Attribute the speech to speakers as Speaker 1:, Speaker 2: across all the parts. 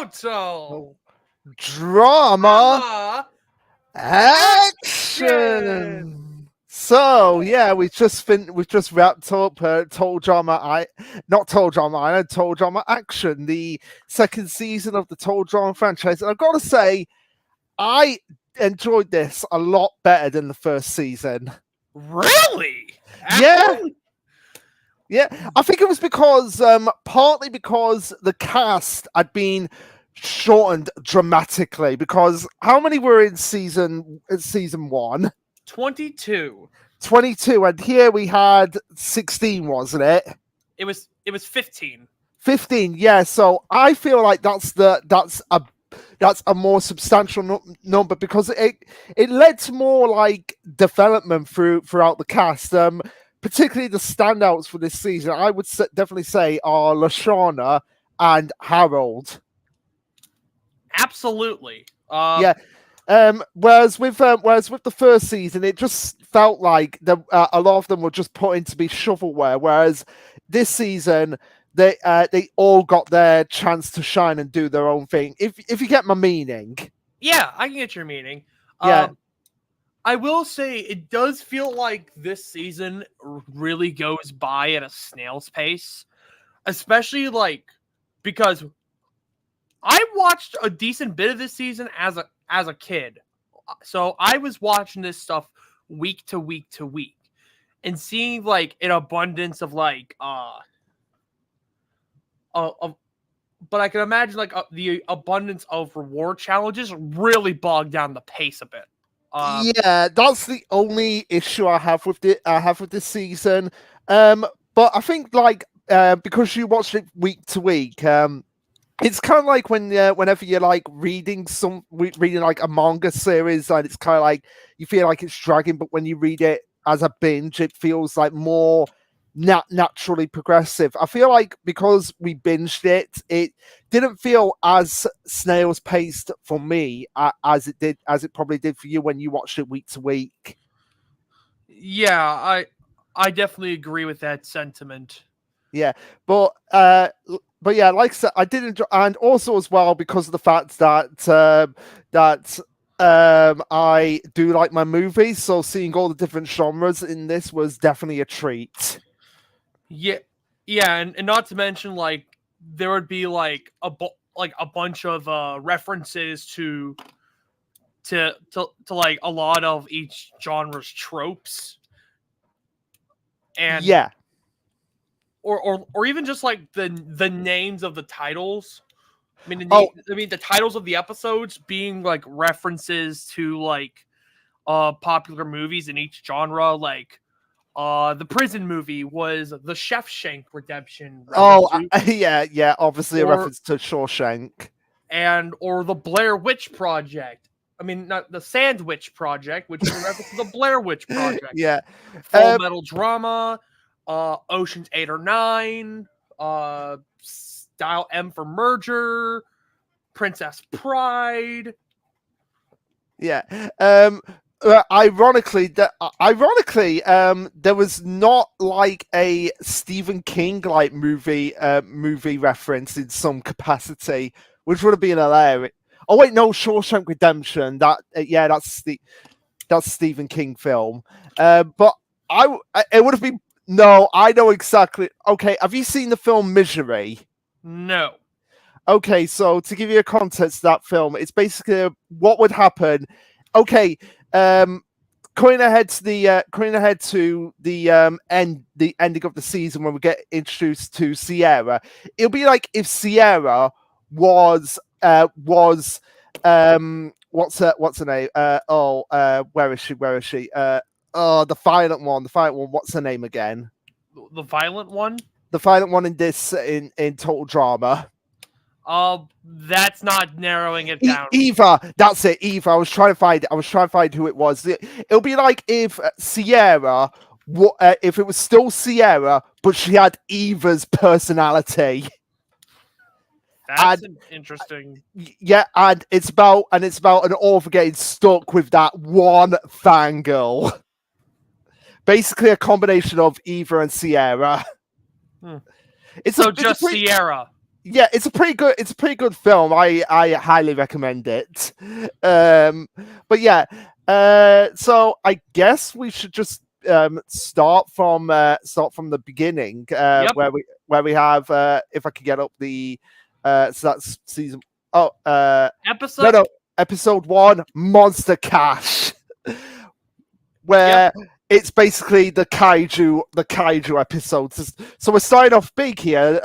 Speaker 1: Auto
Speaker 2: Drama
Speaker 1: action.
Speaker 2: action. So yeah, we've just wrapped up Total Drama not Total Drama Island, Total Drama Action, the second season of the Total Drama franchise. And I've got to say, I enjoyed this a lot better than the first season.
Speaker 1: Really?
Speaker 2: Yeah. Yeah, I think it was because partly because the cast had been shortened dramatically. Because how many were in season one?
Speaker 1: 22.
Speaker 2: 22, and here we had 16, wasn't it?
Speaker 1: It was 15.
Speaker 2: 15, yeah. So I feel like that's a more substantial number because it led to more like development throughout the cast. Particularly the standouts for this season, I would definitely say, are Lashana and Harold.
Speaker 1: Absolutely.
Speaker 2: Yeah. Whereas with the first season, it just felt like a lot of them were just put in to be shovelware. Whereas this season, they all got their chance to shine and do their own thing. If you get my meaning.
Speaker 1: Yeah, I can get your meaning.
Speaker 2: Yeah.
Speaker 1: I will say it does feel like this season really goes by at a snail's pace, especially like because I watched a decent bit of this season as a kid. So I was watching this stuff week to week to week and seeing like an abundance of like but I can imagine like the abundance of reward challenges really bogged down the pace a bit.
Speaker 2: Yeah, that's the only issue I have with this season. But I think like because you watched it week to week, it's kind of like whenever you're like reading like a manga series, and it's kind of like you feel like it's dragging, but when you read it as a binge, it feels like more naturally progressive. I feel like because we binged it, it didn't feel as snail's paced for me as it probably did for you when you watched it week to week.
Speaker 1: Yeah, I definitely agree with that sentiment.
Speaker 2: Yeah, but yeah, like I said, I did enjoy, and also as well because of the fact that I do like my movies, so seeing all the different genres in this was definitely a treat.
Speaker 1: Yeah, and not to mention like there would be like a bunch of references to like a lot of each genre's tropes, and
Speaker 2: yeah,
Speaker 1: or even just like the names of the titles. I mean, the titles of the episodes being like references to like popular movies in each genre, like. The prison movie was the Shawshank Redemption.
Speaker 2: Yeah, obviously a reference to Shawshank.
Speaker 1: Or the Blair Witch Project. I mean, not the Sandwich Project, which is a reference to the Blair Witch Project.
Speaker 2: Yeah.
Speaker 1: Full Metal Drama, Ocean's 8 or 9, Style M for Merger, Princess Pride.
Speaker 2: Yeah. Ironically, there was not like a Stephen King like movie reference in some capacity, which would have been hilarious. Oh wait, no, Shawshank Redemption. That's Stephen King film. But it would have been no. I know exactly. Okay, have you seen the film Misery?
Speaker 1: No.
Speaker 2: Okay, so to give you a context to that film, it's basically what would happen. Okay, going ahead to the ending of the season when we get introduced to Sierra. It'll be like if Sierra was what's her name? Where is she? The violent one. What's her name again?
Speaker 1: The violent one.
Speaker 2: The violent one in this in Total Drama.
Speaker 1: That's not narrowing it down.
Speaker 2: Eva, that's it. Eva. I was trying to find who it was. It'll be like if Sierra, if it was still Sierra, but she had Eva's personality.
Speaker 1: That's interesting.
Speaker 2: Yeah, and it's about an author getting stuck with that one fangirl. Basically, a combination of Eva and Sierra.
Speaker 1: It's just Sierra.
Speaker 2: yeah, it's a pretty good film. I highly recommend it. But yeah, so I guess we should just start from the beginning,
Speaker 1: Yep.
Speaker 2: where we have if I could get up the so that's season. Oh,
Speaker 1: Episode.
Speaker 2: no, episode 1, Monster Cash, where it's basically the kaiju episodes. So we're starting off big here.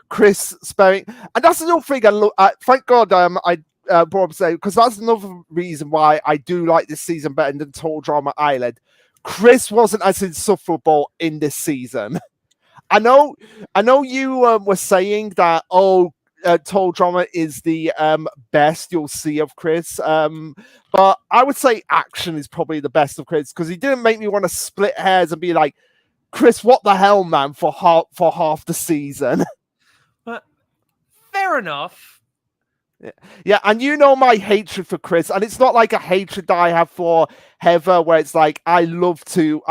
Speaker 2: Chris spelling, and that's another thing I look at. Thank God, I brought up saying, because that's another reason why I do like this season better than Total Drama Island. Chris wasn't as insufferable in this season. I know you were saying that Total Drama is the best you'll see of Chris, but I would say Action is probably the best of Chris, because he didn't make me want to split hairs and be like, Chris, what the hell, man, for half the season.
Speaker 1: Fair enough.
Speaker 2: Yeah, and you know my hatred for Chris, and it's not like a hatred that I have for Heather, where it's like I love to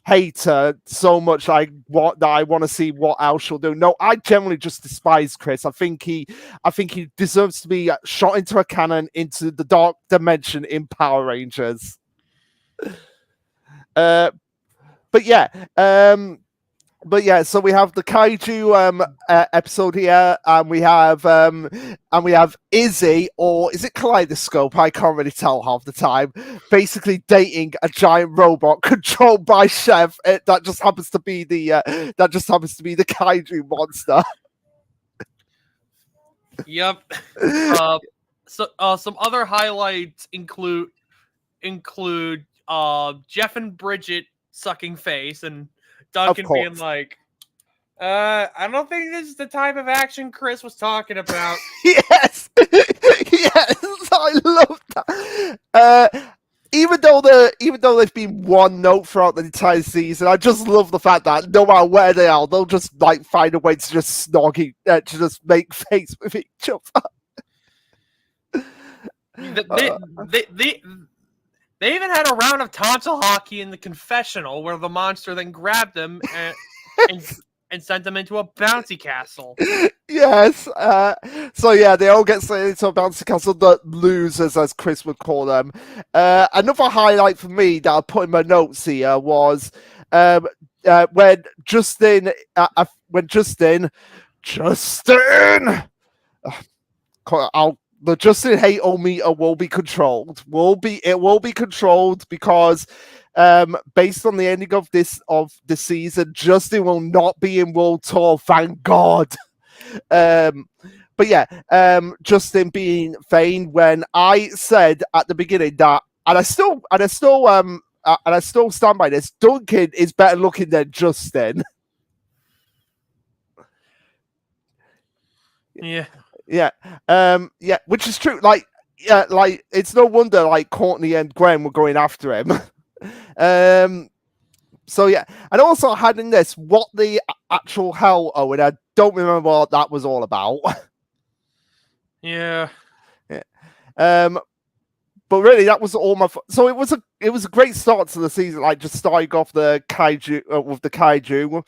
Speaker 2: hate her so much. I want to see what else she'll do. No, I generally just despise Chris. I think he deserves to be shot into a cannon into the dark dimension in Power Rangers. But yeah. So we have the kaiju episode here, and we have Izzy, or is it Kaleidoscope? I can't really tell half the time. Basically, dating a giant robot controlled by Chef. That just happens to be the kaiju monster.
Speaker 1: Yep. So some other highlights include Jeff and Bridget sucking face, and Duncan being like, I don't think this is the type of action Chris was talking about.
Speaker 2: Yes, I love that. Even though there's been one note throughout the entire season, I just love the fact that no matter where they are, they'll just like find a way to just to just make face with each other.
Speaker 1: They even had a round of tonsil hockey in the confessional, where the monster then grabbed them and sent them into a bouncy castle.
Speaker 2: Yes. So yeah, they all get sent into a bouncy castle. The losers, as Chris would call them. Another highlight for me that I put in my notes here was when Justin. The Justin hate-o-meter will be controlled. It will be controlled because based on the ending of the season, Justin will not be in World Tour, thank God. But yeah, Justin being Thane, when I said at the beginning that, and I still stand by this, Duncan is better looking than Justin.
Speaker 1: Yeah.
Speaker 2: Yeah, which is true. Like it's no wonder like Courtney and Gwen were going after him. So yeah, and also I had in this what the actual hell, Owen. I don't remember what that was all about.
Speaker 1: Yeah.
Speaker 2: But really, that was all my. So it was a great start to the season. Like just starting off the kaiju with the kaiju.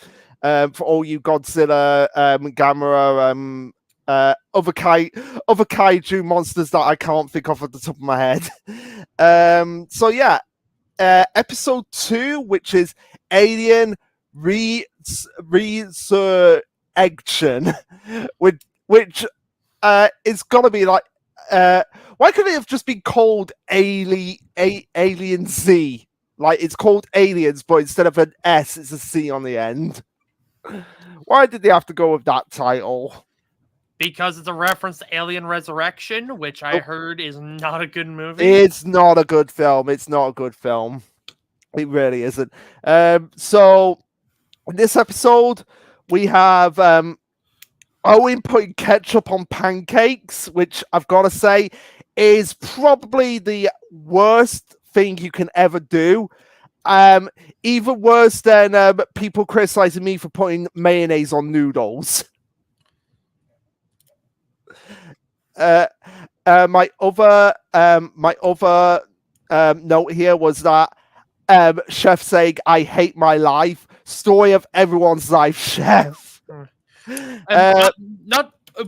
Speaker 2: For all you Godzilla, Gamera, other kaiju monsters that I can't think of at the top of my head. So yeah, episode 2, which is Alien Resurrection, which is gonna be like, why couldn't it have just been called Alien Z? Like it's called Aliens, but instead of an S, it's a C on the end. Why did they have to go with that title?
Speaker 1: Because it's a reference to Alien Resurrection, which I heard is not a good movie.
Speaker 2: It's not a good film. It really isn't. So in this episode, we have Owen putting ketchup on pancakes, which I've got to say is probably the worst thing you can ever do. Even worse than people criticizing me for putting mayonnaise on noodles. My other note here was that Chef saying, "I hate my life." Story of everyone's life, Chef.
Speaker 1: And
Speaker 2: Uh,
Speaker 1: not
Speaker 2: uh,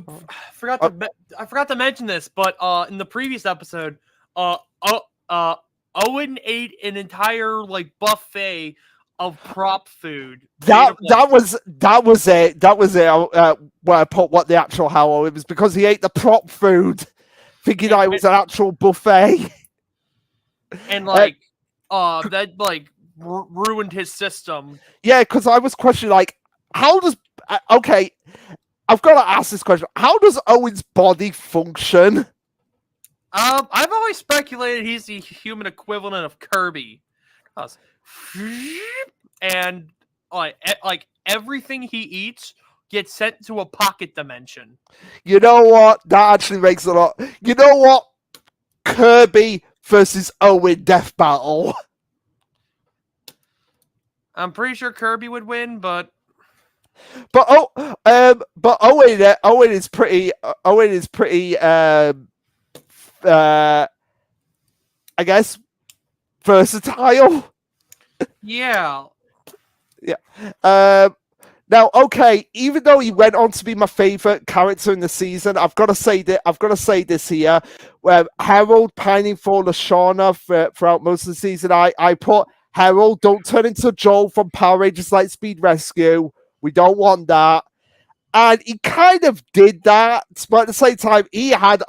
Speaker 1: I forgot to mention this, but in the previous episode, uh, uh, uh Owen ate an entire like buffet of prop food made
Speaker 2: that
Speaker 1: of like
Speaker 2: that was it. Where I put what the actual how it was because he ate the prop food, thinking that it was an actual buffet.
Speaker 1: and
Speaker 2: Uh,
Speaker 1: like that like ruined his system.
Speaker 2: yeah, because I was questioning like, how does okay? I've got to ask this question: how does Owen's body function?
Speaker 1: I've always speculated he's the human equivalent of Kirby. And like everything he eats gets sent to a pocket dimension.
Speaker 2: You know what? That actually makes a lot. You know what? Kirby versus Owen death battle.
Speaker 1: I'm pretty sure Kirby would win, but
Speaker 2: but Owen is pretty. I guess versatile.
Speaker 1: yeah.
Speaker 2: Yeah. Now, okay, even though he went on to be my favorite character in the season, I've got to say this here. Where Harold pining for Lashana throughout most of the season, I put Harold, don't turn into Joel from Power Rangers Lightspeed Rescue. We don't want that. And he kind of did that, but at the same time, he had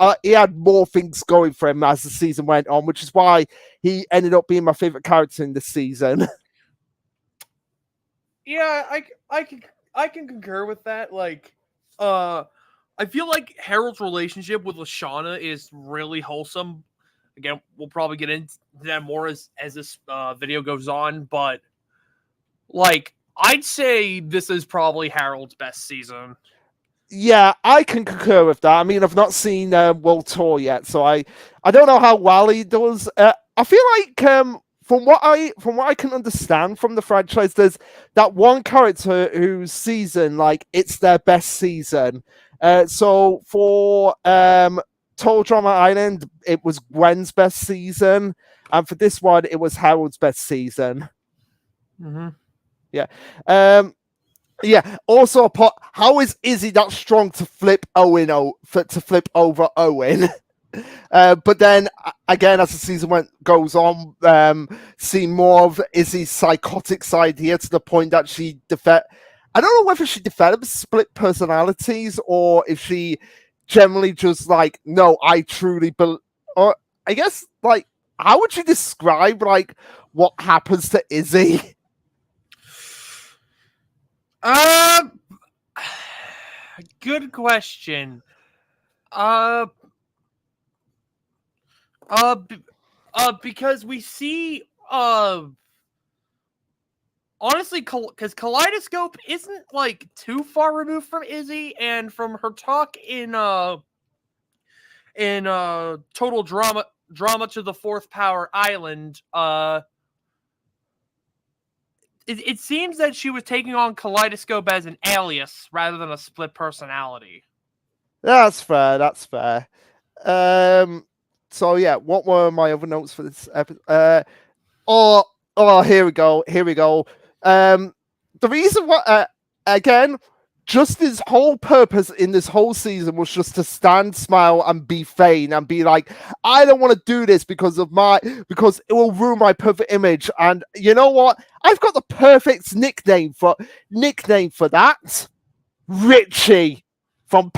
Speaker 2: more things going for him as the season went on, which is why he ended up being my favorite character in this season.
Speaker 1: Yeah, I can concur with that. Like, I feel like Harold's relationship with Lashana is really wholesome. Again, we'll probably get into that more as this video goes on, but like, I'd say this is probably Harold's best season.
Speaker 2: Yeah, I can concur with that. I mean, I've not seen World Tour yet, so I don't know how well he does. I feel like from what I can understand from the franchise, there's that one character whose season like it's their best season. So for Total Drama Island, it was Gwen's best season, and for this one, it was Harold's best season.
Speaker 1: Mm-hmm.
Speaker 2: Yeah. Yeah. Also, how is Izzy that strong to flip Owen to flip over Owen? But then again, as the season goes on, see more of Izzy's psychotic side here to the point that she I don't know whether she develops split personalities or if she generally just like, no, I truly or I guess like, how would you describe like what happens to Izzy?
Speaker 1: Good question. Because we see, honestly, because Kaleidoscope isn't like too far removed from Izzy, and from her talk in Total Drama to the Fourth Power Island, it seems that she was taking on Kaleidoscope as an alias rather than a split personality.
Speaker 2: That's fair. That's fair. So yeah, what were my other notes for this episode? Here we go. Here we go. The reason why, again, just his whole purpose in this whole season was just to stand, smile, and be Fane and be like, I don't want to do this because it will ruin my perfect image. And you know what? I've got the perfect nickname for that. Richie from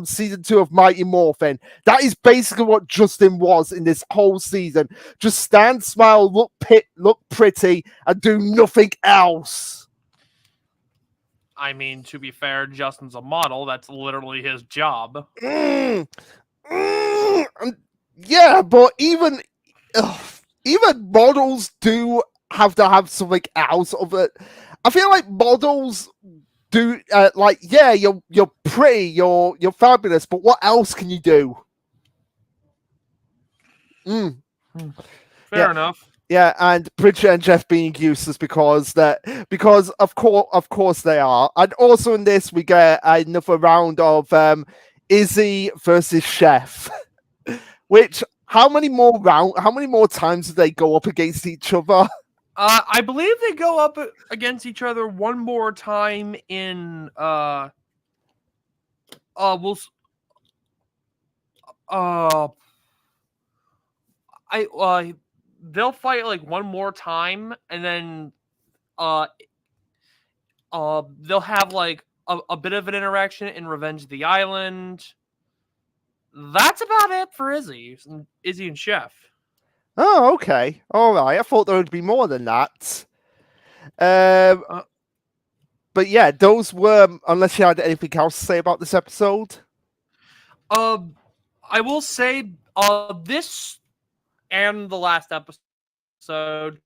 Speaker 2: season 2 of Mighty Morphin. That is basically what Justin was in this whole season. Just stand, smile, look pretty, and do nothing else.
Speaker 1: I mean, to be fair, Justin's a model. That's literally his job.
Speaker 2: Yeah, but even models do have to have something else of it. I feel like models do you're pretty, you're fabulous, but what else can you do?
Speaker 1: Fair enough.
Speaker 2: Yeah, and Bridget and Jeff being useless because of course they are. And also in this we get another round of Izzy versus Chef. Which how many more times do they go up against each other?
Speaker 1: I believe they go up against each other one more time in we'll I they'll fight like one more time, and then they'll have like a bit of an interaction in Revenge of the Island. That's about it for Izzy and Chef.
Speaker 2: Oh, okay. All right. I thought there would be more than that. But yeah, those were, unless you had anything else to say about this episode.
Speaker 1: I will say, this and the last episode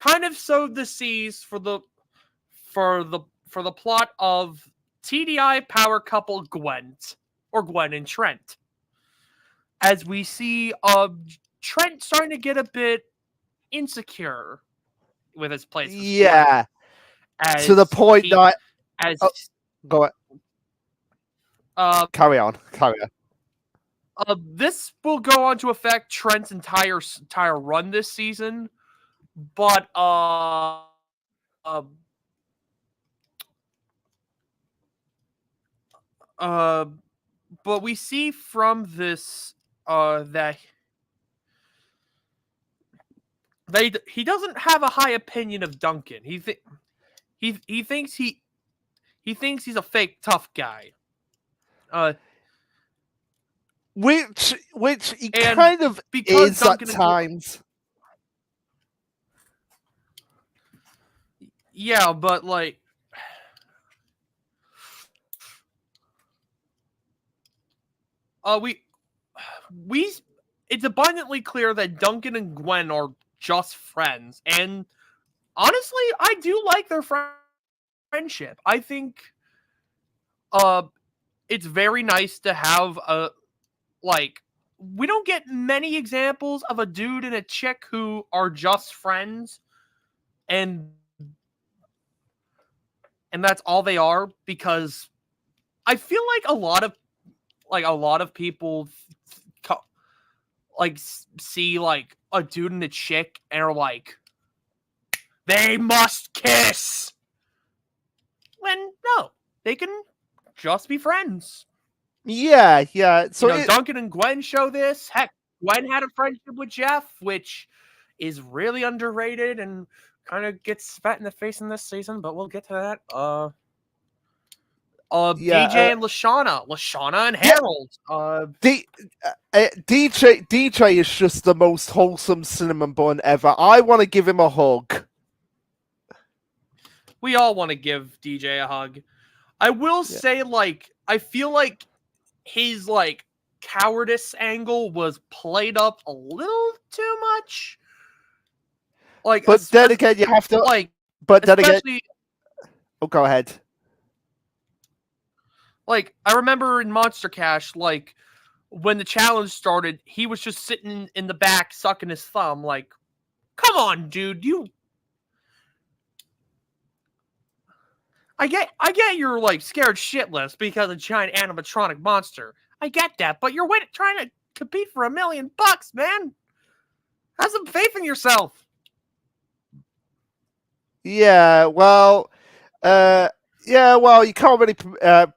Speaker 1: kind of sowed the seeds for the plot of TDI power couple Gwen and Trent, as we see Trent starting to get a bit insecure with his place.
Speaker 2: Yeah, to the point that go ahead. Carry on.
Speaker 1: This will go on to affect Trent's entire run this season, but but we see from this that he doesn't have a high opinion of Duncan. He thinks he's a fake tough guy.
Speaker 2: Which he kind of is Duncan at times.
Speaker 1: Yeah, but like, it's abundantly clear that Duncan and Gwen are just friends, and honestly, I do like their friendship. I think it's very nice to have we don't get many examples of a dude and a chick who are just friends, and that's all they are, because I feel like a lot of people see like a dude and a chick and are like, they must kiss. When no, they can just be friends.
Speaker 2: Yeah. So
Speaker 1: Duncan and Gwen show this. Heck, Gwen had a friendship with Jeff, which is really underrated and kind of gets spat in the face in this season, but we'll get to that. DJ and Lashana and Harold.
Speaker 2: DJ is just the most wholesome cinnamon bun ever. I want to give him a hug.
Speaker 1: We all want to give DJ a hug. I will say, I feel like his cowardice angle was played up a little too much.
Speaker 2: But then again, you have to But then again, go ahead.
Speaker 1: I remember in Monster Cash, when the challenge started, he was just sitting in the back sucking his thumb. Come on, dude, I get you're scared shitless because of a giant animatronic monster. I get that, but you're trying to compete for $1 million, man. Have some faith in yourself.
Speaker 2: Yeah, well, you can't really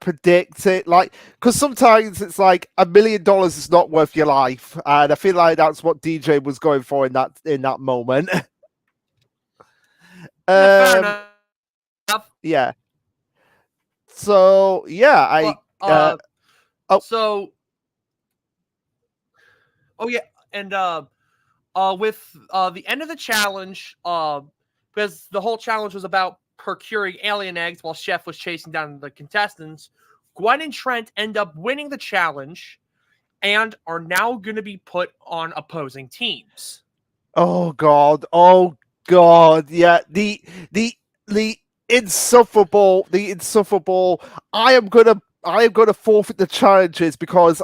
Speaker 2: predict it, because sometimes it's $1 million is not worth your life, and I feel like that's what DJ was going for in that moment.
Speaker 1: Fair enough.
Speaker 2: Yeah. So yeah,
Speaker 1: with the end of the challenge, because the whole challenge was about procuring alien eggs while Chef was chasing down the contestants, Gwen and Trent end up winning the challenge and are now going to be put on opposing teams.
Speaker 2: Oh god, yeah, the insufferable. I am gonna forfeit the challenges because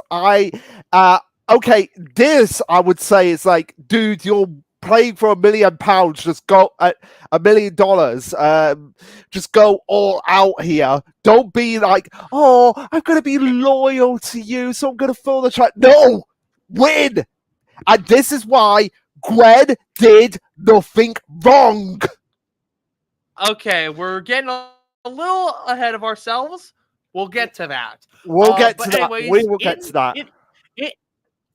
Speaker 2: this I would say is dude, you're playing for £1 million. Just go at $1 million. Just go all out here. Don't be I'm gonna be loyal to you, so I'm gonna fill the track. No, win. And this is why Gwen did nothing wrong.
Speaker 1: Okay, we're getting a little ahead of ourselves. We'll get to that.
Speaker 2: We'll get to
Speaker 1: But
Speaker 2: that.
Speaker 1: anyways,
Speaker 2: We will get to that.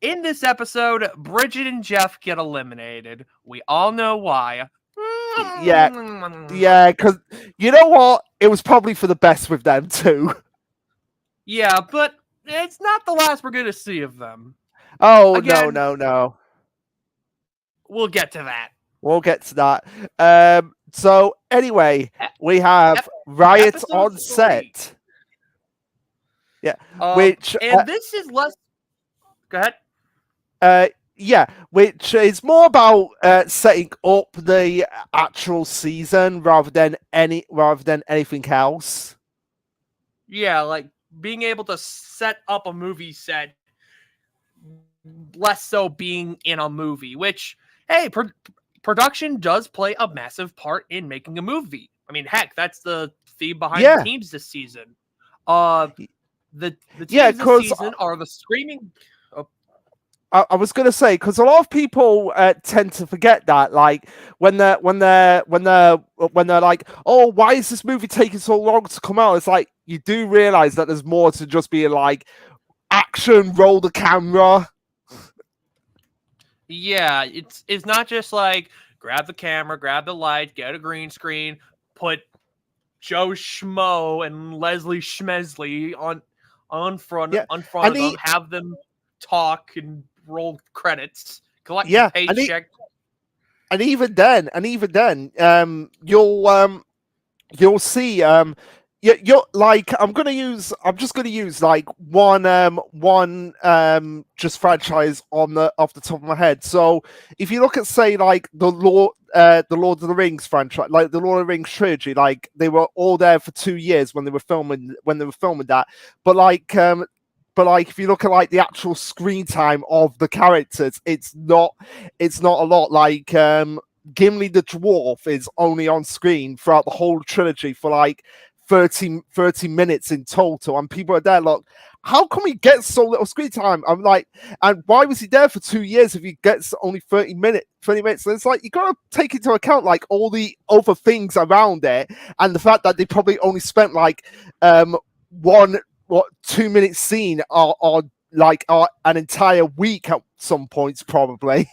Speaker 1: in this episode, Bridget and Jeff get eliminated. We all know why.
Speaker 2: Yeah, because you know what? It was probably for the best with them too.
Speaker 1: Yeah, but it's not the last we're going to see of them.
Speaker 2: Oh,
Speaker 1: Again,
Speaker 2: no.
Speaker 1: We'll get to that.
Speaker 2: We'll get to that. So anyway, we have Riot on
Speaker 1: 3.
Speaker 2: set. Yeah,
Speaker 1: this is less. Go ahead.
Speaker 2: Yeah, which is more about setting up the actual season rather than anything else.
Speaker 1: Yeah, like being able to set up a movie set, less so being in a movie. Which, hey, production does play a massive part in making a movie. I mean, heck, that's the theme behind the teams this season. The teams this season are the screaming.
Speaker 2: I was gonna say, because a lot of people tend to forget that, like when they're like, oh, why is this movie taking so long to come out? It's like you do realize that there's more to just being like action, roll the camera.
Speaker 1: Yeah, it's not just like grab the camera, grab the light, get a green screen, put Joe Schmo and Leslie Schmesley on front of them, have them talk and roll credits, collect the paycheck.
Speaker 2: And even then, you'll see you're like I'm just gonna use like one just franchise off the top of my head. So if you look at, say, like the Lord of the Rings franchise, like the Lord of the Rings trilogy, like they were all there for 2 years when they were filming that. But if you look at like the actual screen time of the characters, it's not a lot. Like Gimli the dwarf is only on screen throughout the whole trilogy for like 30 minutes in total, and people are there like, how come he gets so little screen time? I'm like, and why was he there for 2 years if he gets only 30 minutes? And it's like, you gotta take into account like all the other things around it, and the fact that they probably only spent like 2 minute scene on an entire week at some points, probably.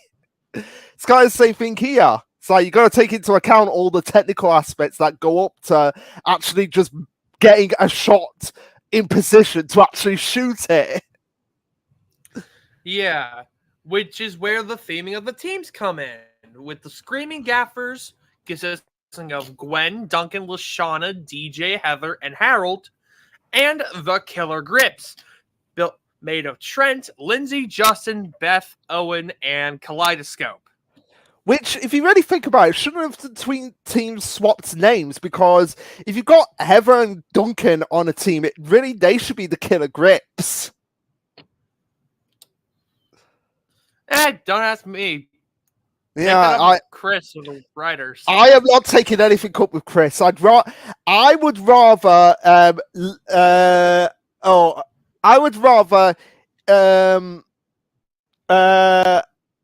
Speaker 2: It's kind of the same thing here. It's like you got to take into account all the technical aspects that go up to actually just getting a shot in position to actually shoot it.
Speaker 1: Yeah, which is where the theming of the teams come in, with the screaming gaffers consisting of Gwen, Duncan, Lashana, DJ, Heather, and Harold, and the Killer Grips, made of Trent, Lindsay, Justin, Beth, Owen, and Kaleidoscope.
Speaker 2: Which, if you really think about it, shouldn't have the teams swapped names, because if you've got Heather and Duncan on a team, they should be the Killer Grips.
Speaker 1: Don't ask me.
Speaker 2: Yeah,
Speaker 1: Chris or the writers.
Speaker 2: I am not taking anything up with Chris. I would rather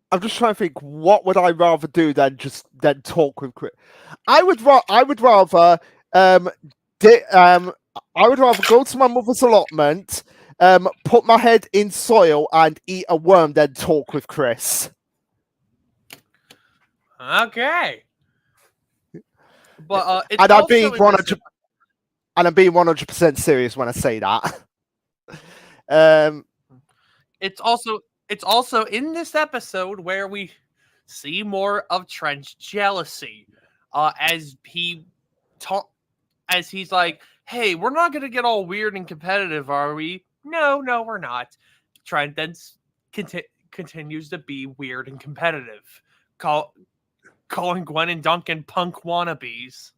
Speaker 2: I'm just trying to think, what would I rather do than talk with Chris? I would rather go to my mother's allotment, put my head in soil and eat a worm, then talk with Chris.
Speaker 1: Okay. But
Speaker 2: and I'm being 100% serious when I say that.
Speaker 1: It's also in this episode where we see more of Trent's jealousy, as he's like, "Hey, we're not gonna get all weird and competitive, are we?" No, we're not. Trent then continues to be weird and competitive, calling Gwen and Duncan punk wannabes.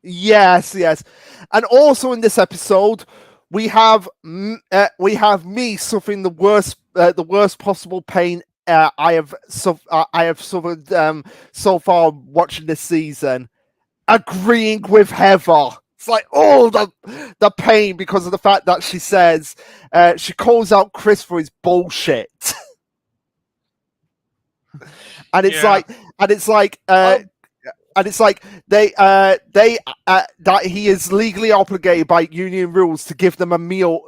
Speaker 2: Yes, and also in this episode, we have me suffering the worst possible pain I have suffered so far watching this season, agreeing with Heather. It's like, oh, the pain, because of the fact that she says she calls out Chris for his bullshit. and it's
Speaker 1: Yeah.
Speaker 2: like, and it's like,
Speaker 1: Um,
Speaker 2: and it's like that he is legally obligated by union rules to give them a meal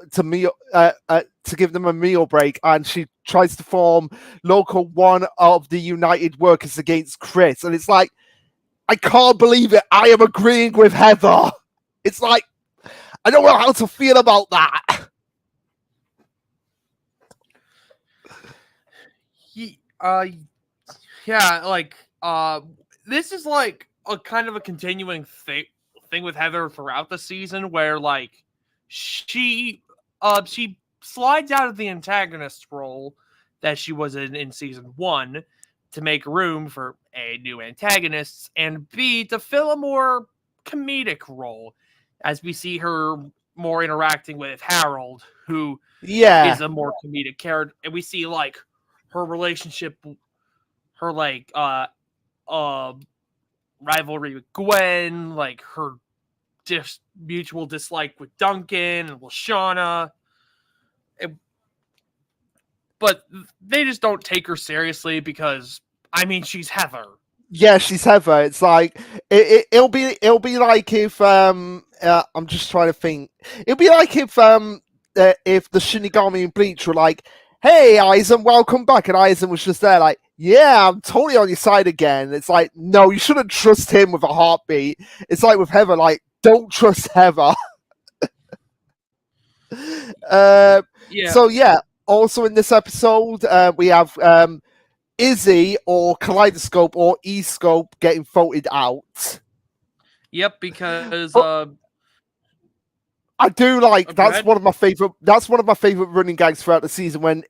Speaker 2: break, and she tries to form local one of the United Workers against Chris, and it's like, I can't believe it. I am agreeing with Heather. It's like, I don't know how to feel about that.
Speaker 1: he, yeah, like, this is like a kind of a continuing thing with Heather throughout the season, where like she slides out of the antagonist role that she was in season one to make room for A, new antagonists, and B, to fill a more comedic role, as we see her more interacting with Harold, who
Speaker 2: Yeah,
Speaker 1: is a more comedic character, and we see like her relationship, her like uh rivalry with Gwen, like her mutual dislike with Duncan and Lashana. But they just don't take her seriously because, I mean, she's Heather.
Speaker 2: yeah, she's Heather. It's like it'll be like if I'm just trying to think. It'll be like if the Shinigami in Bleach were like, "Hey, Aizen, welcome back," and Aizen was just there like, "Yeah, I'm totally on your side again." It's like, no, you shouldn't trust him with a heartbeat. It's like with Heather, like, don't trust Heather.
Speaker 1: Yeah.
Speaker 2: So yeah. Also in this episode, we have Izzy or Kaleidoscope or E-Scope getting voted out.
Speaker 1: Yep, because
Speaker 2: I do like
Speaker 1: go
Speaker 2: that's
Speaker 1: ahead.
Speaker 2: one of my favorite. That's one of my favorite running gags throughout the season when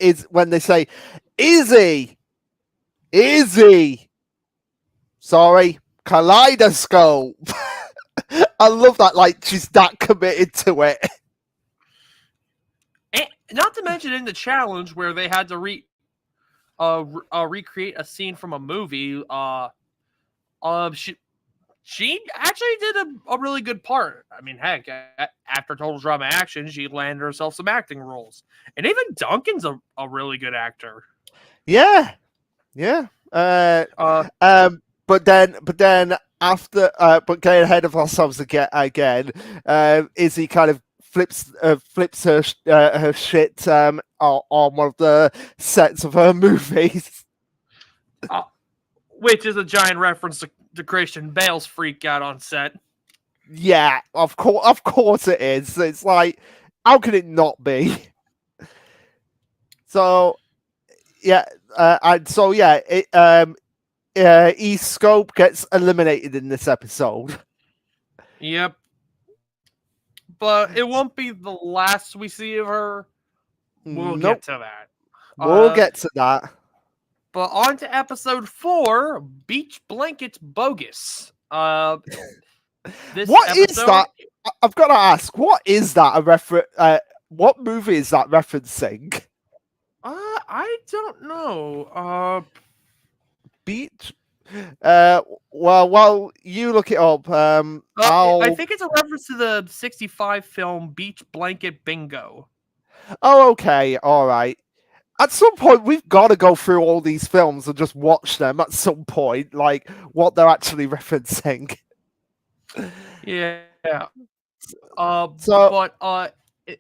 Speaker 2: they say, "Izzy, Izzy." Sorry, Kaleidoscope. I love that. Like she's that committed to it.
Speaker 1: And not to mention in the challenge where they had to recreate a scene from a movie. She actually did a really good part. I mean, heck, after Total Drama Action, she landed herself some acting roles, and even Duncan's a really good actor.
Speaker 2: Yeah, yeah. But then after, but getting ahead of ourselves again, Izzy kind of flips her shit on one of the sets of her movies.
Speaker 1: Which is a giant reference to Christian Bale's freak out on set.
Speaker 2: Yeah, of course it is. It's like, how can it not be? So yeah, and so yeah, E-Scope gets eliminated in this episode.
Speaker 1: Yep. But it won't be the last we see of her. We'll
Speaker 2: Nope.
Speaker 1: get to that.
Speaker 2: We'll get to that.
Speaker 1: But on to episode 4, Beach Blankets Bogus.
Speaker 2: What is that? I've got to ask, what is that a reference? What movie is that referencing?
Speaker 1: I don't know.
Speaker 2: Beach. Well, you look it up.
Speaker 1: I think it's a reference to the '65 film Beach Blanket Bingo.
Speaker 2: Oh, okay, all right. At some point, we've got to go through all these films and just watch them. At some point, like what they're actually referencing.
Speaker 1: Yeah.
Speaker 2: So,
Speaker 1: but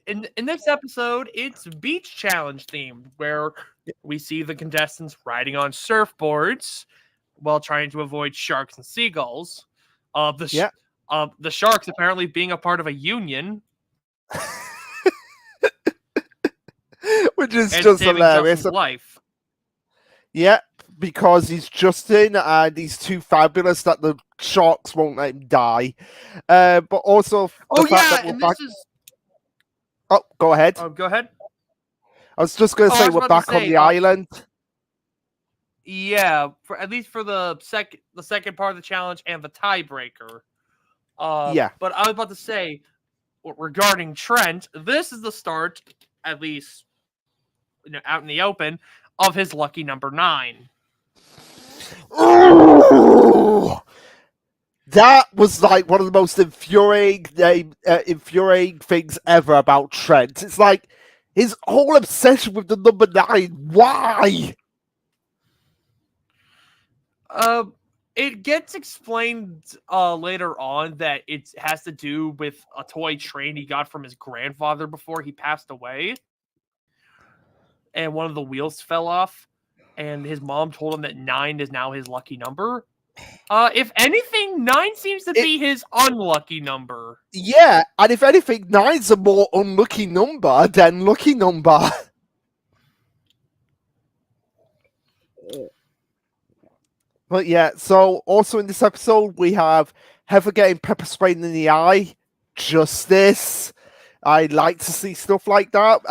Speaker 1: in this episode, it's beach challenge themed, where we see the contestants riding on surfboards while trying to avoid sharks and seagulls. The sharks apparently being a part of a union,
Speaker 2: which is
Speaker 1: and
Speaker 2: just
Speaker 1: saving
Speaker 2: hilarious.
Speaker 1: Justin's life.
Speaker 2: Yeah, because he's Justin and he's too fabulous that the sharks won't let him die. But also, Oh, go ahead.
Speaker 1: Go ahead.
Speaker 2: I was just going to say we're back on the island.
Speaker 1: Yeah, at least for the second part of the challenge and the tiebreaker.
Speaker 2: Yeah.
Speaker 1: But I was about to say, regarding Trent, this is the start, at least out in the open, of his lucky number 9.
Speaker 2: Ooh! That was like one of the most infuriating things ever about Trent. It's like his whole obsession with the number 9. Why?
Speaker 1: Uh, it gets explained later on that it has to do with a toy train he got from his grandfather before he passed away, and one of the wheels fell off, and his mom told him that 9 is now his lucky number. If anything, 9 seems to
Speaker 2: It,
Speaker 1: be his unlucky number.
Speaker 2: yeah, and if anything, nine's a more unlucky number than lucky number. But yeah, so also in this episode, we have Heather getting pepper sprayed in the eye. Justice. I like to see stuff like that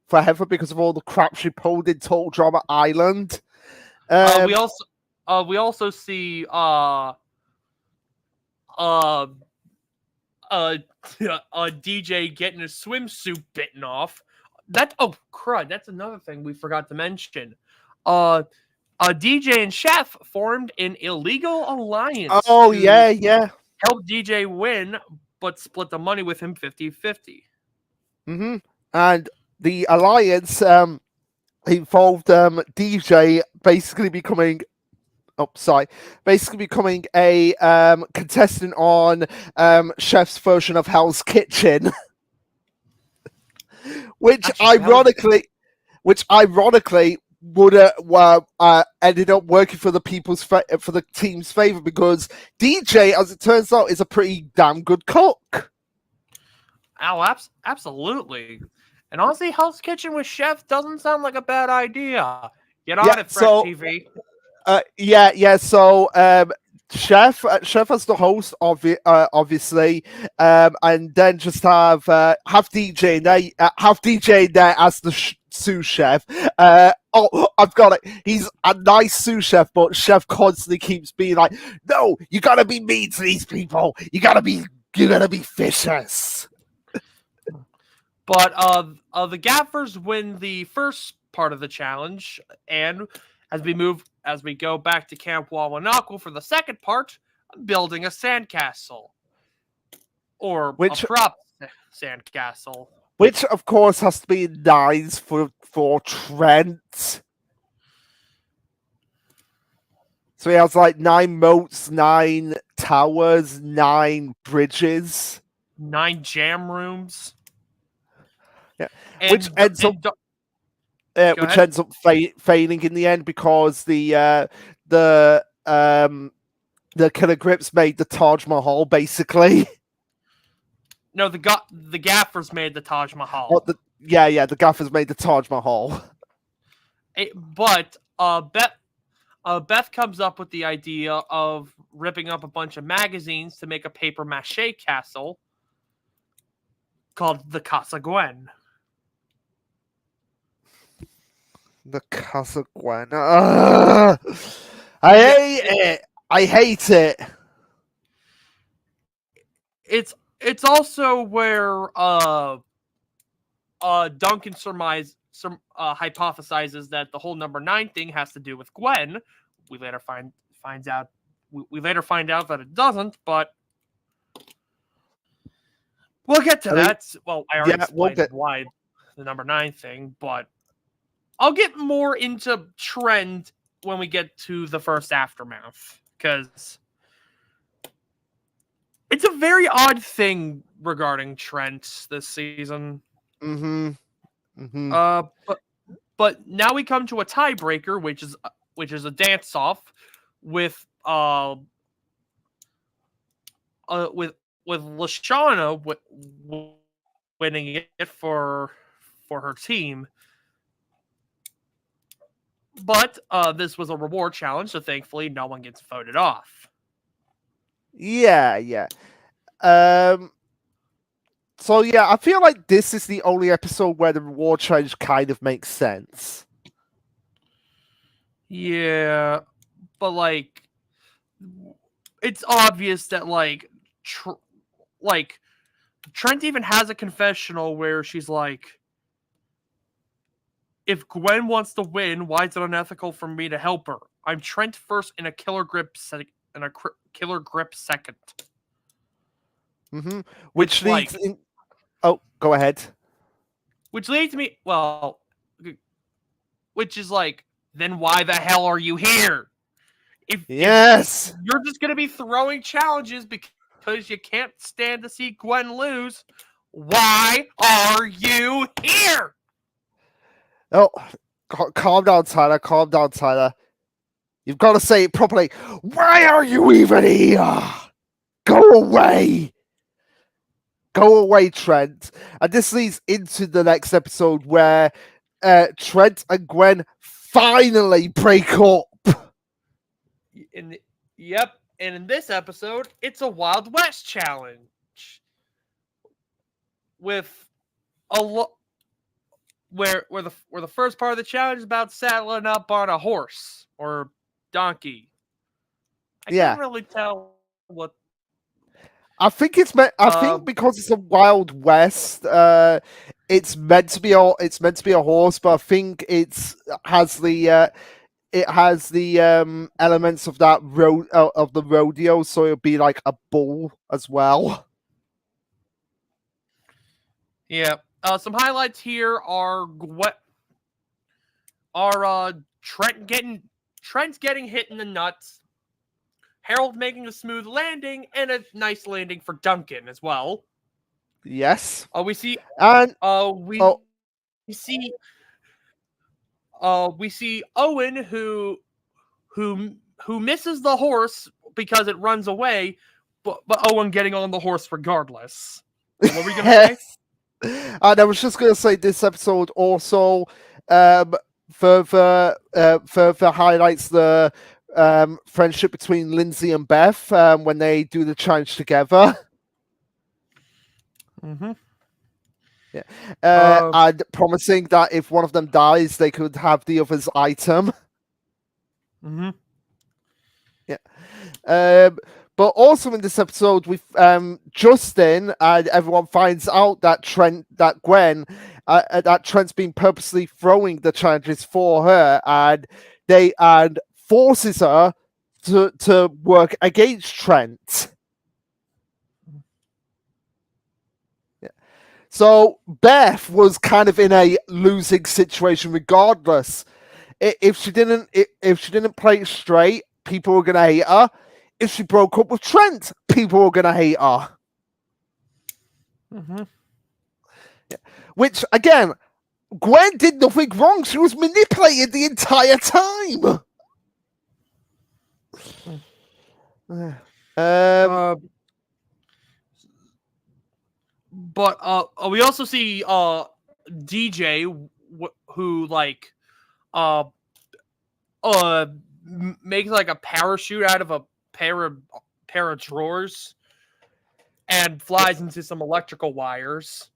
Speaker 2: for Heather because of all the crap she pulled in Total Drama Island.
Speaker 1: We also see uh a DJ getting his swimsuit bitten off. Oh crud, that's another thing we forgot to mention. DJ and Chef formed an illegal alliance.
Speaker 2: Oh yeah, yeah.
Speaker 1: Help DJ win, but split the money with him 50-50.
Speaker 2: Mm-hmm. And the alliance involved DJ basically becoming a contestant on Chef's version of Hell's Kitchen. which ironically would ended up working for the team's favor because DJ, as it turns out, is a pretty damn good cook.
Speaker 1: Oh, absolutely. And honestly, Hell's Kitchen with Chef doesn't sound like a bad idea. Get on it, Fresh TV.
Speaker 2: Yeah. So, Chef as the host, obviously, and then just have DJ there as the sous chef. I've got it. He's a nice sous chef, but Chef constantly keeps being like, "No, you gotta be mean to these people. You gotta be vicious."
Speaker 1: But the Gaffers win the first part of the challenge, and as we go back to Camp Wawanakwa for the second part, building a sandcastle. Or a prop sandcastle.
Speaker 2: Which, of course, has to be nice for Trent. So he has like 9 moats, 9 towers, 9 bridges.
Speaker 1: 9 jam rooms.
Speaker 2: Yeah. Which ends up failing in the end because the Killer Grips made the Taj Mahal basically.
Speaker 1: No, the Gaffers made the Taj Mahal.
Speaker 2: Oh, the Gaffers made the Taj Mahal.
Speaker 1: But Beth comes up with the idea of ripping up a bunch of magazines to make a paper mache castle called the Casa Gwen.
Speaker 2: The Casa Gwen. I hate it. I hate it.
Speaker 1: It's also where Duncan hypothesizes that the whole number 9 thing has to do with Gwen. We later find out that it doesn't, but we'll get to that. Well, I already explained why the number 9 thing, but I'll get more into Trend when we get to the first Aftermath, because it's a very odd thing regarding Trent this season.
Speaker 2: Mm-hmm.
Speaker 1: But now we come to a tiebreaker, which is a dance-off with Lashana winning it for her team. But this was a reward challenge, so thankfully no one gets voted off.
Speaker 2: Yeah. So yeah, I feel like this is the only episode where the reward challenge kind of makes sense.
Speaker 1: Yeah, but like, it's obvious that Trent even has a confessional where she's like, if Gwen wants to win, why is it unethical for me to help her? I'm Trent first in a killer grip second.
Speaker 2: Mm-hmm. Which leads in... Oh, go ahead.
Speaker 1: Which leads me, which is like, then why the hell are you here? If
Speaker 2: Yes.
Speaker 1: you're just gonna be throwing challenges because you can't stand to see Gwen lose, why are you here?
Speaker 2: Oh, calm down, Tyler. Calm down, Tyler. You've got to say it properly. Why are you even here? Go away. Go away, Trent. And this leads into the next episode where Trent and Gwen finally break up.
Speaker 1: Yep, and in this episode, it's a Wild West challenge with a where the first part of the challenge is about saddling up on a horse or donkey. I
Speaker 2: Yeah.
Speaker 1: can't really tell what.
Speaker 2: I think it's meant. I think because it's a Wild West, it's meant to be a horse, but I think has the elements of that of the rodeo, so it'll be like a bull as well.
Speaker 1: Yeah. Some highlights here are Trent's getting hit in the nuts, Harold making a smooth landing, and a nice landing for Duncan as well.
Speaker 2: Yes,
Speaker 1: We see
Speaker 2: and
Speaker 1: we see we see Owen who misses the horse because it runs away, but Owen getting on the horse regardless. What were we gonna say?
Speaker 2: And I was just going to say this episode also further highlights the friendship between Lindsay and Beth when they do the challenge together.
Speaker 1: Mm-hmm.
Speaker 2: Yeah. And promising that if one of them dies, they could have the other's item.
Speaker 1: Mm-hmm.
Speaker 2: Yeah. But also in this episode, we Justin and everyone finds out that Gwen, that Trent's been purposely throwing the challenges for her, and forces her to work against Trent. Yeah. So Beth was kind of in a losing situation, regardless. If she didn't play it straight, people were gonna hate her. If she broke up with Trent, people were going to hate her.
Speaker 1: Mm-hmm.
Speaker 2: Yeah. Which, again, Gwen did nothing wrong. She was manipulated the entire time.
Speaker 1: But we also see DJ who like makes like a parachute out of a pair of drawers and flies into some electrical wires.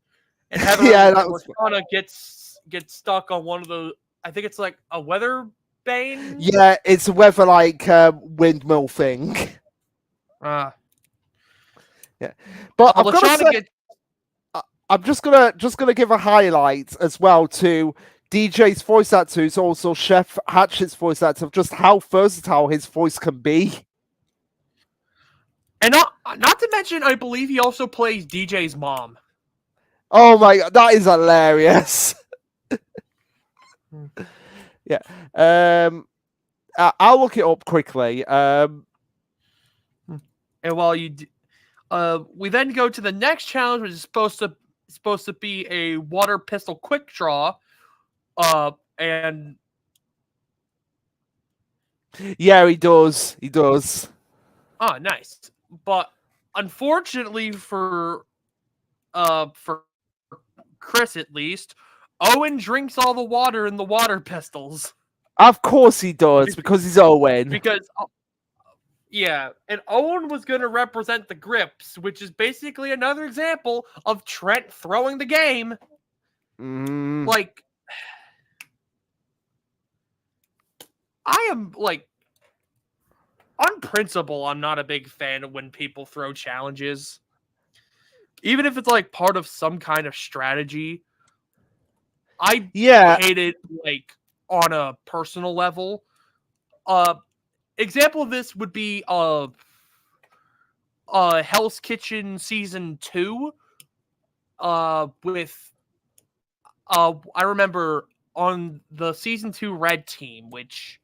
Speaker 1: And Heather Lashana gets stuck on one of those. I think it's like a weather bane.
Speaker 2: Yeah, it's a weather windmill thing. Yeah, but I'm just gonna give a highlight as well to DJ's voice actor, who's also Chef Hatchett's voice actor, of just how versatile his voice can be.
Speaker 1: And not to mention, I believe he also plays DJ's mom.
Speaker 2: Oh my god, that is hilarious. Yeah. I'll look it up quickly.
Speaker 1: And while we then go to the next challenge, which is supposed to be a water pistol quick draw. And
Speaker 2: yeah, he does. He does.
Speaker 1: Oh, nice. But unfortunately for Chris at least, Owen drinks all the water in the water pistols.
Speaker 2: Of course he does, because he's Owen.
Speaker 1: Because yeah, and Owen was going to represent the grips, which is basically another example of Trent throwing the game. Like, I am like, on principle, I'm not a big fan of when people throw challenges. Even if it's like part of some kind of strategy. I hate it like on a personal level. Example of this would be Hell's Kitchen season 2. With I remember on the season 2 red team, which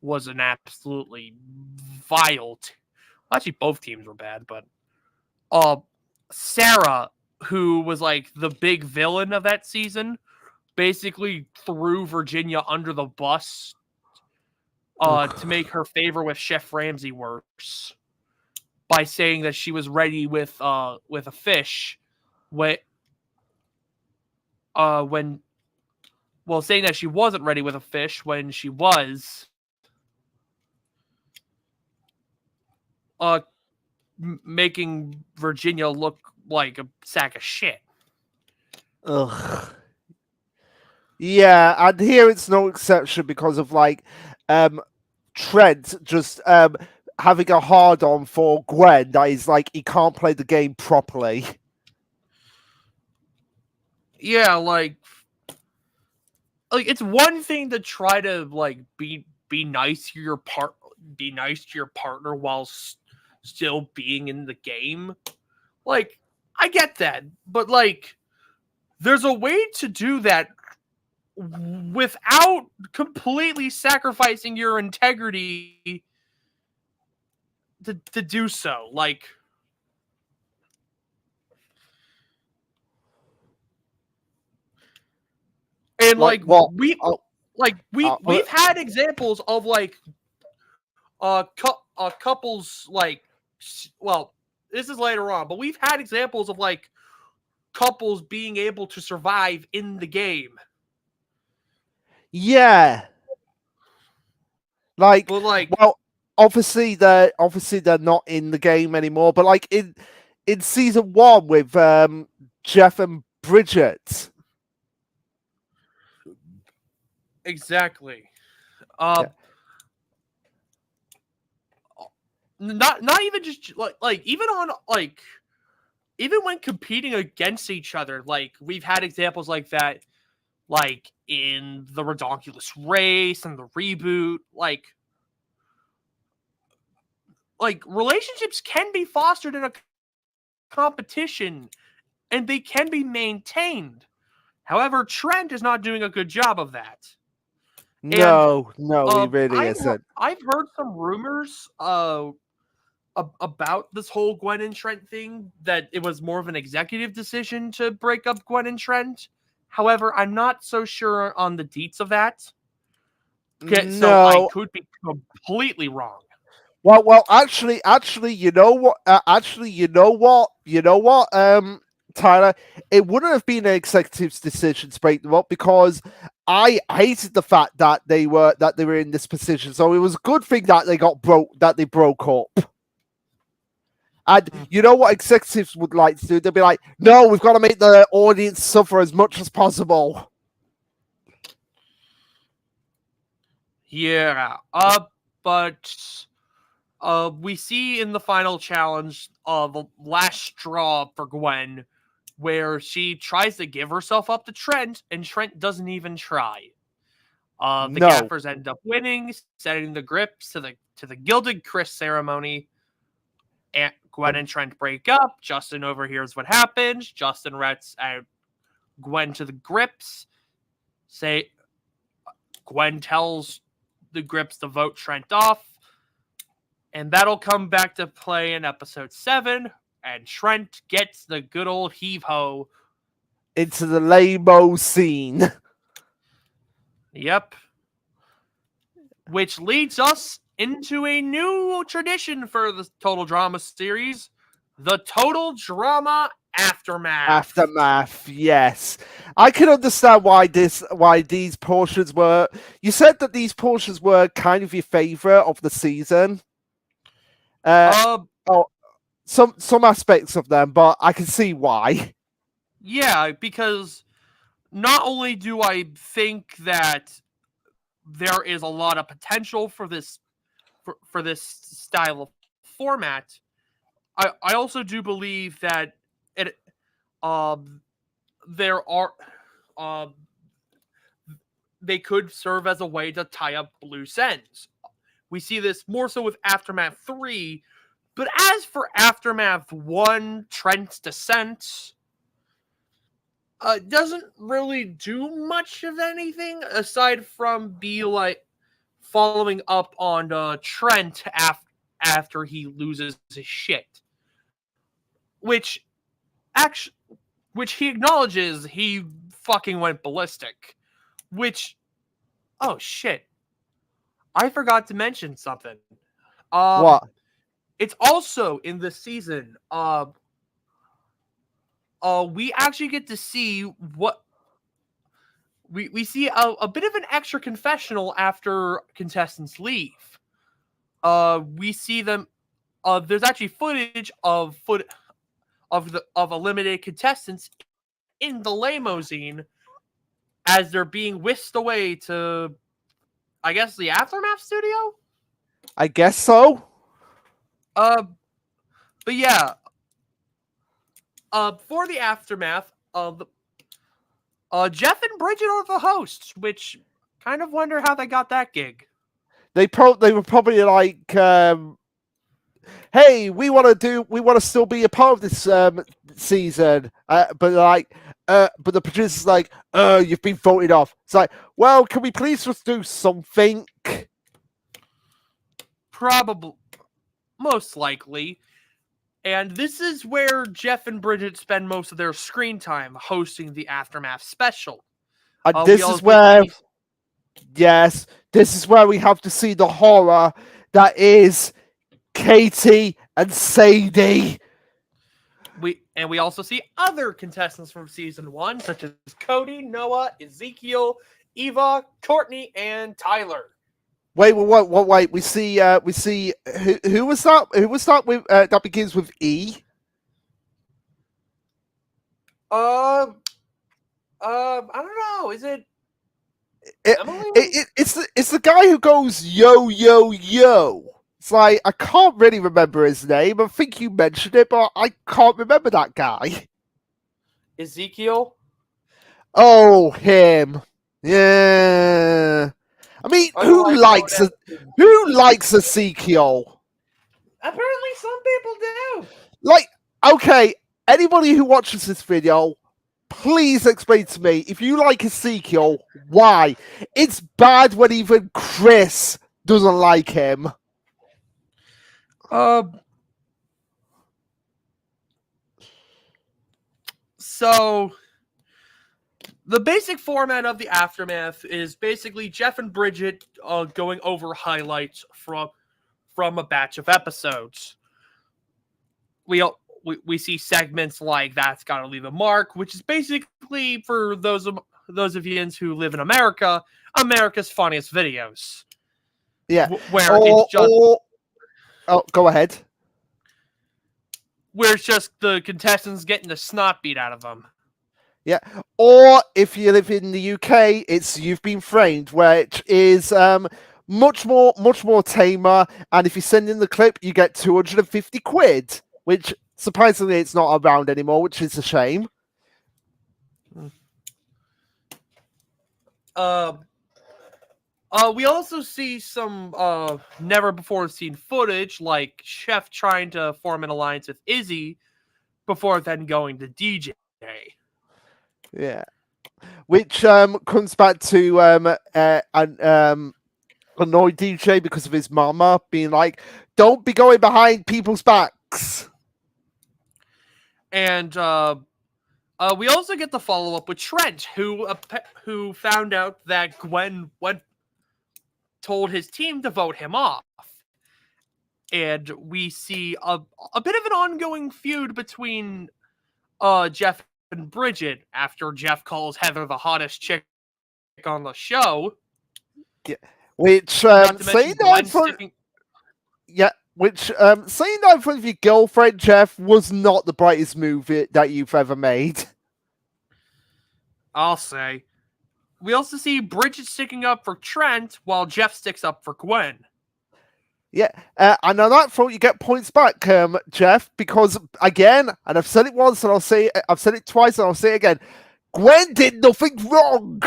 Speaker 1: was an absolutely vile. Actually, both teams were bad, but Sarah, who was like the big villain of that season, basically threw Virginia under the bus to make her favor with Chef Ramsay worse by saying that she was ready with a fish when when well saying that she wasn't ready with a fish when she was uh making Virginia look like a sack of shit.
Speaker 2: Ugh. Yeah, and here it's no exception because of like Trent just having a hard on for Gwen that is like he can't play the game properly.
Speaker 1: Yeah, like it's one thing to try to like be nice to your partner while still being in the game. Like I get that, but like there's a way to do that without completely sacrificing your integrity to do so. And
Speaker 2: Like what? Oh,
Speaker 1: we've had examples of like couples like well, this is later on, but we've had examples of like couples being able to survive in the game.
Speaker 2: yeah. Like,
Speaker 1: But like
Speaker 2: well, obviously they're not in the game anymore. But like in season 1 with Jeff and Bridget.
Speaker 1: exactly.
Speaker 2: Yeah.
Speaker 1: Not even just like even on like even when competing against each other, like we've had examples like that, like in the Redonkulous Race and the reboot, like relationships can be fostered in a competition and they can be maintained. However, Trent is not doing a good job of that. And
Speaker 2: No, he really isn't.
Speaker 1: I've heard some rumors about this whole Gwen and Trent thing, that it was more of an executive decision to break up Gwen and Trent. However, I'm not so sure on the deets of that. Okay, so I
Speaker 2: No.
Speaker 1: could be completely wrong.
Speaker 2: Well, actually, you know what? Tyler, it wouldn't have been an executive's decision to break them up because I hated the fact that they were in this position. So it was a good thing that they broke up. And you know what executives would like to do? They'd be like, "No, we've got to make the audience suffer as much as possible."
Speaker 1: Yeah. But we see in the final challenge the last straw for Gwen, where she tries to give herself up to Trent, and Trent doesn't even try. The
Speaker 2: No.
Speaker 1: gaffers end up winning, setting the grips to the Gilded Chris ceremony. And Gwen and Trent break up. Justin overhears what happens. Justin lets out Gwen to the grips. Gwen tells the grips to vote Trent off. And that'll come back to play in episode 7. And Trent gets the good old heave-ho
Speaker 2: into the lame-o scene.
Speaker 1: Yep. Which leads us into a new tradition for the Total Drama series, the Total Drama Aftermath.
Speaker 2: Aftermath, yes. I can understand why these portions were. You said that these portions were kind of your favorite of the season. Some aspects of them, but I can see why.
Speaker 1: Yeah, because not only do I think that there is a lot of potential for this style of format, I also do believe that there are they could serve as a way to tie up loose ends. We see this more so with Aftermath 3, but as for Aftermath 1, Trent's Descent, doesn't really do much of anything aside from be like following up on Trent after he loses his shit, which actually, which he acknowledges he fucking went ballistic. Which, oh shit, I forgot to mention something.
Speaker 2: What?
Speaker 1: It's also in this season. We actually get to see what we see a bit of an extra confessional after contestants leave. We see them. There's actually footage of eliminated contestants in the limousine as they're being whisked away to, I guess, the Aftermath studio.
Speaker 2: I guess so.
Speaker 1: But yeah. For the Aftermath, Jeff and Bridget are the hosts, which kind of wonder how they got that gig.
Speaker 2: They were probably like, hey, we want to still be a part of this season, but the producer's like, you've been voted off. It's like, well, can we please just do something?
Speaker 1: Probably, most likely. And this is where Jeff and Bridget spend most of their screen time hosting the Aftermath special.
Speaker 2: And this is where, yes, this is where we have to see the horror that is Katie and Sadie.
Speaker 1: We also see other contestants from season 1, such as Cody, Noah, Ezekiel, Eva, Courtney, and Tyler.
Speaker 2: Wait. We see who was that? Who was that with that begins with E?
Speaker 1: I don't know. Is it Emily?
Speaker 2: It's the guy who goes yo yo yo. It's like, I can't really remember his name. I think you mentioned it, but I can't remember that guy.
Speaker 1: Ezekiel?
Speaker 2: Oh, him. Yeah. I mean, who likes Ezekiel?
Speaker 1: Apparently some people do.
Speaker 2: Like, okay, anybody who watches this video, please explain to me, if you like Ezekiel, why? It's bad when even Chris doesn't like him.
Speaker 1: So the basic format of the Aftermath is basically Jeff and Bridget going over highlights from a batch of episodes. We see segments like That's Gotta Leave a Mark, which is basically, for those of you who live in America, America's funniest videos.
Speaker 2: Yeah.
Speaker 1: It's just
Speaker 2: oh, go ahead.
Speaker 1: Where it's just the contestants getting the snot beat out of them.
Speaker 2: Yeah. Or if you live in the UK, it's You've Been Framed, which is much more tamer. And if you send in the clip, you get 250 quid, which surprisingly it's not around anymore, which is a shame.
Speaker 1: We also see some never before seen footage, like Chef trying to form an alliance with Izzy before then going to DJ.
Speaker 2: Yeah, which comes back to annoyed DJ because of his mama being like, "Don't be going behind people's backs."
Speaker 1: And we also get the follow up with Trent, who found out that Gwen told his team to vote him off. And we see a bit of an ongoing feud between Jeff and Bridget after Jeff calls Heather the hottest chick on the show.
Speaker 2: Yeah, which saying that in front of your girlfriend, Jeff, was not the brightest move that you've ever made.
Speaker 1: I'll say. We also see Bridget sticking up for Trent while Jeff sticks up for Gwen.
Speaker 2: Yeah, and on that front, you get points back, Jeff, because again, and I've said it once, and I've said it twice, and I'll say it again. Gwen did nothing wrong.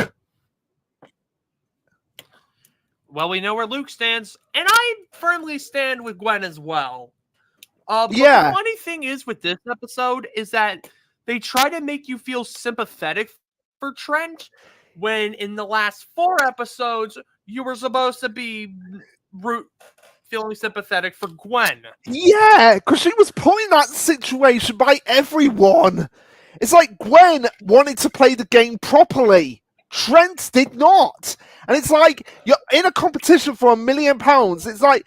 Speaker 1: Well, we know where Luke stands, and I firmly stand with Gwen as well. But
Speaker 2: yeah.
Speaker 1: The funny thing is with this episode is that they try to make you feel sympathetic for Trent, when in the last 4 episodes you were supposed to be feeling sympathetic for Gwen.
Speaker 2: Yeah, because she was put in that situation by everyone. It's like Gwen wanted to play the game properly. Trent did not. And it's like you're in a competition for £1 million. It's like,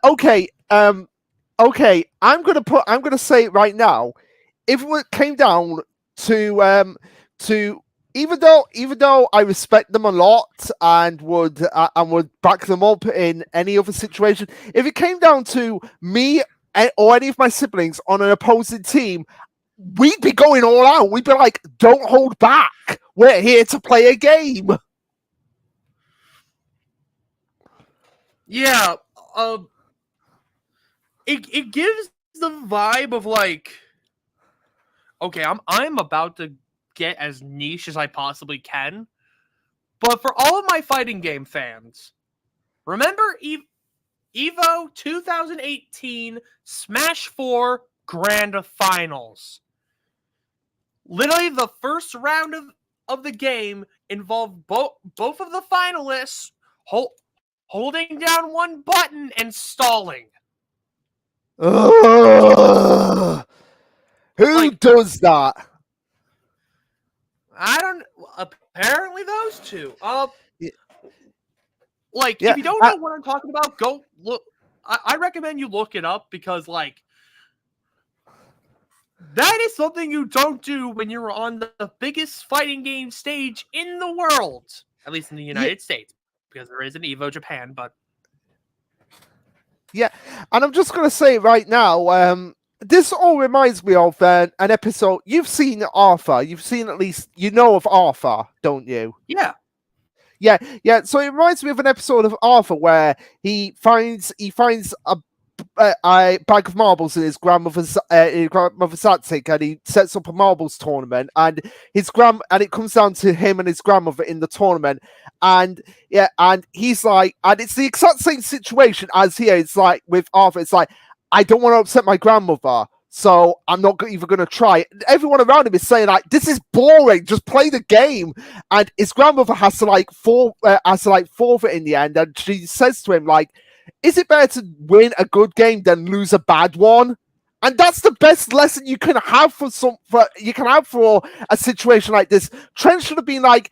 Speaker 2: okay, I'm gonna say it right now. If it came down to even though I respect them a lot and would back them up in any other situation, if it came down to me or any of my siblings on an opposing team, we'd be going all out. We'd be like, "Don't hold back. We're here to play a game."
Speaker 1: Yeah, it gives the vibe of like, okay, I'm about to get as niche as I possibly can. But for all of my fighting game fans, remember Evo 2018 Smash 4 Grand Finals. Literally, the first round of the game involved both of the finalists holding down one button and stalling.
Speaker 2: Ugh. Who does that?
Speaker 1: I don't. Apparently, those two. Like,
Speaker 2: Yeah,
Speaker 1: if you don't know what I'm talking about, go look. I recommend you look it up because, like, that is something you don't do when you're on the biggest fighting game stage in the world, at least in the United States, because there is an Evo Japan, but.
Speaker 2: Yeah, and I'm just going to say right now, this all reminds me of an episode. You've seen Arthur. You've seen at least, you know of Arthur, don't you?
Speaker 1: Yeah.
Speaker 2: Yeah. So it reminds me of an episode of Arthur where he finds a bag of marbles in his grandmother's attic, and he sets up a marbles tournament, and it comes down to him and his grandmother in the tournament, and he's like, and it's the exact same situation as here. It's like with Arthur, it's like, I don't want to upset my grandmother, so I'm not even going to try. Everyone around him is saying like, this is boring, just play the game. And his grandmother has to forfeit in the end, and she says to him like, is it better to win a good game than lose a bad one? And that's the best lesson you can have for a situation like this. Trent should have been like,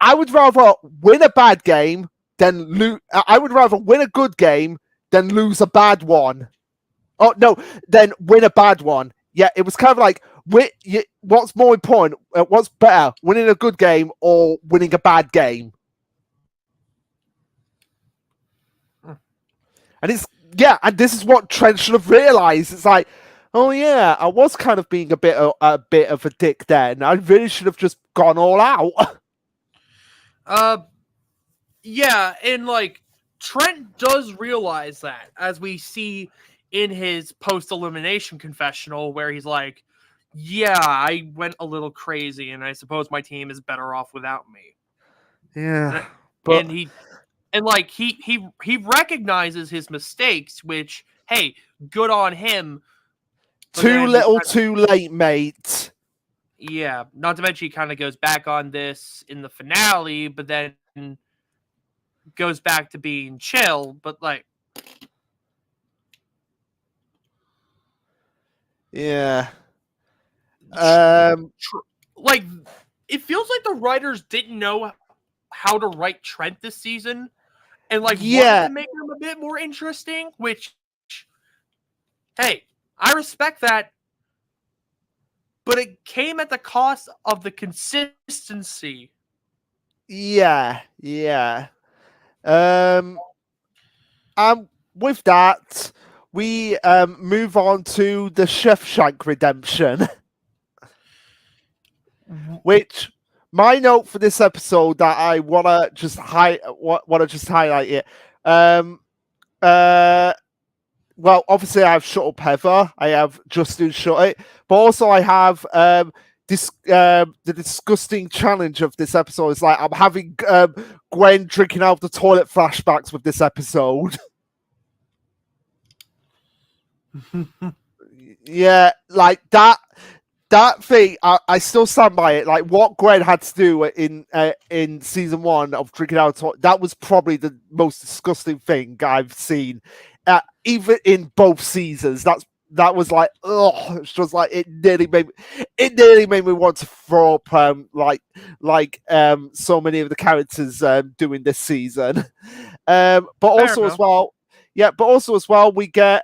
Speaker 2: I would rather win a bad game than I would rather win a good game than lose a bad one. Oh no, then win a bad one. Yeah, it was kind of like, what's more important? What's better, winning a good game or winning a bad game? And and this is what Trent should have realized. It's like, oh yeah, I was kind of being a bit of a dick then. I really should have just gone all out.
Speaker 1: Yeah, and like Trent does realize that, as we see in his post-elimination confessional, where he's like, yeah, I went a little crazy, and I suppose my team is better off without me.
Speaker 2: Yeah.
Speaker 1: He recognizes his mistakes, which, hey, good on him.
Speaker 2: Too little, too late, mate.
Speaker 1: Yeah, not to mention he kind of goes back on this in the finale, but then goes back to being chill, but like...
Speaker 2: Yeah.
Speaker 1: Like, it feels like the writers didn't know how to write Trent this season, and like wanted to make him a bit more interesting, which, hey, I respect that, but it came at the cost of the consistency.
Speaker 2: Yeah. With that, we move on to the Chef Shank redemption. Which, my note for this episode that I wanna just highlight it. Well, obviously I have shut up Heather. I have Justin shut it, but also I have the disgusting challenge of this episode is like, I'm having Gwen drinking out of the toilet flashbacks with this episode. Yeah, like that that thing, I still stand by it. Like what Gwen had to do in season 1 of Drinking Out, that was probably the most disgusting thing I've seen, even in both seasons. That was like, oh, it's just like it nearly made me want to throw up. So many of the characters doing this season. But
Speaker 1: Fair
Speaker 2: also as
Speaker 1: enough.
Speaker 2: well, yeah. But also as well, we get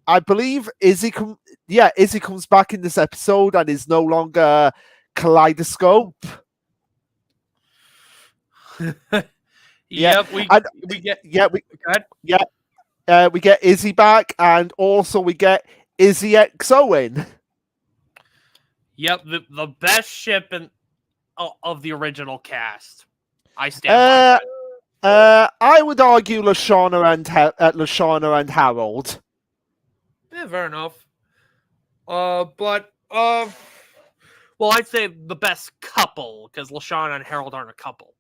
Speaker 2: I believe Izzy comes back in this episode and is no longer Kaleidoscope. Yeah,
Speaker 1: Yep, we
Speaker 2: and
Speaker 1: get
Speaker 2: yeah, we
Speaker 1: good.
Speaker 2: we get Izzy back, and also we get Izzy X Owen.
Speaker 1: Yep, the best ship of the original cast. I stand by that.
Speaker 2: I would argue Lashana and Harold.
Speaker 1: Yeah, fair enough. But well, I'd say the best couple because Lashana and Harold aren't a couple.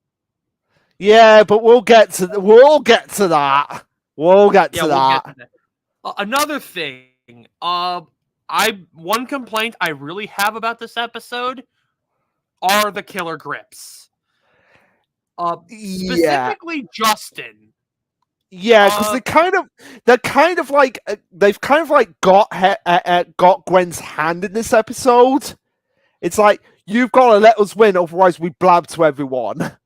Speaker 2: Yeah, but we'll get to that. We'll get to that.
Speaker 1: We'll get to that. Another thing, one complaint I really have about this episode are the killer grips. Specifically Justin.
Speaker 2: Yeah, because they've kind of got Gwen's hand in this episode. It's like you've got to let us win, otherwise we blab to everyone.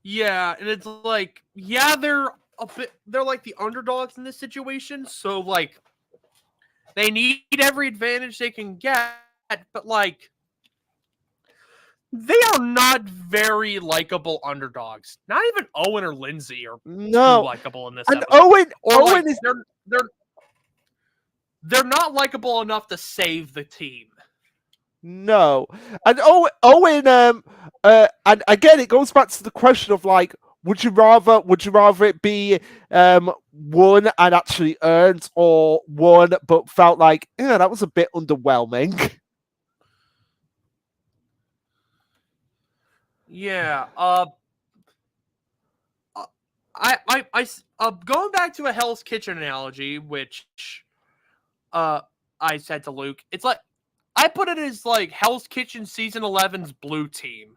Speaker 1: Yeah, and it's like, yeah, they're like the underdogs in this situation, so like they need every advantage they can get, but like they are not very likable underdogs. Not even Owen or Lindsay are too likable in this
Speaker 2: and
Speaker 1: episode.
Speaker 2: Owen is
Speaker 1: they're not likable enough to save the team.
Speaker 2: No, and Owen, and again, it goes back to the question of like, would you rather it be won and actually earned, or won but felt like, yeah, that was a bit underwhelming.
Speaker 1: Yeah. I going back to a Hell's Kitchen analogy, which I said to Luke, it's like I put it as like Hell's Kitchen season 11's blue team,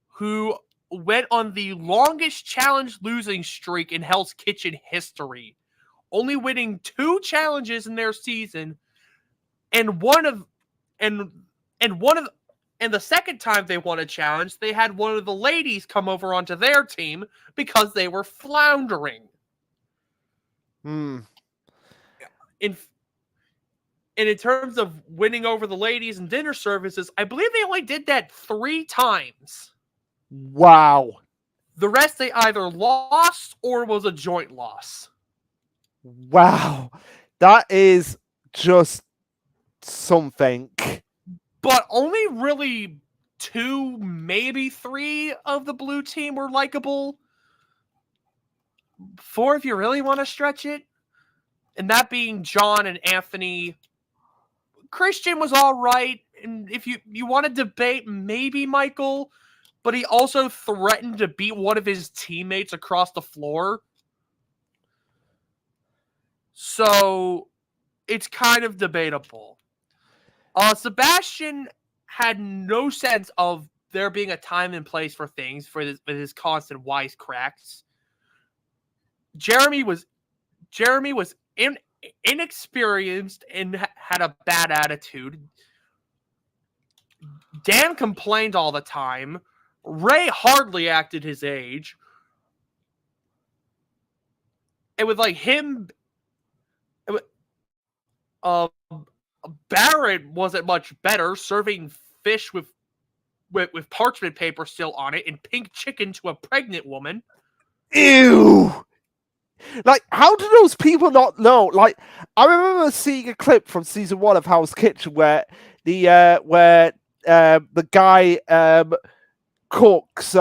Speaker 1: who went on the longest challenge losing streak in Hell's Kitchen history, only winning 2 challenges in their season, and the second time they won a challenge, they had one of the ladies come over onto their team because they were floundering. And in terms of winning over the ladies and dinner services, I believe they only did that 3 times.
Speaker 2: Wow.
Speaker 1: The rest they either lost or was a joint loss.
Speaker 2: Wow. That is just something.
Speaker 1: But only really 2, maybe 3 of the blue team were likable. 4 if you really want to stretch it. And that being John and Anthony. Christian was all right, and if you want to debate, maybe Michael, but he also threatened to beat one of his teammates across the floor. So it's kind of debatable. Sebastian had no sense of there being a time and place for things for his constant wisecracks. Jeremy was inexperienced and had a bad attitude. Dan complained all the time. Ray hardly acted his age. It was like him. Barrett wasn't much better, serving fish with parchment paper still on it and pink chicken to a pregnant woman.
Speaker 2: Ew. Like, how do those people not know? Like, I remember seeing a clip from season 1 of Hell's Kitchen where the guy cooks.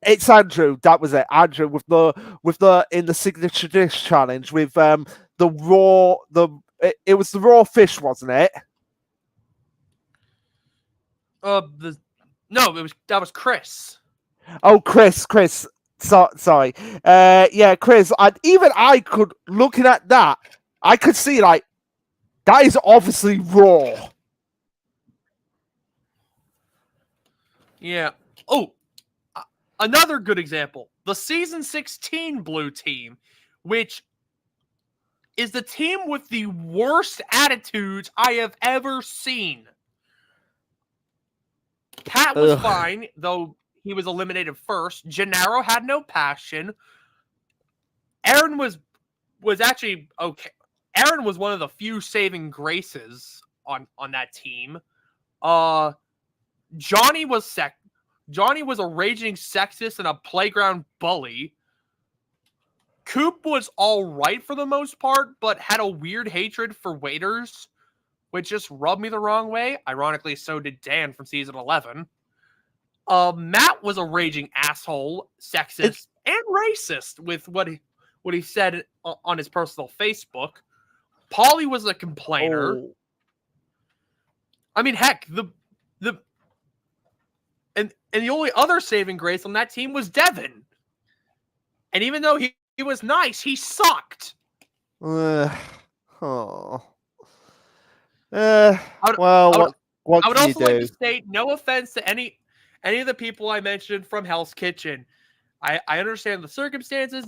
Speaker 2: It's Andrew. That was it. Andrew with the in the signature dish challenge with it was the raw fish, wasn't it?
Speaker 1: That was Chris.
Speaker 2: Oh, Chris. Sorry. Yeah, Chris. I could, looking at that, I could see like that is obviously Raw.
Speaker 1: Yeah. Oh, another good example: the season 16 Blue Team, which is the team with the worst attitudes I have ever seen. Pat was fine, though he was eliminated first. Gennaro had no passion. Aaron was actually okay. Aaron was one of the few saving graces on that team. Johnny was Johnny was a raging sexist and a playground bully. Coop was all right for the most part, but had a weird hatred for waiters, which just rubbed me the wrong way. Ironically, so did Dan from season 11. Matt was a raging asshole, sexist, and racist with what he said on his personal Facebook. Paulie was a complainer.
Speaker 2: Oh.
Speaker 1: I mean, heck, and the only other saving grace on that team was Devin. And even though he was nice, he sucked.
Speaker 2: Oh.
Speaker 1: Well,
Speaker 2: what
Speaker 1: I would
Speaker 2: can
Speaker 1: also
Speaker 2: you
Speaker 1: like
Speaker 2: do?
Speaker 1: to state, no offense to any of the people I mentioned from Hell's Kitchen. I understand the circumstances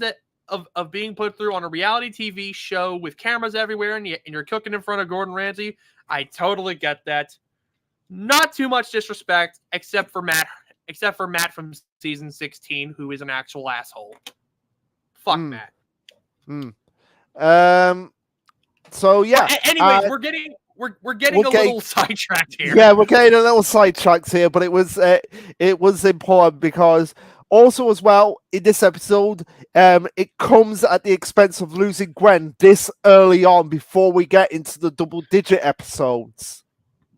Speaker 1: of being put through on a reality TV show with cameras everywhere and you're cooking in front of Gordon Ramsay. I totally get that. Not too much disrespect, except for Matt from season 16, who is an actual asshole. Fuck Matt.
Speaker 2: So yeah.
Speaker 1: But anyways, we're getting a little sidetracked here.
Speaker 2: Yeah, we're getting a little sidetracked here, but it was important because also as well in this episode, it comes at the expense of losing Gwen this early on before we get into the double-digit episodes.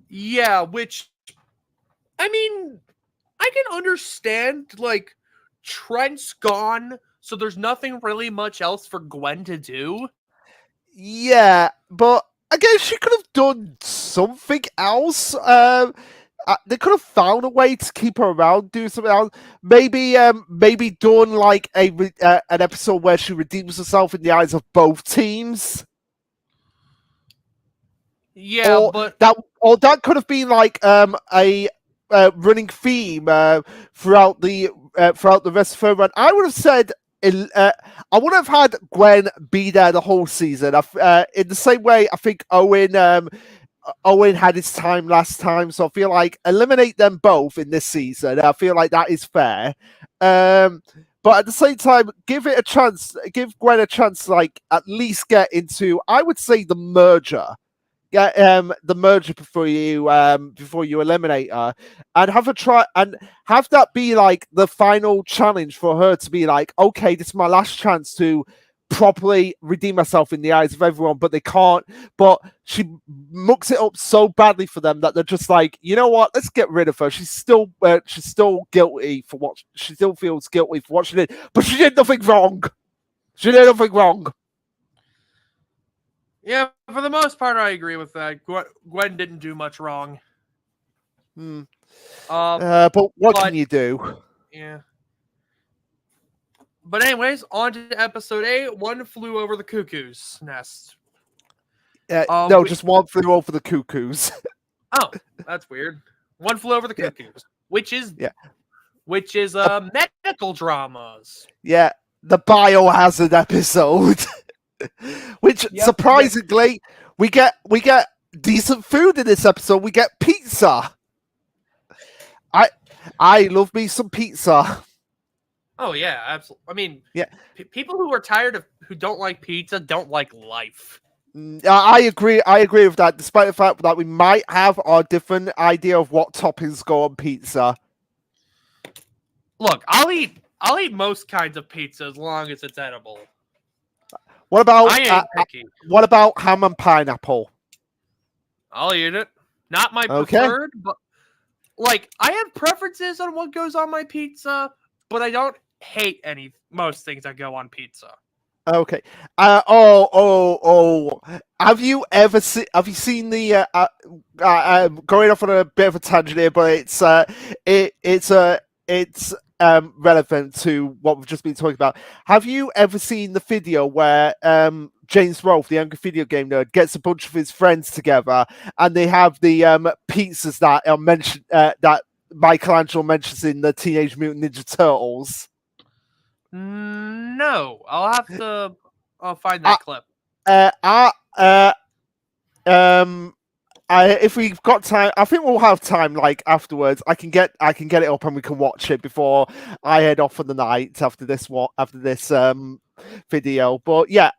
Speaker 1: Yeah, which I mean, I can understand. Like, Trent's gone, so there's nothing really much else for Gwen to do.
Speaker 2: Yeah, but I guess she could have done something else. They could have found a way to keep her around, do something else. Maybe done like an episode where she redeems herself in the eyes of both teams.
Speaker 1: Yeah, but
Speaker 2: that could have been like a running theme throughout the rest of her run. I would have said. I would have had Gwen be there the whole season. In the same way, I think Owen had his time last time, so I feel like eliminate them both in this season. I feel like that is fair. But at the same time, give Gwen a chance, like at least get into, I would say, the merger. Get the merger before you eliminate her, and have a try and have that be like the final challenge for her to be like, okay, this is my last chance to properly redeem myself in the eyes of everyone, but they can't. But she mucks it up so badly for them that they're just like, you know what? Let's get rid of her. She's still guilty for what she still feels guilty for what she did, but she did nothing wrong. She did nothing wrong.
Speaker 1: Yeah, for the most part, I agree with that. Gwen didn't do much wrong.
Speaker 2: But what can you do?
Speaker 1: Yeah. But anyways, on to episode 8. One Flew Over the Cuckoo's Nest.
Speaker 2: No, just One Flew Over the Cuckoos.
Speaker 1: Oh, that's weird. One Flew Over the Cuckoos, which is medical dramas.
Speaker 2: Yeah, the biohazard episode. Which surprisingly, we get decent food in this episode. We get pizza. I love me some pizza.
Speaker 1: Oh yeah, absolutely. I mean,
Speaker 2: yeah,
Speaker 1: people who don't like pizza don't like life.
Speaker 2: I agree with that. Despite the fact that we might have our different idea of what toppings go on pizza.
Speaker 1: Look, I'll eat most kinds of pizza as long as it's edible.
Speaker 2: What about ham and pineapple?
Speaker 1: I'll eat it. Not my preferred, but like I have preferences on what goes on my pizza, but I don't hate most things that go on pizza.
Speaker 2: Okay. Have you seen the going off on a bit of a tangent here, but it's relevant to what we've just been talking about. Have you ever seen the video where James Rolfe, the angry video game nerd, gets a bunch of his friends together, and they have the pizzas that are mentioned that Michelangelo mentions in the Teenage Mutant Ninja Turtles.
Speaker 1: No, I'll have to. I'll find
Speaker 2: Uh,
Speaker 1: that clip.
Speaker 2: If we've got time, I think we'll have time. Like afterwards, I can get it up and we can watch it before I head off for the night after this video. But yeah,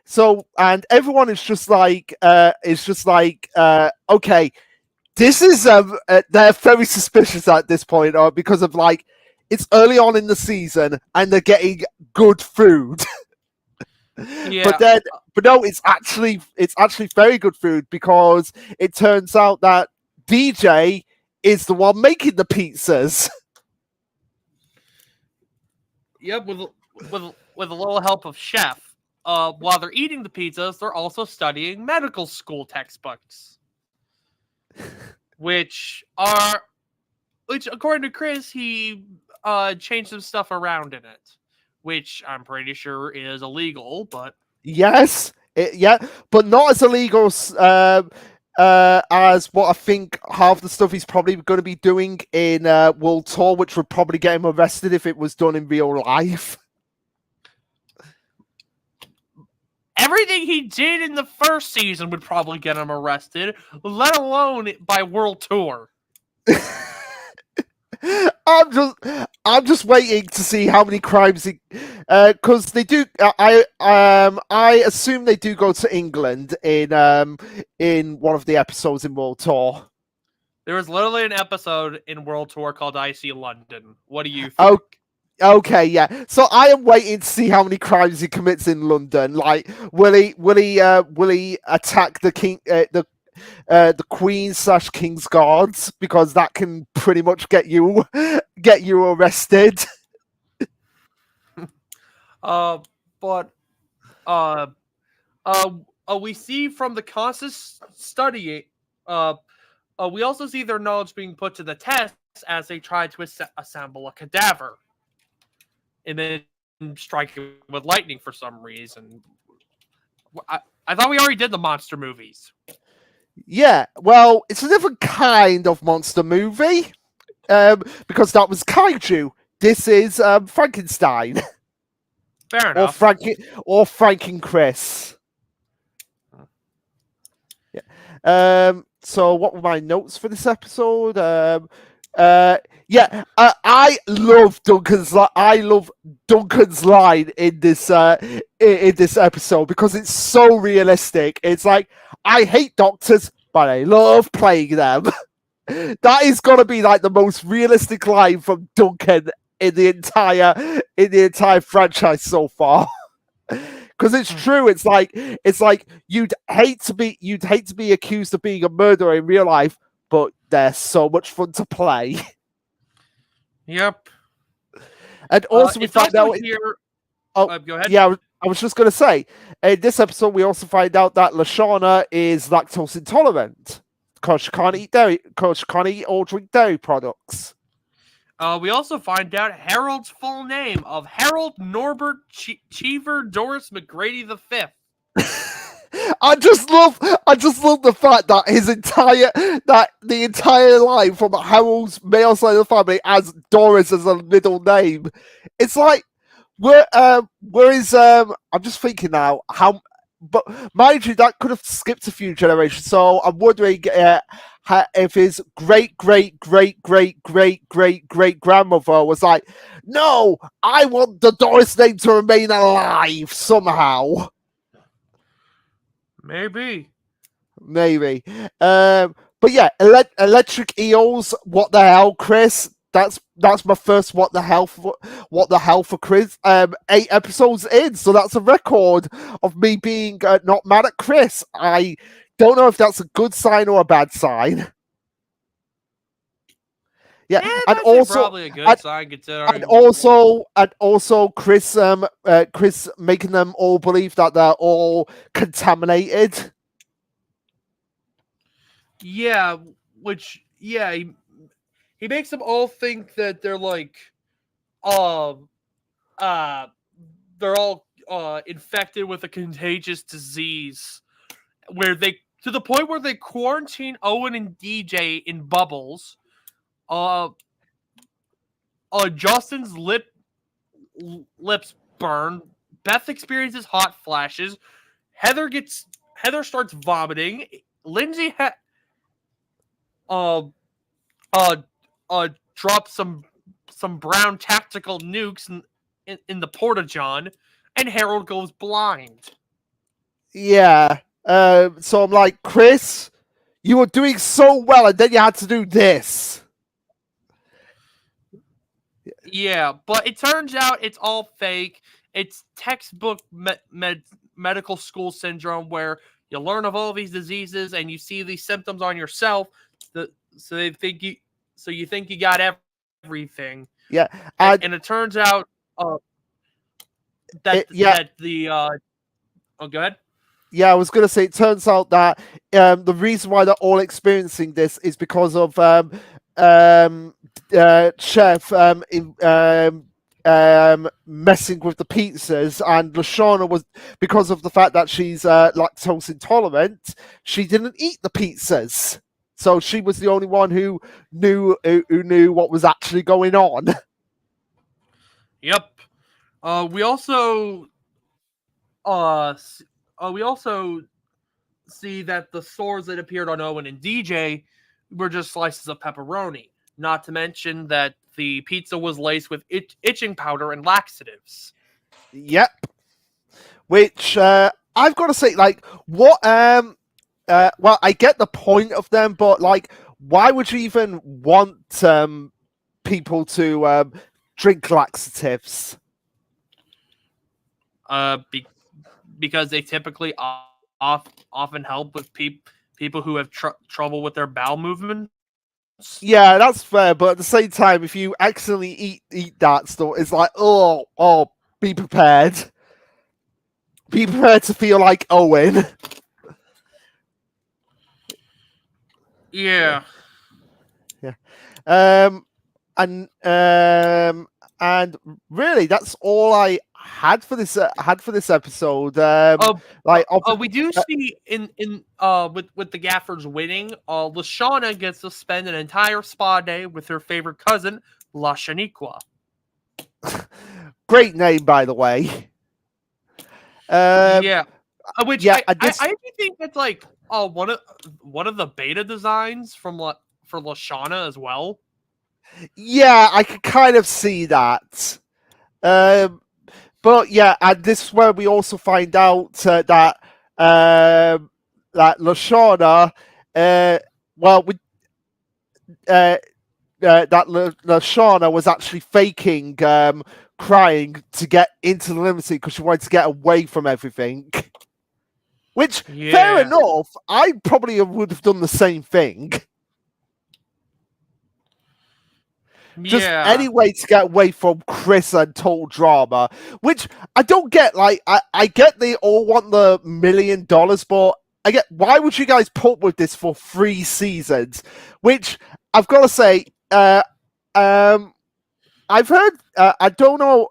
Speaker 2: So and everyone is just like, okay, this is they're very suspicious at this point, because of like it's early on in the season and they're getting good food.
Speaker 1: Yeah.
Speaker 2: But no, it's actually very good food, because it turns out that DJ is the one making the pizzas.
Speaker 1: Yep, with a little help of Chef. While they're eating the pizzas, they're also studying medical school textbooks, which according to Chris, he changed some stuff around in it, which I'm pretty sure is illegal, but
Speaker 2: Yes, but not as illegal as what I think half the stuff he's probably going to be doing in World Tour, which would probably get him arrested if it was done in real life.
Speaker 1: Everything he did in the first season would probably get him arrested, let alone by World Tour.
Speaker 2: I'm just waiting to see how many crimes he, because they do. I assume they do go to England in one of the episodes in World Tour.
Speaker 1: There was literally an episode in World Tour called "I See London." What do you think?
Speaker 2: Okay, yeah. So I am waiting to see how many crimes he commits in London. Like, will he attack the king, the Queen/King's guards, because that can pretty much get you arrested.
Speaker 1: We see from the constant study, we also see their knowledge being put to the test as they try to assemble a cadaver, and then strike it with lightning for some reason. I thought we already did the monster movies.
Speaker 2: Yeah, well, it's a different kind of monster movie, because that was kaiju. This is Frankenstein.
Speaker 1: Fair enough.
Speaker 2: Or Franken Chris. Yeah. So what were my notes for this episode? I love Duncan's line in this episode, because it's so realistic. It's like, I hate doctors, but I love playing them. That is gonna be like the most realistic line from Duncan in the entire franchise so far. Because it's true. It's like you'd hate to be accused of being a murderer in real life, but they're so much fun to play.
Speaker 1: Yep.
Speaker 2: And also we find out
Speaker 1: here.
Speaker 2: Oh,
Speaker 1: go ahead.
Speaker 2: Yeah, I was just gonna say, in this episode we also find out that Lashana is lactose intolerant because she can't eat dairy, because she can't eat or drink dairy products.
Speaker 1: We also find out Harold's full name of Harold Norbert Cheever Doris McGrady V.
Speaker 2: I just love the fact that the entire line from Harold's male side of the family has Doris as a middle name. It's like, I'm just thinking now but mind you, that could have skipped a few generations. So I'm wondering if his great grandmother was like, no, I want the Doris name to remain alive somehow.
Speaker 1: Maybe.
Speaker 2: But yeah, electric eels. What the hell, Chris? That's my first what the hell for Chris. 8 episodes in, so that's a record of me being not mad at Chris. I don't know if that's a good sign or a bad sign. Yeah, and also
Speaker 1: probably a good sign considering.
Speaker 2: And also Chris making them all believe that they're all contaminated.
Speaker 1: Yeah, he makes them all think that they're like, they're all infected with a contagious disease, where they to the point where they quarantine Owen and DJ in bubbles. Uh, Justin's lips burn. Beth experiences hot flashes. Heather starts vomiting. Lindsay uh uh drops some brown tactical nukes in the porta john, and Harold goes blind.
Speaker 2: Yeah. So I'm like, Chris, you were doing so well, and then you had to do this.
Speaker 1: Yeah, but it turns out it's all fake. It's textbook medical school syndrome, where you learn of all these diseases and you see these symptoms on yourself. So they think you, so you think you got everything.
Speaker 2: Yeah,
Speaker 1: and it turns out that the oh, go ahead.
Speaker 2: Yeah, I was going to say, it turns out that the reason why they're all experiencing this is because of Chef messing with the pizzas, and Lashana was, because of the fact that she's lactose intolerant, she didn't eat the pizzas. So she was the only one who knew what was actually going on.
Speaker 1: Yep. We also see that the sores that appeared on Owen and DJ were just slices of pepperoni. Not to mention that the pizza was laced with itching powder and laxatives.
Speaker 2: Yep. Which I've got to say, like, what? Well, I get the point of them, but like, why would you even want people to drink laxatives?
Speaker 1: Because they typically often help with people who have trouble with their bowel movements.
Speaker 2: Yeah, that's fair, but at the same time, if you accidentally eat that stuff, it's like, oh, be prepared. Be prepared to feel like Owen.
Speaker 1: Yeah.
Speaker 2: And really, that's all I had for this episode.
Speaker 1: We do see in with the Gaffers winning, Lashana gets to spend an entire spa day with her favorite cousin, La Shaniqua.
Speaker 2: Great name, by the way.
Speaker 1: Which I think that's like one of the beta designs for Lashana as well.
Speaker 2: Yeah, I could kind of see that. But yeah, and this is where we also find out that Lashana, that Lashana was actually faking crying to get into the limousine because she wanted to get away from everything. Which, fair enough, I probably would have done the same thing. Just any way to get away from Chris and total drama, which I don't get. Like, I get they all want the $1 million, but I get, why would you guys put up with this for 3 seasons? Which I've got to say, I've heard. I don't know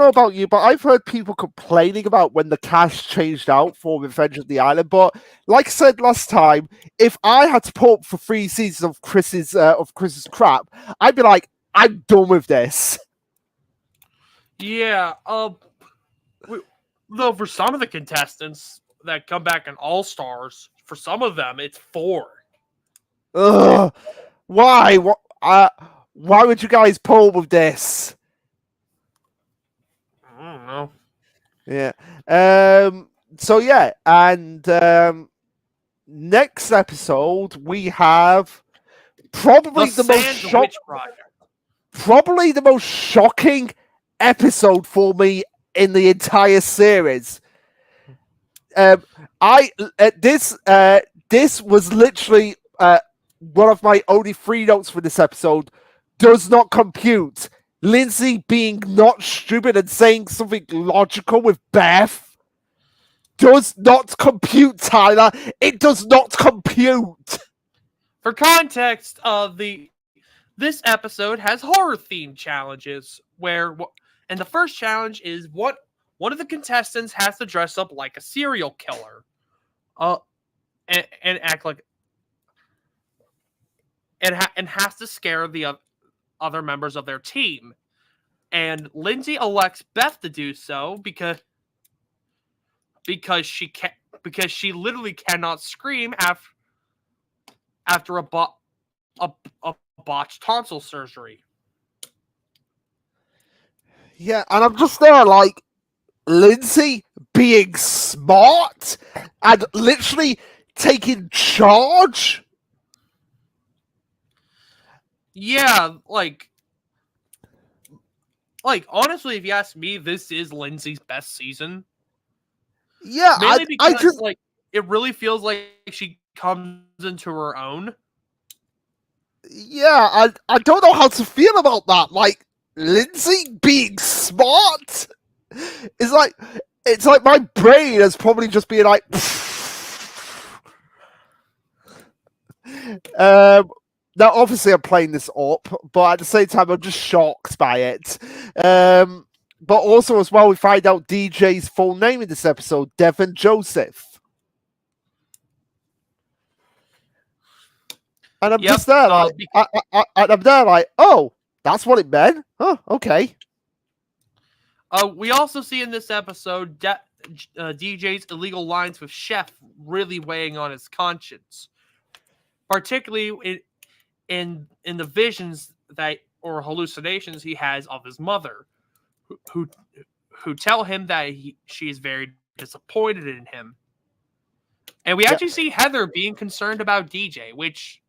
Speaker 2: about you, but I've heard people complaining about when the cast changed out for Revenge of the Island. But like I said last time, if I had to put up for 3 seasons of Chris's crap, I'd be like, I'm done with this.
Speaker 1: Yeah. Though for some of the contestants that come back in All Stars, for some of them it's 4.
Speaker 2: Ugh. Why? Why would you guys pull with this?
Speaker 1: I don't know.
Speaker 2: Yeah. So yeah, and next episode we have probably the most shocking episode for me in the entire series. This was literally one of my only 3 notes for this episode. Does not compute. Lindsay being not stupid and saying something logical with Beth does not compute, Tyler. It does not compute.
Speaker 1: For context, this episode has horror themed challenges where And the first challenge is one of the contestants has to dress up like a serial killer, uh, and act like and has to scare the other members of their team. And Lindsay elects Beth to do so because she literally cannot scream after a, a botched tonsil surgery.
Speaker 2: Yeah, and I'm just there like Lindsay being smart and literally taking charge.
Speaker 1: Yeah, honestly, if you ask me, this is Lindsay's best season.
Speaker 2: Yeah,
Speaker 1: Mainly
Speaker 2: I
Speaker 1: because
Speaker 2: just
Speaker 1: it really feels like she comes into her own.
Speaker 2: yeah, I don't know how to feel about that. Like Lindsay being smart is like it's like my brain has probably just been like now obviously I'm playing this up, but at the same time I'm just shocked by it. But also as well we find out DJ's full name in this episode, Devon Joseph. And I'm just there like I'm there like, oh, that's what it meant. Oh, okay.
Speaker 1: We also see in this episode DJ's illegal lines with Chef really weighing on his conscience, particularly in the visions that or hallucinations he has of his mother, who tell him that she is very disappointed in him. And we actually see Heather being concerned about DJ, which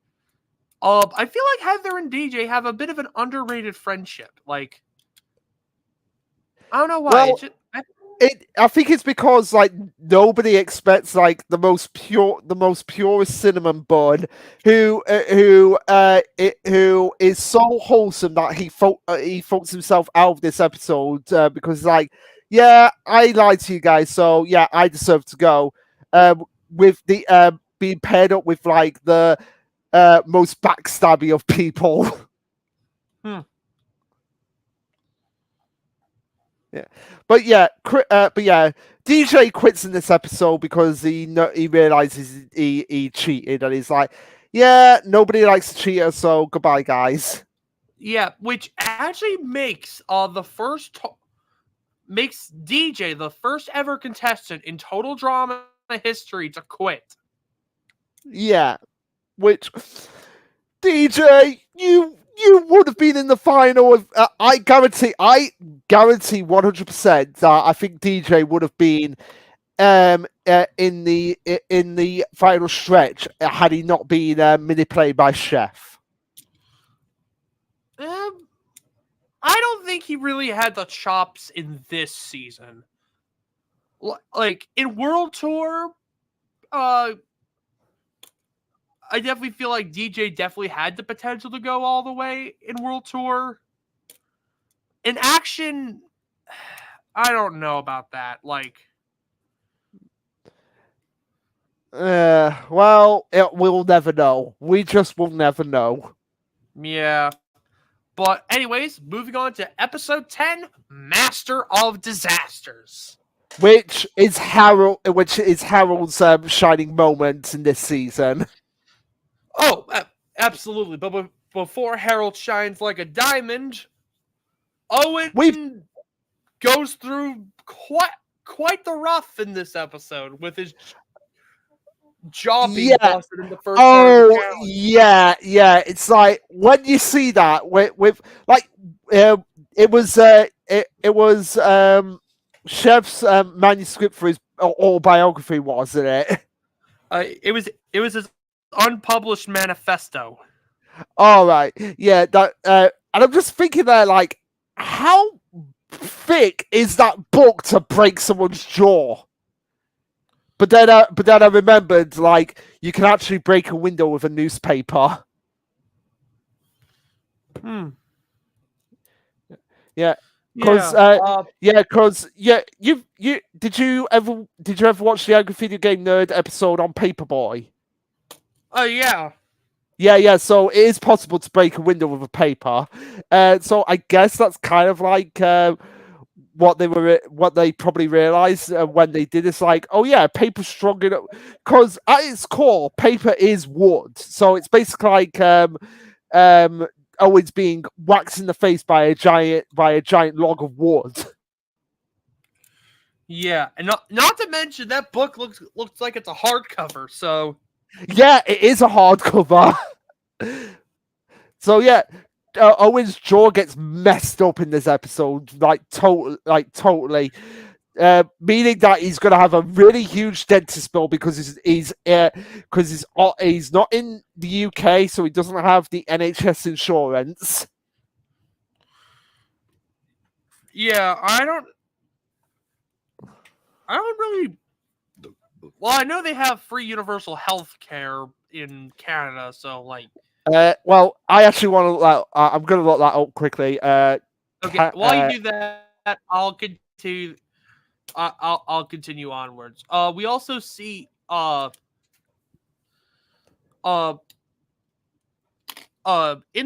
Speaker 1: I feel like Heather and DJ have a bit of an underrated friendship. Like, I don't know why.
Speaker 2: Well, I think it's because like nobody expects like the most purest cinnamon bun who is so wholesome that he folks himself out of this episode because like, yeah, I lied to you guys, so yeah, I deserve to go. With the being paired up with like the most backstabby of people. Yeah, but yeah, DJ quits in this episode because he realizes he cheated, and he's like, "Yeah, nobody likes a cheater, so goodbye, guys."
Speaker 1: Yeah, which actually makes makes DJ the first ever contestant in Total Drama history to quit.
Speaker 2: Yeah, which DJ, you would have been in the final of. I guarantee 100% that I think DJ would have been in the final stretch had he not been manipulated by Chef.
Speaker 1: I don't think he really had the chops in this season. Like in World Tour, I definitely feel like DJ definitely had the potential to go all the way in World Tour. In action, I don't know about that. Like,
Speaker 2: well, we'll never know. We just will never know.
Speaker 1: Yeah. But anyways, moving on to episode 10, Master of Disasters.
Speaker 2: Which is Harold's shining moment in this season.
Speaker 1: Oh, absolutely. But before Harold shines like a diamond, Owen goes through quite the rough in this episode with his jaw being busted in the first part of the challenge.
Speaker 2: Yeah. It's like when you see that with like it was Chef's manuscript for his autobiography, wasn't it?
Speaker 1: It was his unpublished manifesto.
Speaker 2: All right, yeah. That and I'm just thinking there, like, how thick is that book to break someone's jaw? But then I remembered, like, you can actually break a window with a newspaper. Yeah. Because did you ever watch the Angry Video Game Nerd episode on Paperboy?
Speaker 1: Oh yeah.
Speaker 2: Yeah. So it is possible to break a window with a paper. So I guess that's kind of like what they probably realized when they did. It's like, oh yeah, paper's strong enough because at its core, paper is wood. So it's basically like Owen's being whacked in the face by a giant log of wood.
Speaker 1: Yeah, and not to mention that book looks like it's a hardcover. So
Speaker 2: Yeah, it is a hardcover. So yeah, Owen's jaw gets messed up in this episode, totally. Meaning that he's going to have a really huge dentist bill because he's not in the UK, so he doesn't have the NHS insurance.
Speaker 1: yeah, I don't really. Well, I know they have free universal health care in Canada, so like.
Speaker 2: Well, I actually want to look that. I'm going to look that up quickly.
Speaker 1: Okay, while you do that, I'll continue. I'll continue onwards. We also see in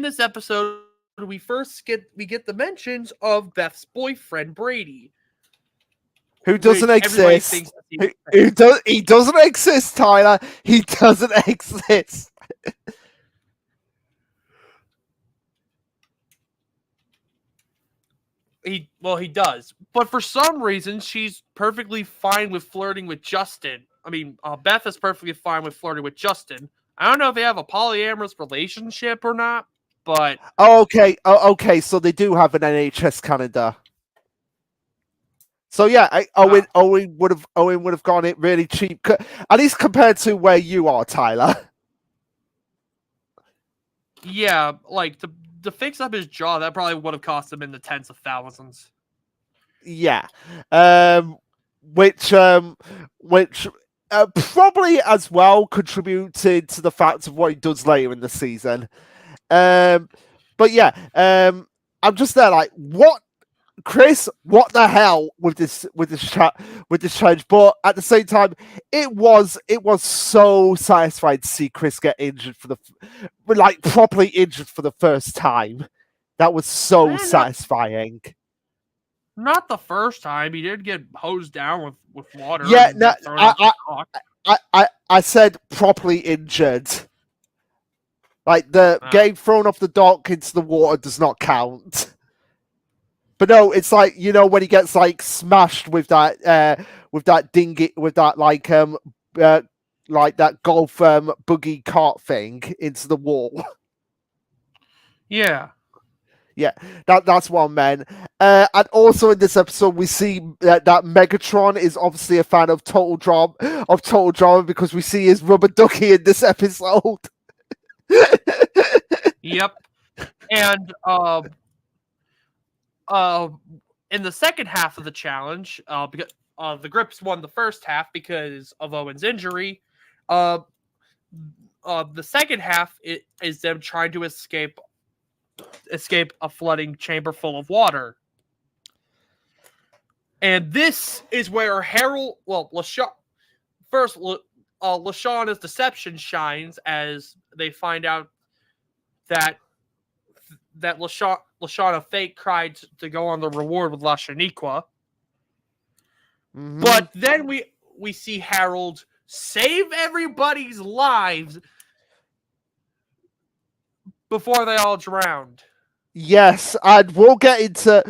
Speaker 1: this episode we get the mentions of Beth's boyfriend Brady,
Speaker 2: who doesn't exist. He doesn't exist, Tyler. He doesn't exist.
Speaker 1: He does, but for some reason she's perfectly fine with flirting with Justin. I mean, Beth is perfectly fine with flirting with Justin. I don't know if they have a polyamorous relationship or not, but
Speaker 2: okay. So they do have an NHS Canada. So yeah, Owen would have gone it really cheap, at least compared to where you are, Tyler.
Speaker 1: Yeah, like to fix up his jaw, that probably would have cost him in the tens of thousands.
Speaker 2: Yeah, which probably as well contributed to the fact of what he does later in the season. But yeah, I'm just there like, what, Chris? What the hell with this challenge? But at the same time, it was so satisfying to see Chris get injured properly injured for the first time. That was so satisfying.
Speaker 1: Not the first time. He did get hosed down with water.
Speaker 2: Yeah, no, I said properly injured. Like the getting thrown off the dock into the water does not count. But no, it's like, when he gets like smashed with that dinghy, with that like that golf buggy cart thing into the wall.
Speaker 1: Yeah.
Speaker 2: Yeah, that's what I meant. And also in this episode, we see that Megatron is obviously a fan of Total Drama because we see his rubber ducky in this episode.
Speaker 1: Yep. And in the second half of the challenge, because the Grips won the first half because of Owen's injury. The second half is them trying to escape a flooding chamber full of water. And this is where LaShawna's deception shines as they find out that LaShawna fake cried to go on the reward with La Shaniqua. Mm-hmm. But then we see Harold save everybody's lives before they all drowned.
Speaker 2: Yes, and we'll get into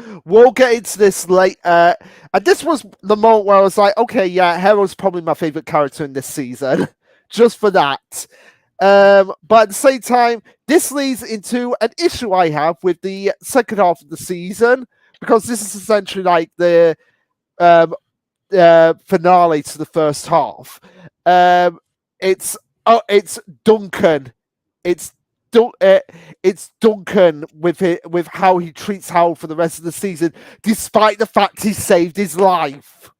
Speaker 2: this late. And this was the moment where I was like, okay, yeah, Harold's probably my favorite character in this season, just for that. But at the same time, this leads into an issue I have with the second half of the season, because this is essentially like the finale to the first half. It's Duncan. It's Duncan with how he treats Howard for the rest of the season, despite the fact he saved his life.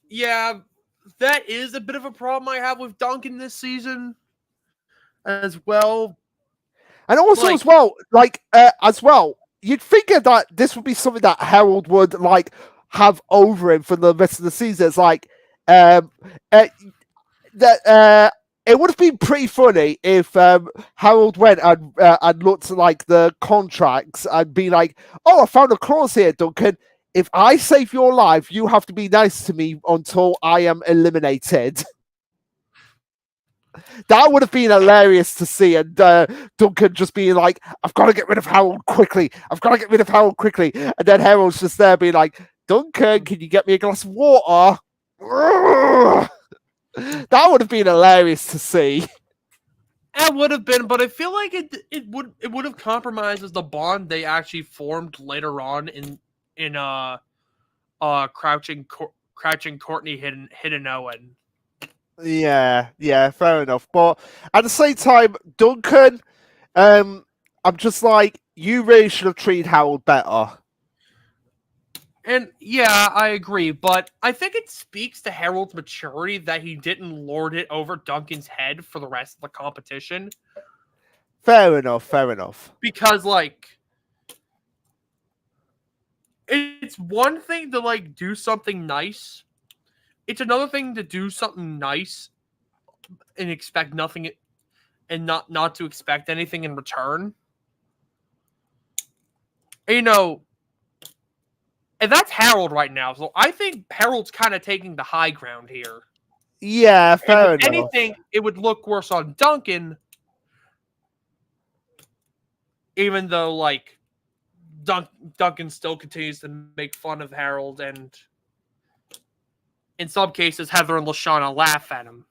Speaker 1: Yeah, that is a bit of a problem I have with Duncan this season as well.
Speaker 2: And also as well, you'd figure that this would be something that Harold would have over him for the rest of the season. It's like, it would have been pretty funny if Harold went and looked at like the contracts and be like, "Oh, I found a clause here, Duncan. If I save your life, you have to be nice to me until I am eliminated." That would have been hilarious to see, and Duncan just being like, "I've got to get rid of Harold quickly. I've got to get rid of Harold quickly," and then Harold's just there being like, "Duncan, can you get me a glass of water?" That would have been hilarious to see.
Speaker 1: It would have been, but I feel like it would have compromises the bond they actually formed later on in crouching Courtney hidden Owen.
Speaker 2: Yeah, fair enough. But at the same time, Duncan, I'm just like, you really should have treated Harold better.
Speaker 1: And yeah, I agree, but I think it speaks to Harold's maturity that he didn't lord it over Duncan's head for the rest of the competition.
Speaker 2: Fair enough.
Speaker 1: Because, like, it's one thing to, like, do something nice. It's another thing to do something nice and expect nothing and not to expect anything in return. You know, and that's Harold right now. So I think Harold's kind of taking the high ground here.
Speaker 2: Yeah, fair enough.
Speaker 1: Anything, it would look worse on Duncan, even though, like, Duncan still continues to make fun of Harold, and in some cases, Heather and Lashana laugh at him.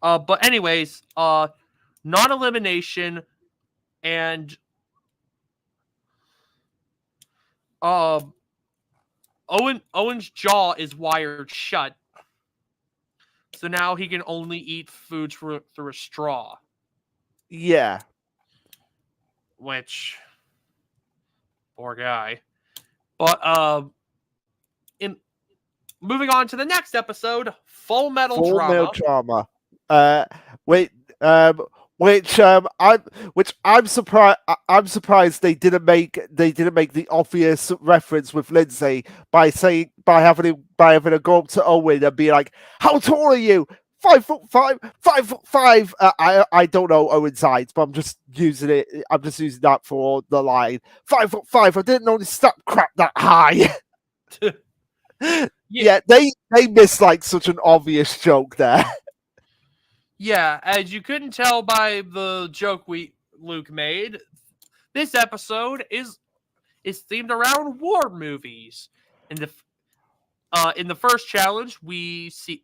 Speaker 1: But anyways, non-elimination, and Owen's jaw is wired shut, so now he can only eat food through a straw.
Speaker 2: Yeah.
Speaker 1: Which, poor guy. But in moving on to the next episode, Full Metal Drama.
Speaker 2: Which I'm surprised. I'm surprised they didn't make the obvious reference with Lindsay by having a go up to Owen and be like, "How tall are you? 5'5", 5'5". I don't know Owen's height, but I'm just using it. I'm just using that for the line. 5'5". I didn't know the stat crap that high. Yeah, they missed like such an obvious joke there.
Speaker 1: Yeah, as you couldn't tell by the joke Luke made, this episode is themed around war movies. In the first challenge, we see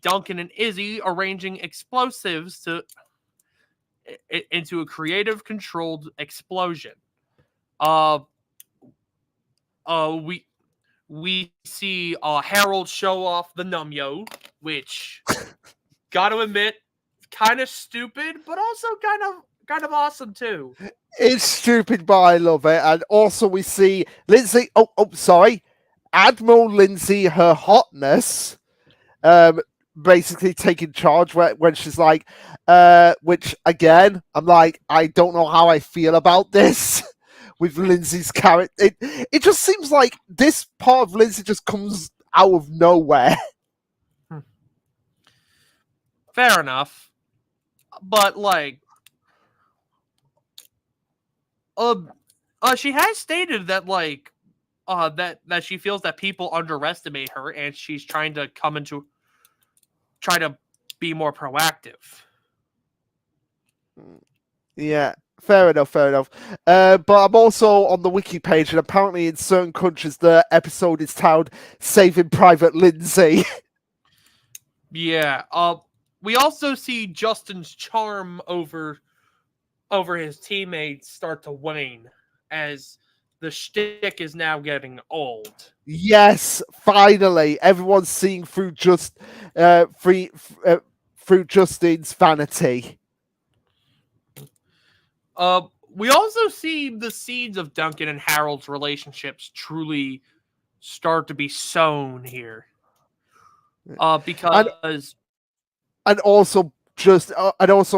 Speaker 1: Duncan and Izzy arranging explosives into a creative controlled explosion. We see Harold show off the Numyo, which, gotta admit, kind of stupid, but also kind of awesome too.
Speaker 2: It's stupid, but I love it. And also we see Lindsay. Sorry, Admiral Lindsay, her hotness, basically taking charge when she's like, which again, I'm like, I don't know how I feel about this. With Lindsay's character, it just seems like this part of Lindsay just comes out of nowhere.
Speaker 1: Fair enough, but like, she has stated that like, that she feels that people underestimate her, and she's trying to try to be more proactive.
Speaker 2: Yeah. Fair enough. But I'm also on the wiki page, and apparently in certain countries the episode is titled "Saving Private Lindsay."
Speaker 1: Yeah. We also see Justin's charm over his teammates start to wane as the shtick is now getting old.
Speaker 2: Yes, finally, everyone's seeing through through Justin's vanity.
Speaker 1: We also see the seeds of Duncan and Harold's relationships truly start to be sown here. Because
Speaker 2: and also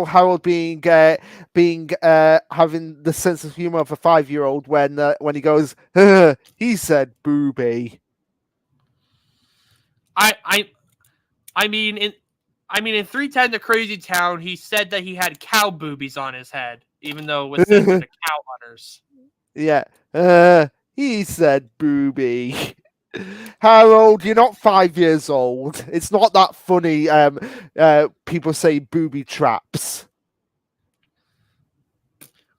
Speaker 2: Harold being having the sense of humor of a 5-year-old when he goes, he said booby.
Speaker 1: I mean, in 310 The Crazy Town, he said that he had cow boobies on his head, even though it was said to the cow hunters.
Speaker 2: Yeah. He said booby. Harold, you're not 5 years old. It's not that funny. People say booby traps.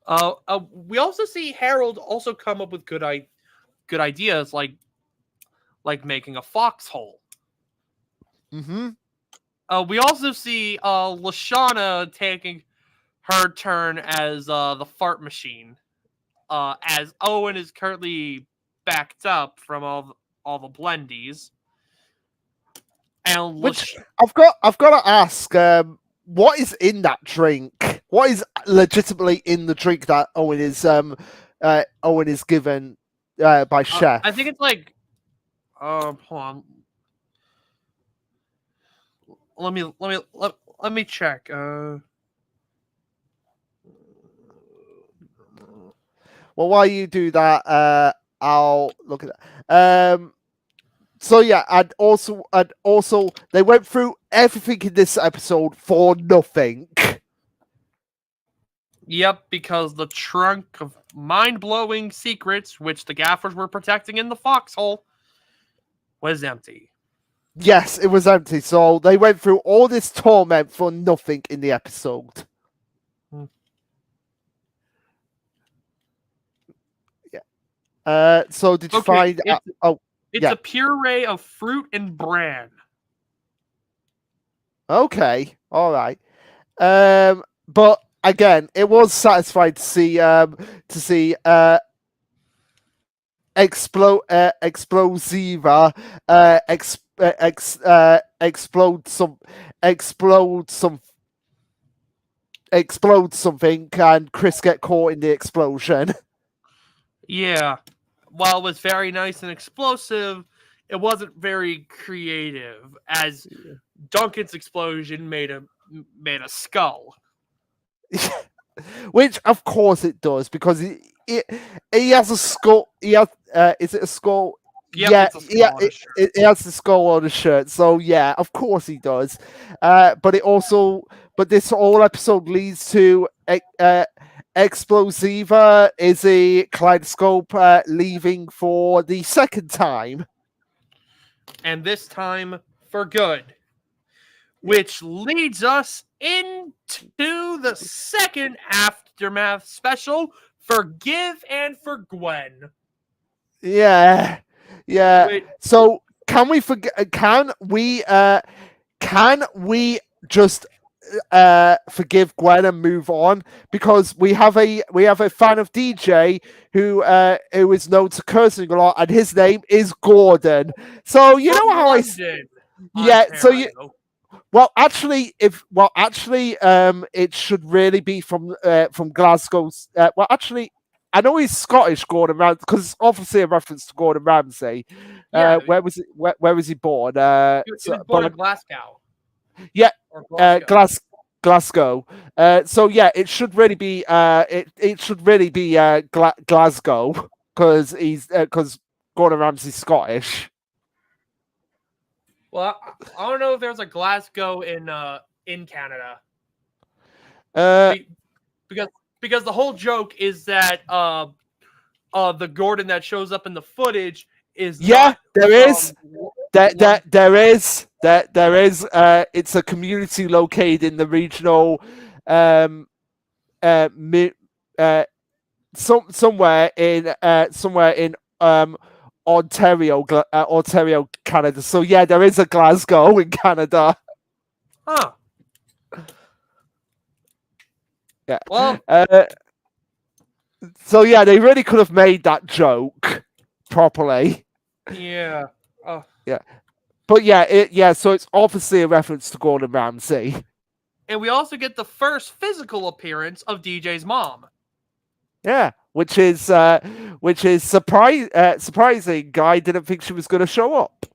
Speaker 1: We also see Harold also come up with good ideas, like making a foxhole.
Speaker 2: Mm-hmm.
Speaker 1: We also see Lashana taking her turn as the fart machine. As Owen is currently backed up from all the blendies, and
Speaker 2: Which I've got to ask. What is in that drink? What is legitimately in the drink that Owen is given by chef?
Speaker 1: I think it's like hold on. Let me check.
Speaker 2: Well, while you do that, I'll look at that. So yeah, and also, they went through everything in this episode for nothing.
Speaker 1: Yep, because the trunk of mind-blowing secrets, which the gaffers were protecting in the foxhole, was empty.
Speaker 2: Yes, it was empty. So they went through all this torment for nothing in the episode. Yeah. So did you find?
Speaker 1: It's a puree of fruit and bran.
Speaker 2: Okay, all right. But again, it was satisfying to see explosiva explode something, and Chris get caught in the explosion.
Speaker 1: Yeah. While it was very nice and explosive, it wasn't very creative, as Duncan's explosion made a skull.
Speaker 2: Which of course it does, because he has a skull. He has is it a skull?
Speaker 1: Yep,
Speaker 2: He has the skull on his shirt. So yeah, of course he does. But this whole episode leads to Explosiva is a kaleidoscope leaving for the second time,
Speaker 1: and this time for good, which leads us into the second aftermath special, Forgive and for Gwen.
Speaker 2: Yeah. So can we forget? Can we just forgive Gwen and move on? Because we have a fan of DJ who is known to cursing a lot, and his name is Gordon. So you know how
Speaker 1: London,
Speaker 2: So you. Well, actually, it should really be from Glasgow. Well, actually, I know he's Scottish, Gordon Ramsay, because it's obviously a reference to Gordon Ramsay.
Speaker 1: Yeah,
Speaker 2: where was it? Where was he born?
Speaker 1: He was born in Glasgow.
Speaker 2: Yeah, Glasgow. So yeah, it should really be it should really be Glasgow, because Gordon Ramsay's Scottish.
Speaker 1: Well, I don't know if there's a Glasgow in Canada. Because the whole joke is that the Gordon that shows up in the footage is
Speaker 2: there is. It's a community located in the regional somewhere in Ontario, Canada. So yeah, there is a Glasgow in Canada.
Speaker 1: Huh.
Speaker 2: Yeah.
Speaker 1: Well.
Speaker 2: So yeah, they really could have made that joke properly.
Speaker 1: Yeah. Oh.
Speaker 2: Yeah. But yeah, so it's obviously a reference to Gordon Ramsay.
Speaker 1: And we also get the first physical appearance of DJ's mom.
Speaker 2: Yeah, which is surprising. I didn't think she was going to show up.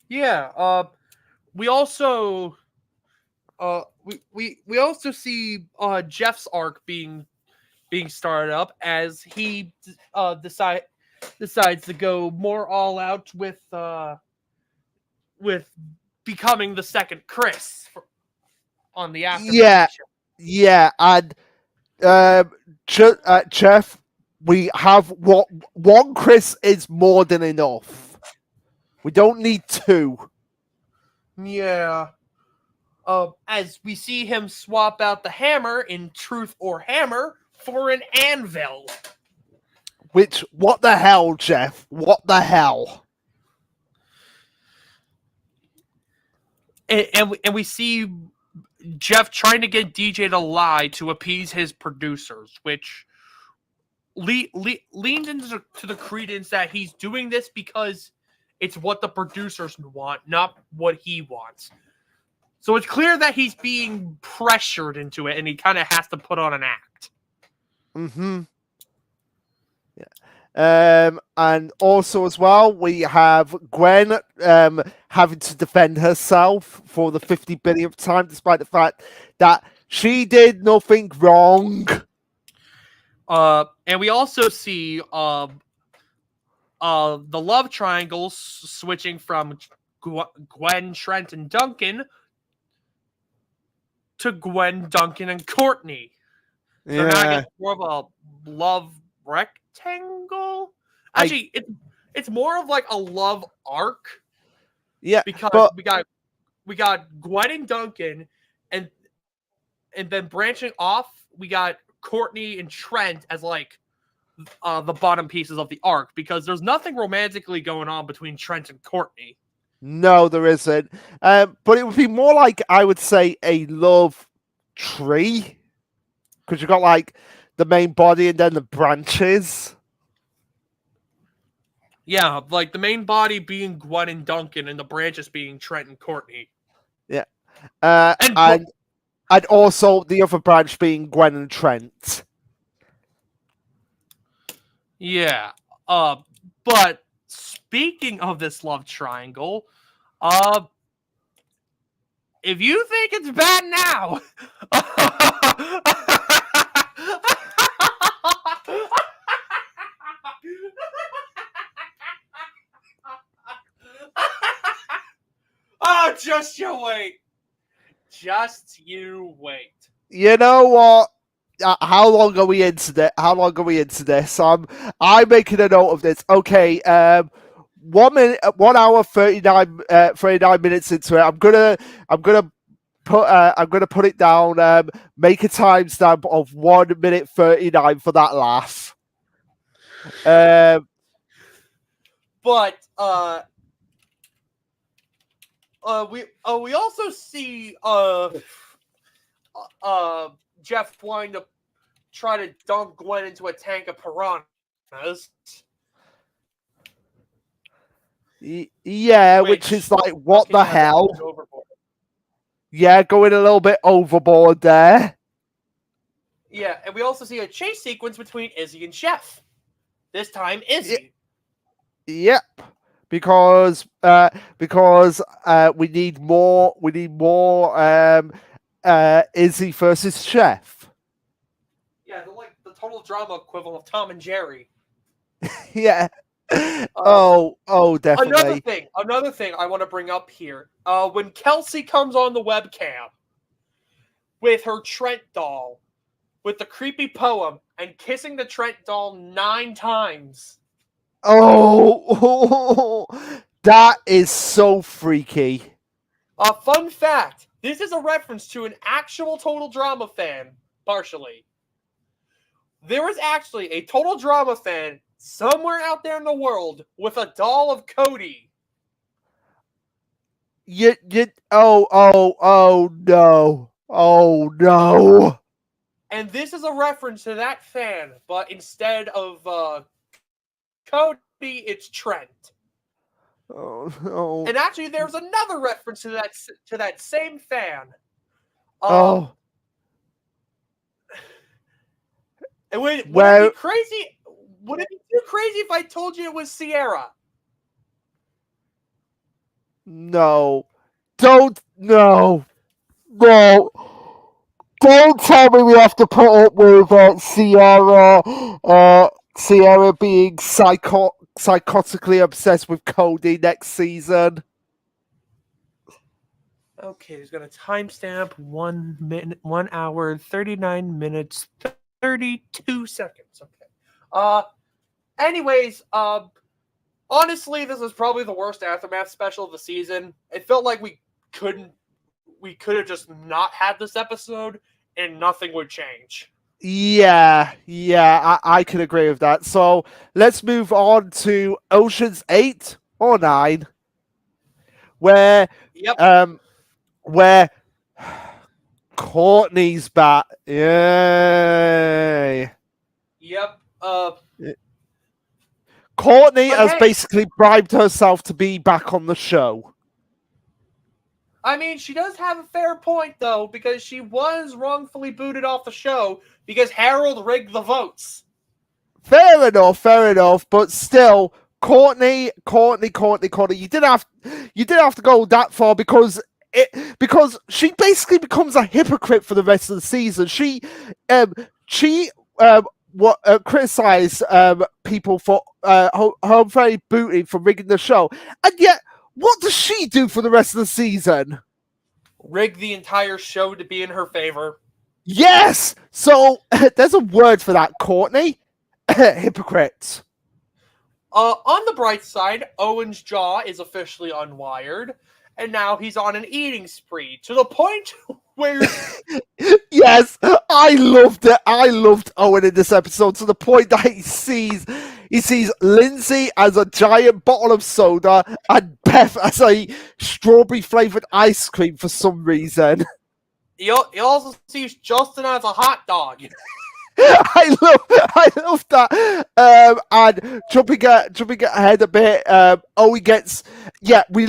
Speaker 1: Yeah. We also we also see Jeff's arc being started up as he decides to go more all out with becoming the second Chris on the
Speaker 2: Yeah,
Speaker 1: Aftermath show.
Speaker 2: yeah, and Jeff, we have one Chris is more than enough. We don't need two.
Speaker 1: Yeah. As we see him swap out the hammer in Truth or Hammer for an anvil.
Speaker 2: Which, what the hell, Jeff? What the hell?
Speaker 1: And we see Jeff trying to get DJ to lie to appease his producers, which leans into the credence that he's doing this because it's what the producers want, not what he wants. So it's clear that he's being pressured into it, and he kind of has to put on an act.
Speaker 2: Mm-hmm. Yeah. And also as well, we have Gwen having to defend herself for the 50 billionth time, despite the fact that she did nothing wrong.
Speaker 1: And we also see the love triangle switching from Gwen, Trent, and Duncan to Gwen, Duncan, and Courtney. So now I get more of a love rectangle. Actually, it's more of like a love arc.
Speaker 2: Yeah,
Speaker 1: because we got Gwen and Duncan, and then branching off, we got Courtney and Trent as like the bottom pieces of the arc, because there's nothing romantically going on between Trent and Courtney.
Speaker 2: No, there isn't. But it would be more like, I would say, a love tree. Because you've got like the main body and then the branches.
Speaker 1: Yeah, like the main body being Gwen and Duncan, and the branches being Trent and Courtney.
Speaker 2: Yeah. And also the other branch being Gwen and Trent.
Speaker 1: Yeah. But speaking of this love triangle, if you think it's bad now, oh, just you wait. Just you wait.
Speaker 2: You know what? How long are we into this? I'm making a note of this. Okay, 1 hour 39 minutes into it. I'm gonna put it down. Make a timestamp of 1 minute 39 for that laugh.
Speaker 1: But we also see Jeff wanting to try to dunk Gwen into a tank of piranhas.
Speaker 2: Yeah, which is like, what the hell? Yeah, going a little bit overboard there.
Speaker 1: Yeah, and we also see a chase sequence between Izzy and Jeff. This time, Izzy.
Speaker 2: Yep, because we need more. We need more. Izzy versus Chef.
Speaker 1: Yeah, they're like the total drama equivalent of Tom and Jerry.
Speaker 2: Yeah. Definitely.
Speaker 1: Another thing I want to bring up here. When Kelsey comes on the webcam with her Trent doll, with the creepy poem, and kissing the Trent doll 9 times.
Speaker 2: Oh, that is so freaky.
Speaker 1: Fun fact, this is a reference to an actual Total Drama fan, partially. There is actually a Total Drama fan somewhere out there in the world with a doll of Cody. Oh no. And this is a reference to that fan, but instead of Cody, it's Trent.
Speaker 2: Oh no.
Speaker 1: And actually, there's another reference to that same fan. And would it be crazy? Would it be too crazy if I told you it was Sierra?
Speaker 2: No. Don't tell me we have to put up with Sierra being psychotically obsessed with Cody next season.
Speaker 1: Okay, he's gonna timestamp 1 hour, 39 minutes, 32 seconds. Okay. Anyways, honestly, this is probably the worst Aftermath special of the season. It felt like we could have just not had this episode and nothing would change.
Speaker 2: Yeah, I can agree with that. So let's move on to Ocean's 8 or 9, where
Speaker 1: Yep.
Speaker 2: where Courtney's back. Yay.
Speaker 1: Yep.
Speaker 2: Courtney has
Speaker 1: hey,
Speaker 2: basically bribed herself to be back on the show.
Speaker 1: I mean, she does have a fair point, though, because she was wrongfully booted off the show because Harold rigged the votes.
Speaker 2: Fair enough, but still, Courtney, you didn't have to go that far because she basically becomes a hypocrite for the rest of the season. She criticized people for her very booty for rigging the show, and yet what does she do for the rest of the season?
Speaker 1: Rig the entire show to be in her favor.
Speaker 2: Yes! So, there's a word for that, Courtney. Hypocrites.
Speaker 1: On the bright side, Owen's jaw is officially unwired, and now he's on an eating spree, to the point where...
Speaker 2: Yes, I loved it. I loved Owen in this episode, to the point that he sees Lindsay as a giant bottle of soda and Beth as a strawberry flavored ice cream for some reason.
Speaker 1: He also sees Justin as a hot dog.
Speaker 2: I love that. And jumping ahead a bit, Owen gets we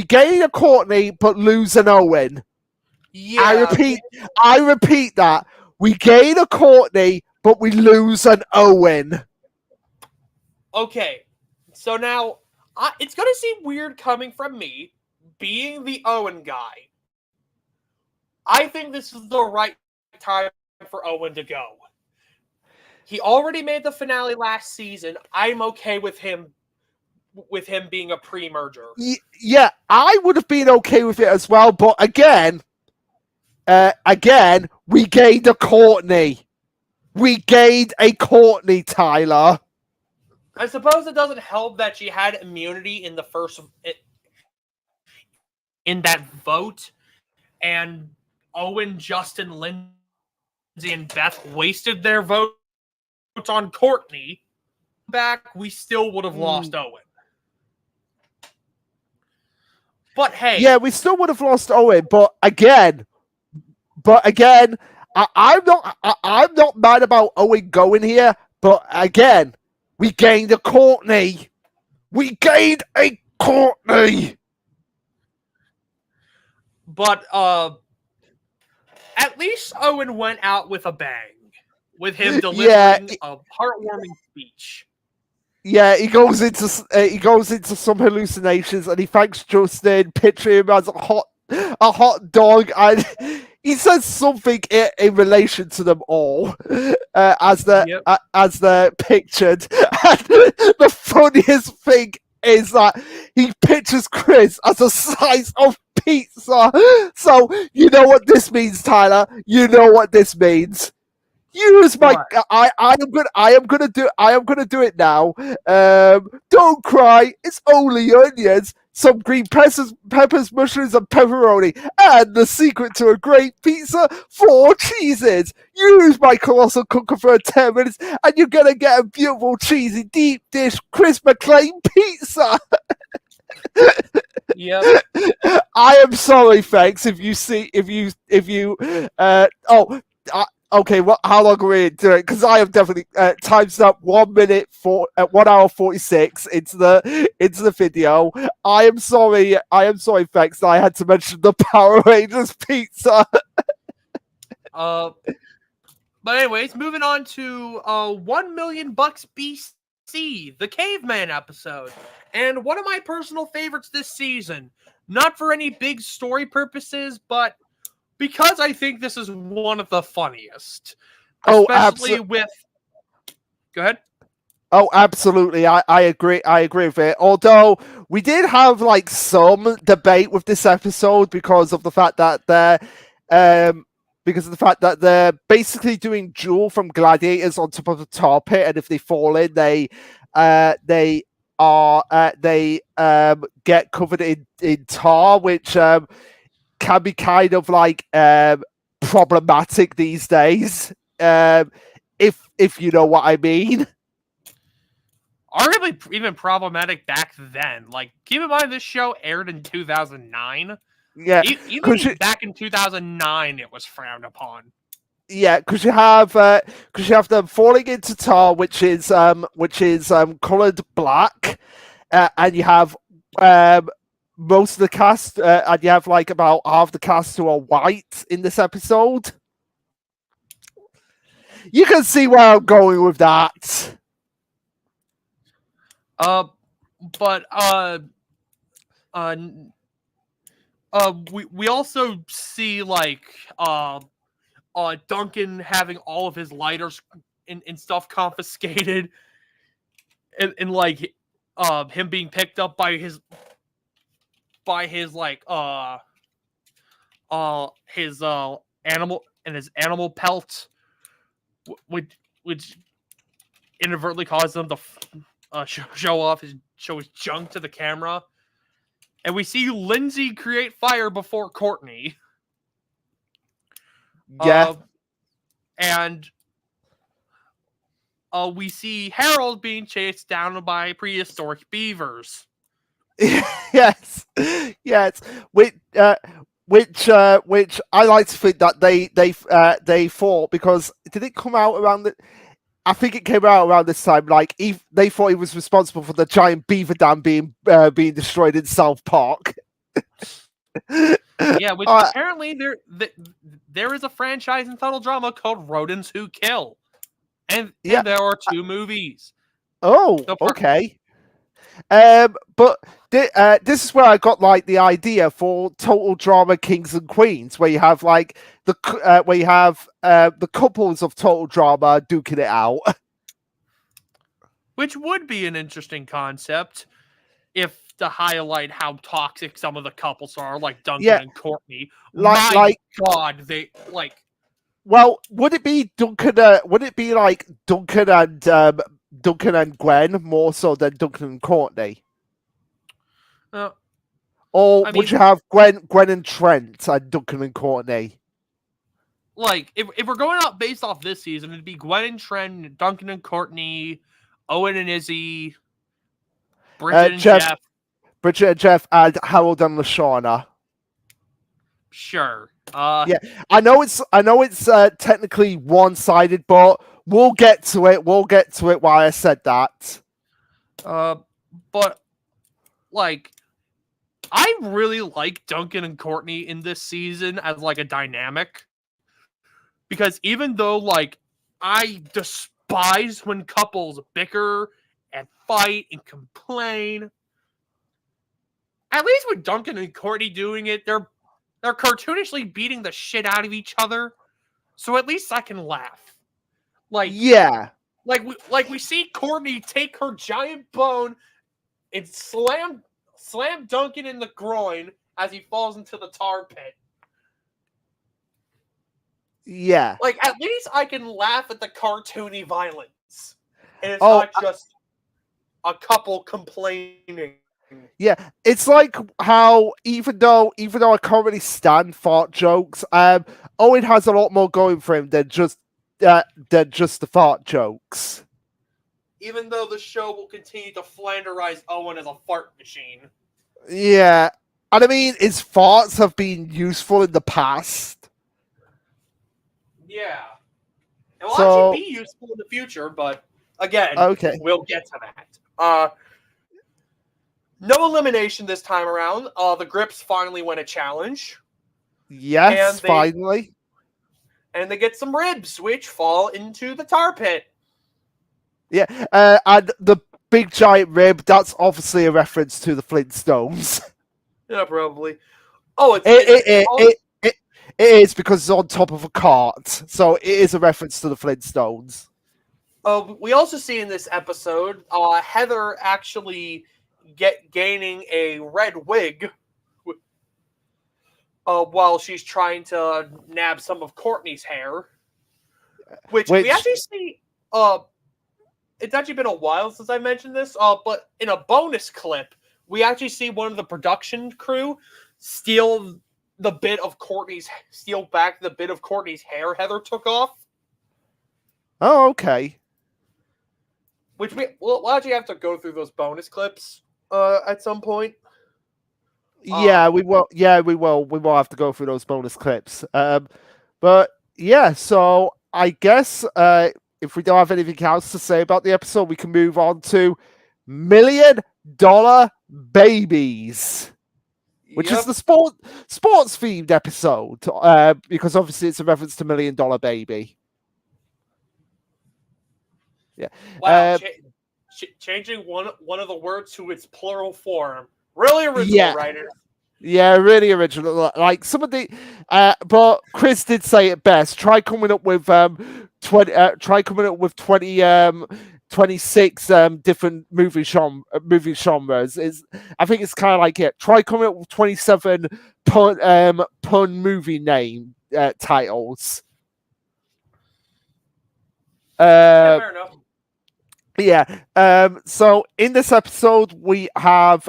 Speaker 2: gain a Courtney but lose an Owen.
Speaker 1: Yeah.
Speaker 2: I repeat that. We gain a Courtney but we lose an Owen.
Speaker 1: Okay, so now it's gonna seem weird coming from me, being the Owen guy. I think this is the right time for Owen to go. He already made the finale last season. I'm okay with him being a pre-merger.
Speaker 2: Yeah, I would have been okay with it as well, but again, we gained a Courtney. We gained a Courtney, Tyler.
Speaker 1: I suppose it doesn't help that she had immunity in that vote, and Owen, Justin, Lindsay, and Beth wasted their votes on Courtney. Back, we still would have lost Owen. But hey,
Speaker 2: yeah, we still would have lost Owen. But again, I'm not mad about Owen going here. But again, we gained a Courtney.
Speaker 1: But at least Owen went out with a bang, with him delivering a heartwarming speech.
Speaker 2: Yeah, he goes into some hallucinations, and he thanks Justin, picturing him as a hot dog, and he says something in relation to them all, as they're pictured. And the funniest thing is that he pictures Chris as a slice of pizza. So you know what this means, Tyler. You know what this means. Use my. I am gonna do it now. Don't cry. It's only onions, some green peppers, mushrooms, and pepperoni, and the secret to a great pizza: 4 cheeses. Use my colossal cooker for 10 minutes, and you're gonna get a beautiful, cheesy, deep dish, Chris McLean pizza.
Speaker 1: Yep.
Speaker 2: I am sorry, thanks. Okay, how long are we doing? Because I have definitely timestamp 1 hour 46 into the video. I am sorry, thanks. I had to mention the Power Rangers pizza.
Speaker 1: But anyways, moving on to $1 million BC, the Caveman episode, and one of my personal favorites this season. Not for any big story purposes, but because I think this is one of the funniest. Especially with... Go ahead.
Speaker 2: Oh, absolutely. I agree. I agree with it. Although we did have like some debate with this episode because of the fact that um they're basically doing Jewel from Gladiators on top of the tar pit, and if they fall in, they get covered in tar, which can be kind of like problematic these days. If you know what I mean.
Speaker 1: Arguably even problematic back then. Like, keep in mind this show aired in 2009.
Speaker 2: Yeah,
Speaker 1: Even back in 2009, it was frowned upon.
Speaker 2: yeah, because you have them falling into tar, which is colored black, and you have most of the cast, and you have like about half the cast who are white in this episode. You can see where I'm going with that.
Speaker 1: But we also see like Duncan having all of his lighters and stuff confiscated, and like him being picked up by his like his animal and his animal pelt, which inadvertently caused him to show his junk to the camera. And we see Lindsay create fire before Courtney.
Speaker 2: Yeah.
Speaker 1: And we see Harold being chased down by prehistoric beavers.
Speaker 2: Yes, yes. Which I like to think that they fought because did it come out around the? I think it came out around this time. Like they thought he was responsible for the giant beaver dam being destroyed in South Park.
Speaker 1: Yeah, which apparently there is a franchise in Total Drama called Rodents Who Kill, and there are 2 movies.
Speaker 2: Oh, okay. But this is where I got like the idea for Total Drama Kings and Queens, where you have like the couples of Total Drama duking it out,
Speaker 1: which would be an interesting concept if to highlight how toxic some of the couples are, like Duncan and Courtney. My God, they like.
Speaker 2: Well, would it be Duncan? Would it be like Duncan and Gwen more so than Duncan and Courtney? Or would you have Gwen and Trent and Duncan and Courtney?
Speaker 1: Like, if we're going out based off this season, it'd be Gwen and Trent, Duncan and Courtney, Owen and Izzy, Bridget and Jeff.
Speaker 2: Bridget and Jeff, and Harold and LaShawna.
Speaker 1: Sure.
Speaker 2: Yeah, I know it's technically one-sided, but we'll get to it. We'll get to it. Why I said that.
Speaker 1: But like, I really like Duncan and Courtney in this season as like a dynamic, because even though like I despise when couples bicker and fight and complain, at least with Duncan and Courtney doing it, they're cartoonishly beating the shit out of each other, so at least I can laugh. Like,
Speaker 2: yeah,
Speaker 1: like we see Courtney take her giant bone and slam Duncan in the groin as he falls into the tar pit.
Speaker 2: Yeah,
Speaker 1: like at least I can laugh at the cartoony violence, and it's not just a couple complaining.
Speaker 2: Yeah, it's like how even though I can't really stand fart jokes, Owen has a lot more going for him than just the fart jokes.
Speaker 1: Even though the show will continue to flanderize Owen as a fart machine.
Speaker 2: Yeah, and I mean his farts have been useful in the past.
Speaker 1: Yeah, it will actually be useful in the future, but again, we'll get to that. No elimination this time around. The Grips finally win a challenge.
Speaker 2: Yes, finally.
Speaker 1: And they get some ribs, which fall into the tar pit.
Speaker 2: Yeah, and the big giant rib, that's obviously a reference to the Flintstones.
Speaker 1: Yeah, probably. Oh,
Speaker 2: it is because it's on top of a cart. So it is a reference to the Flintstones.
Speaker 1: We also see in this episode Heather actually gaining a red wig while she's trying to nab some of Courtney's hair, which we
Speaker 2: Which
Speaker 1: actually see. It's actually been a while since I mentioned this, but in a bonus clip, we actually see one of the production crew steal back the bit of Courtney's hair Heather took off.
Speaker 2: Oh, okay.
Speaker 1: Which we'll actually have to go through those bonus clips at some point.
Speaker 2: Yeah, we will. Yeah, we will. We will have to go through those bonus clips. But yeah, so I guess if we don't have anything else to say about the episode, we can move on to $1 Million Babies, which is the sports themed episode. Because obviously it's a reference to $1 Million Baby. Yeah.
Speaker 1: Wow, changing one of the words to its plural form. Really original, writers.
Speaker 2: Yeah, really original. Like some of the, but Chris did say it best. Try coming up with 26 different movie genres. I think it's kind of like it. Try coming up with 27 pun movie name titles.
Speaker 1: Fair enough.
Speaker 2: Yeah. So in this episode, we have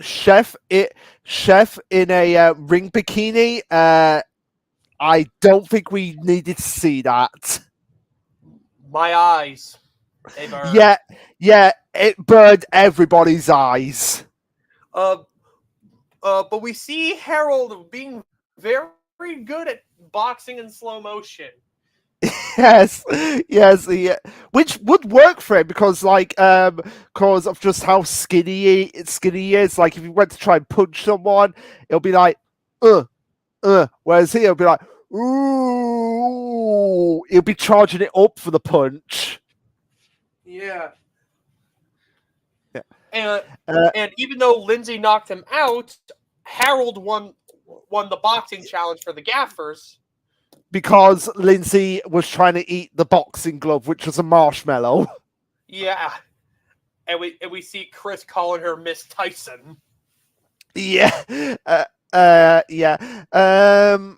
Speaker 2: Chef in a ring bikini. I don't think we needed to see that.
Speaker 1: My eyes. They burn.
Speaker 2: Yeah. It burned everybody's eyes.
Speaker 1: But we see Harold being very good at boxing in slow motion.
Speaker 2: Yes, which would work for him because of just how skinny he is. Like if he went to try and punch someone, it'll be like, whereas here it'll be like, ooh, he'll be charging it up for the punch.
Speaker 1: Yeah. And even though Lindsay knocked him out, Harold won the boxing challenge for the gaffers.
Speaker 2: Because Lindsay was trying to eat the boxing glove, which was a marshmallow.
Speaker 1: Yeah. And we see Chris calling her Miss Tyson.
Speaker 2: Yeah. Yeah. And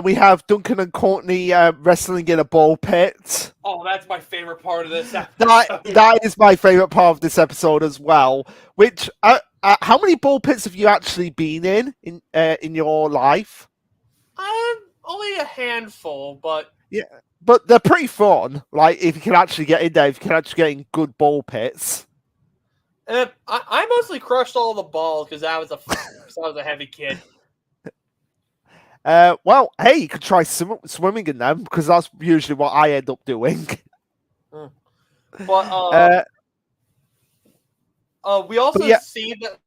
Speaker 2: we have Duncan and Courtney wrestling in a ball pit.
Speaker 1: Oh, that's my favorite part of this
Speaker 2: episode. That is my favorite part of this episode as well. Which, how many ball pits have you actually been in your life?
Speaker 1: Only a handful, but
Speaker 2: yeah, but they're pretty fun. Like if you can actually get in there, if you can actually get in good ball pits.
Speaker 1: I mostly crushed all the balls because I was a heavy kid.
Speaker 2: Well, hey, you could try swimming in them because that's usually what I end up doing.
Speaker 1: But we also see that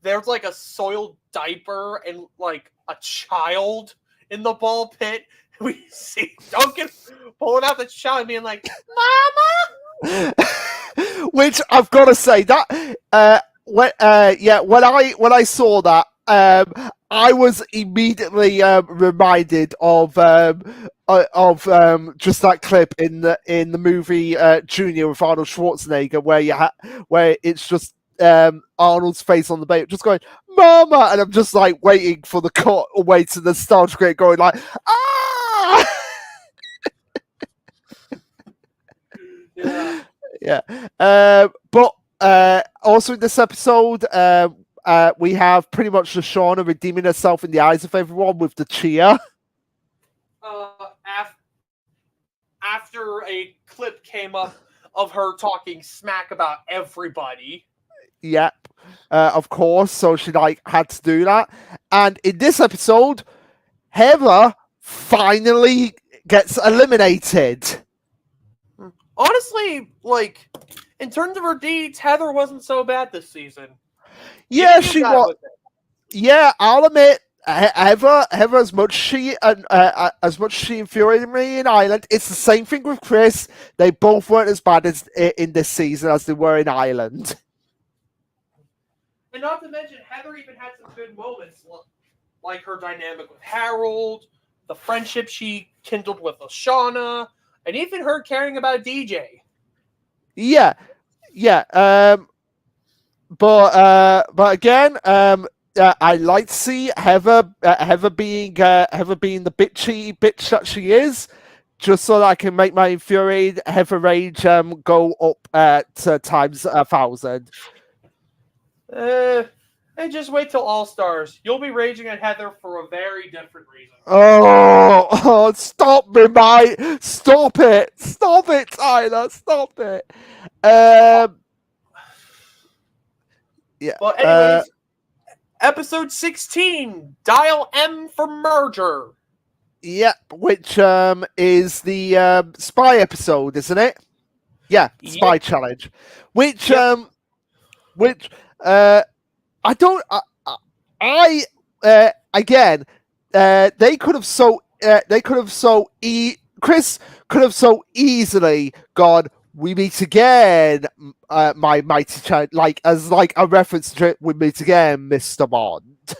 Speaker 1: there's a soiled diaper and a child in the ball pit. We see Duncan pulling out the child and being like, "Mama!"
Speaker 2: Which I've got to say that when I saw that, I was immediately reminded of just that clip in the movie Junior with Arnold Schwarzenegger, where it's just Arnold's face on the bait, just going "Mama," and I'm just like waiting for the cut away to the star screen, going like "Ah!" Yeah. But also in this episode, we have pretty much Lashawna redeeming herself in the eyes of everyone with the cheer.
Speaker 1: After a clip came up of her talking smack about everybody.
Speaker 2: Yep, of course. So she had to do that. And in this episode, Heather finally gets eliminated.
Speaker 1: Honestly, in terms of her deeds, Heather wasn't so bad this season.
Speaker 2: Yeah, she was. Yeah, I'll admit, Heather, as much she infuriated me in Ireland, it's the same thing with Chris. They both weren't as bad as in this season as they were in Ireland.
Speaker 1: And not to mention, Heather even had some good moments, like her dynamic with Harold, the friendship she kindled with Lashawna, and even her caring about DJ.
Speaker 2: Yeah, yeah. But again, I like to see Heather being the bitchy bitch that she is, just so that I can make my infuriated Heather rage go up to times 1,000.
Speaker 1: And just wait till All Stars. You'll be raging at Heather for a very different reason.
Speaker 2: Oh, stop me, mate! Stop it, Tyler! Stop it! Yeah.
Speaker 1: But anyways, episode 16, Dial M for Merger.
Speaker 2: Yeah, which is the spy episode, isn't it? Yeah, spy
Speaker 1: Yep.
Speaker 2: challenge. Which
Speaker 1: Yep.
Speaker 2: I don't again they could have Chris could have so easily gone, we meet again, my mighty child, like as like a reference to we meet again, Mr. Bond.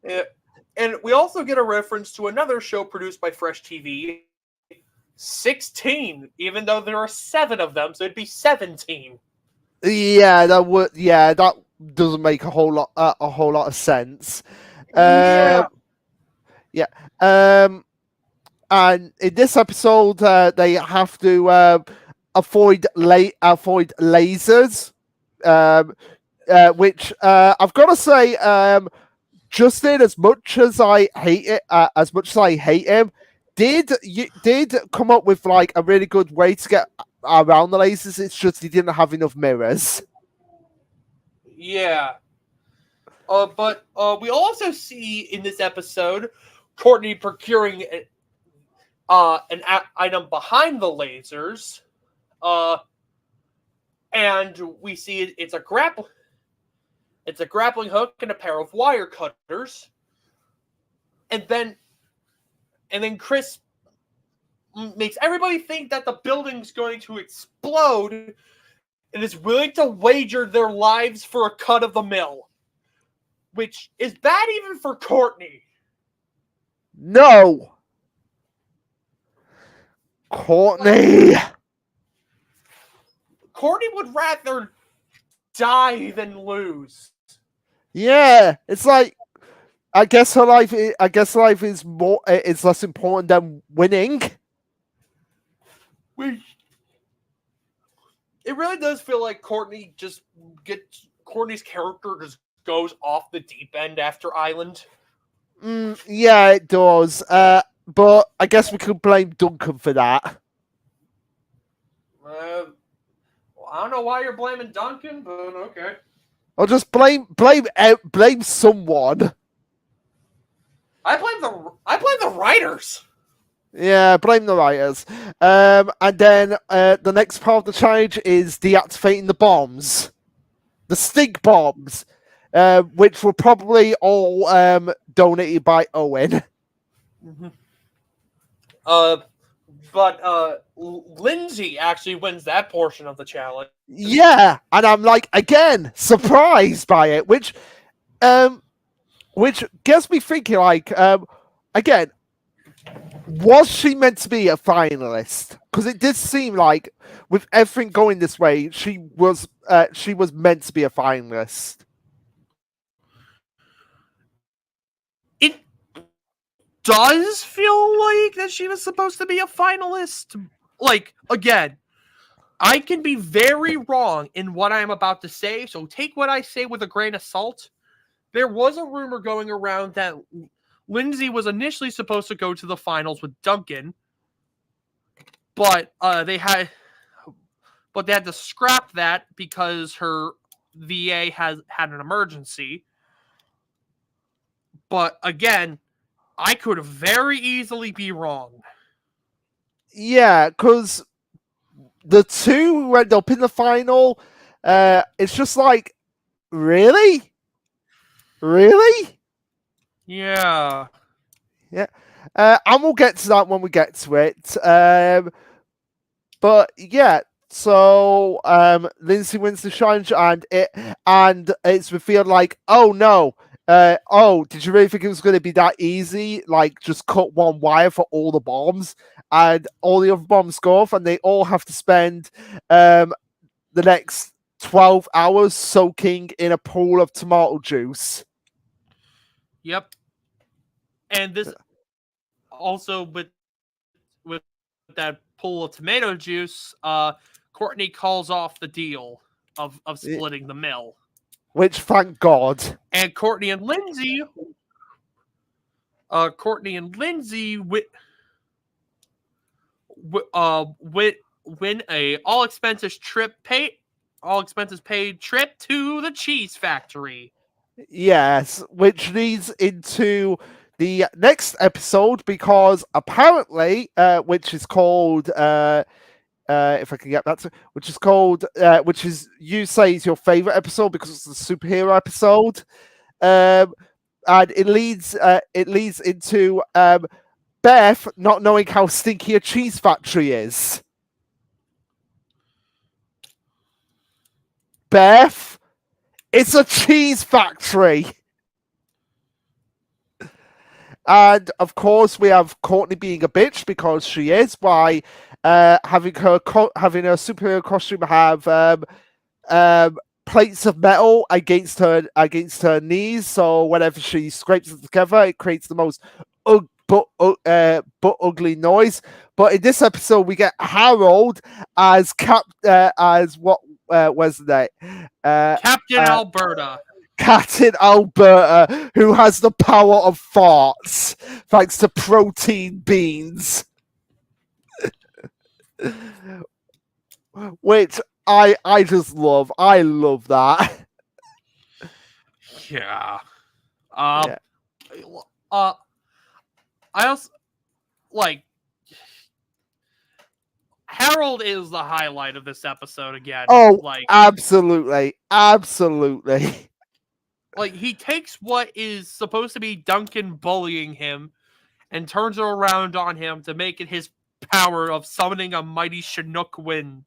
Speaker 1: Yeah. And we also get a reference to another show produced by Fresh TV, 16, even though there are 7 of them, so it'd be 17.
Speaker 2: Yeah, that doesn't make a whole lot of sense.
Speaker 1: Yeah.
Speaker 2: Yeah. And in this episode, they have to avoid lasers, which I've got to say, Justin, as much as I hate him, did come up with like a really good way to get around the lasers. It's just he didn't have enough mirrors.
Speaker 1: Yeah. But we also see in this episode Courtney procuring an item behind the lasers, and we see it's a grappling hook and a pair of wire cutters, and then Chris makes everybody think that the building's going to explode, and is willing to wager their lives for a cut of the mill, which is bad even for Courtney.
Speaker 2: No. Courtney
Speaker 1: would rather die than lose.
Speaker 2: Yeah, it's like I guess life is more. It's less important than winning.
Speaker 1: It really does feel like Courtney's character just goes off the deep end after Island.
Speaker 2: Yeah, it does. But I guess we could blame Duncan for that.
Speaker 1: I don't know why you're blaming Duncan, but okay.
Speaker 2: Or just blame someone.
Speaker 1: I blame the writers.
Speaker 2: Yeah, blame the writers. And then the next part of the challenge is deactivating the bombs, the stink bombs, which were probably all donated by Owen.
Speaker 1: Mm-hmm. But Lindsay actually wins that portion of the challenge.
Speaker 2: Yeah, and I'm like again surprised by it, which gets me thinking. Like, again, was she meant to be a finalist? Because it did seem like, with everything going this way, she was meant to be a finalist.
Speaker 1: It does feel like that she was supposed to be a finalist. Like, again, I can be very wrong in what I'm about to say, so take what I say with a grain of salt. There was a rumor going around that Lindsay was initially supposed to go to the finals with Duncan, but they had to scrap that because her VA had an emergency. But again, I could very easily be wrong.
Speaker 2: Yeah, because the two who end up in the final, it's just like, really?
Speaker 1: Yeah.
Speaker 2: Yeah. And we'll get to that when we get to it. But yeah, so Lindsay wins the challenge, and it's revealed like, oh no, Oh, did you really think it was going to be that easy? Like, just cut one wire for all the bombs, and all the other bombs go off, and they all have to spend the next 12 hours soaking in a pool of tomato juice.
Speaker 1: Yep. And this also with that pool of tomato juice, Courtney calls off the deal of splitting the mill.
Speaker 2: Which, thank God.
Speaker 1: And Courtney and Lindsay win a all expenses paid trip to the cheese factory.
Speaker 2: Yes, which leads into the next episode because apparently, which is called if I can get that to, which is called which is you say is your favorite episode because it's the superhero episode, and it leads into Beth not knowing how stinky a cheese factory is. Beth, it's a cheese factory. And of course, we have Courtney being a bitch because she is by having her superhero costume have plates of metal against her knees. So whenever she scrapes it together, it creates the most but ugly noise. But in this episode, we get Harold as what was that?
Speaker 1: Captain Alberta.
Speaker 2: Captain Alberta, who has the power of farts, thanks to protein beans. Which I just love. I love that.
Speaker 1: Yeah.
Speaker 2: Yeah.
Speaker 1: I also like Harold is the highlight of this episode again.
Speaker 2: Oh,
Speaker 1: like
Speaker 2: absolutely. Absolutely.
Speaker 1: Like, he takes what is supposed to be Duncan bullying him and turns it around on him to make it his power of summoning a mighty Chinook wind.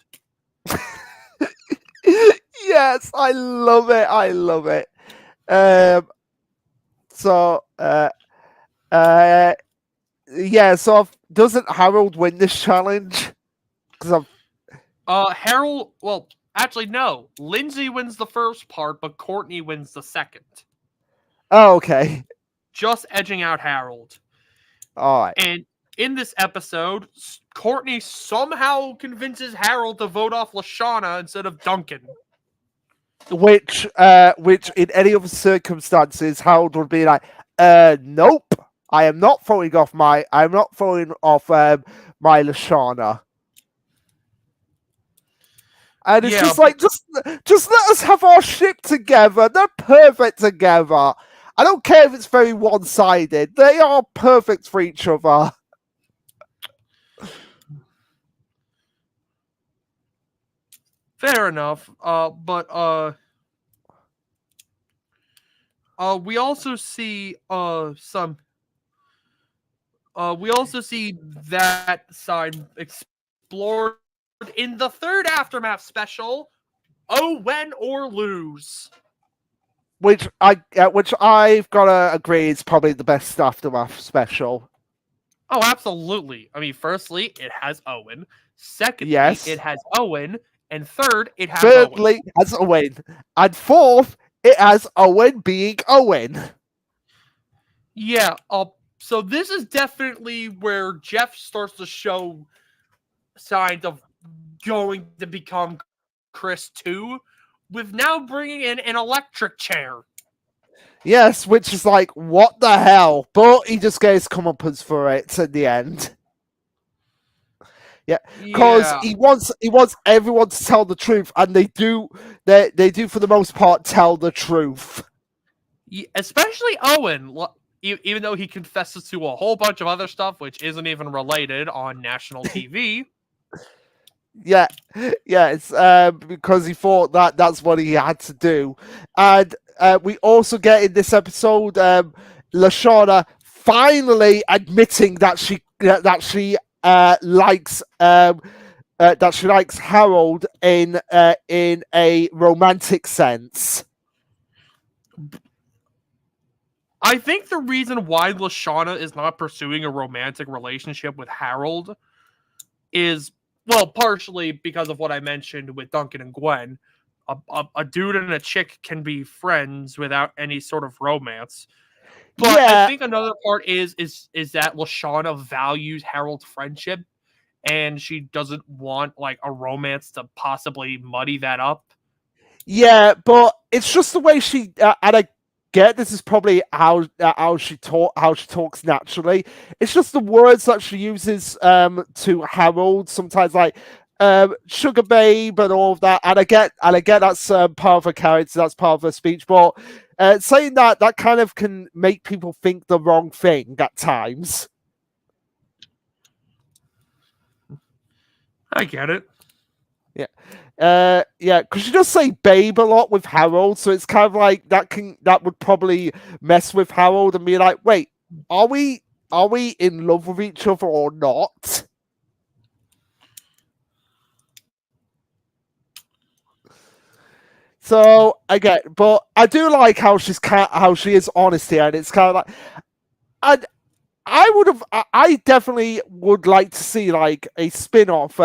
Speaker 2: Yes, I love it. I love it. Yeah, so doesn't Harold win this challenge?
Speaker 1: Harold, well, actually, no. Lindsay wins the first part, but Courtney wins the second.
Speaker 2: Oh, okay.
Speaker 1: Just edging out Harold.
Speaker 2: All right.
Speaker 1: And in this episode, Courtney somehow convinces Harold to vote off Lashana instead of Duncan.
Speaker 2: Which in any other circumstances, Harold would be like, nope, I'm not throwing off my Lashana. And it's just like, just let us have our ship together. They're perfect together. I don't care if it's very one-sided. They are perfect for each other.
Speaker 1: Fair enough. But we also see that side explored in the third Aftermath special, Oh When or Lose.
Speaker 2: Which I've gotta agree is probably the best Aftermath special.
Speaker 1: Oh, absolutely. I mean, firstly, it has Owen. Secondly,
Speaker 2: yes.
Speaker 1: It has Owen. And third, it has
Speaker 2: Thirdly,
Speaker 1: Owen.
Speaker 2: has Owen. And fourth, it has Owen being Owen.
Speaker 1: Yeah, so this is definitely where Jeff starts to show signs of going to become Chris too, with now bringing in an electric chair.
Speaker 2: Yes, which is like, what the hell? But he just gets comeuppance for it at the end. Yeah, because he wants everyone to tell the truth, and they do for the most part tell the truth.
Speaker 1: Yeah, especially Owen, even though he confesses to a whole bunch of other stuff which isn't even related on national TV.
Speaker 2: Yeah, it's because he thought that's what he had to do, and we also get in this episode Lashana finally admitting that she likes Harold in a romantic sense.
Speaker 1: I think the reason why Lashana is not pursuing a romantic relationship with Harold is, well, partially because of what I mentioned with Duncan and Gwen. A dude and a chick can be friends without any sort of romance. But I
Speaker 2: Yeah,
Speaker 1: think another part is that Lashana values Harold's friendship, and she doesn't want like a romance to possibly muddy that up.
Speaker 2: yeah, but it's just the way she and I get this is probably how she talks naturally. It's just the words that she uses to Harold sometimes, like sugar babe and all of that. And I get that's part of her character, that's part of her speech. But saying that kind of can make people think the wrong thing at times.
Speaker 1: I get it.
Speaker 2: Yeah, because she does say babe a lot with Harold, so it's kind of like that would probably mess with Harold and be like, wait, are we in love with each other or not? So I get, but I do like how how she is honest here, and it's kind of like, and I definitely would like to see like a spin-off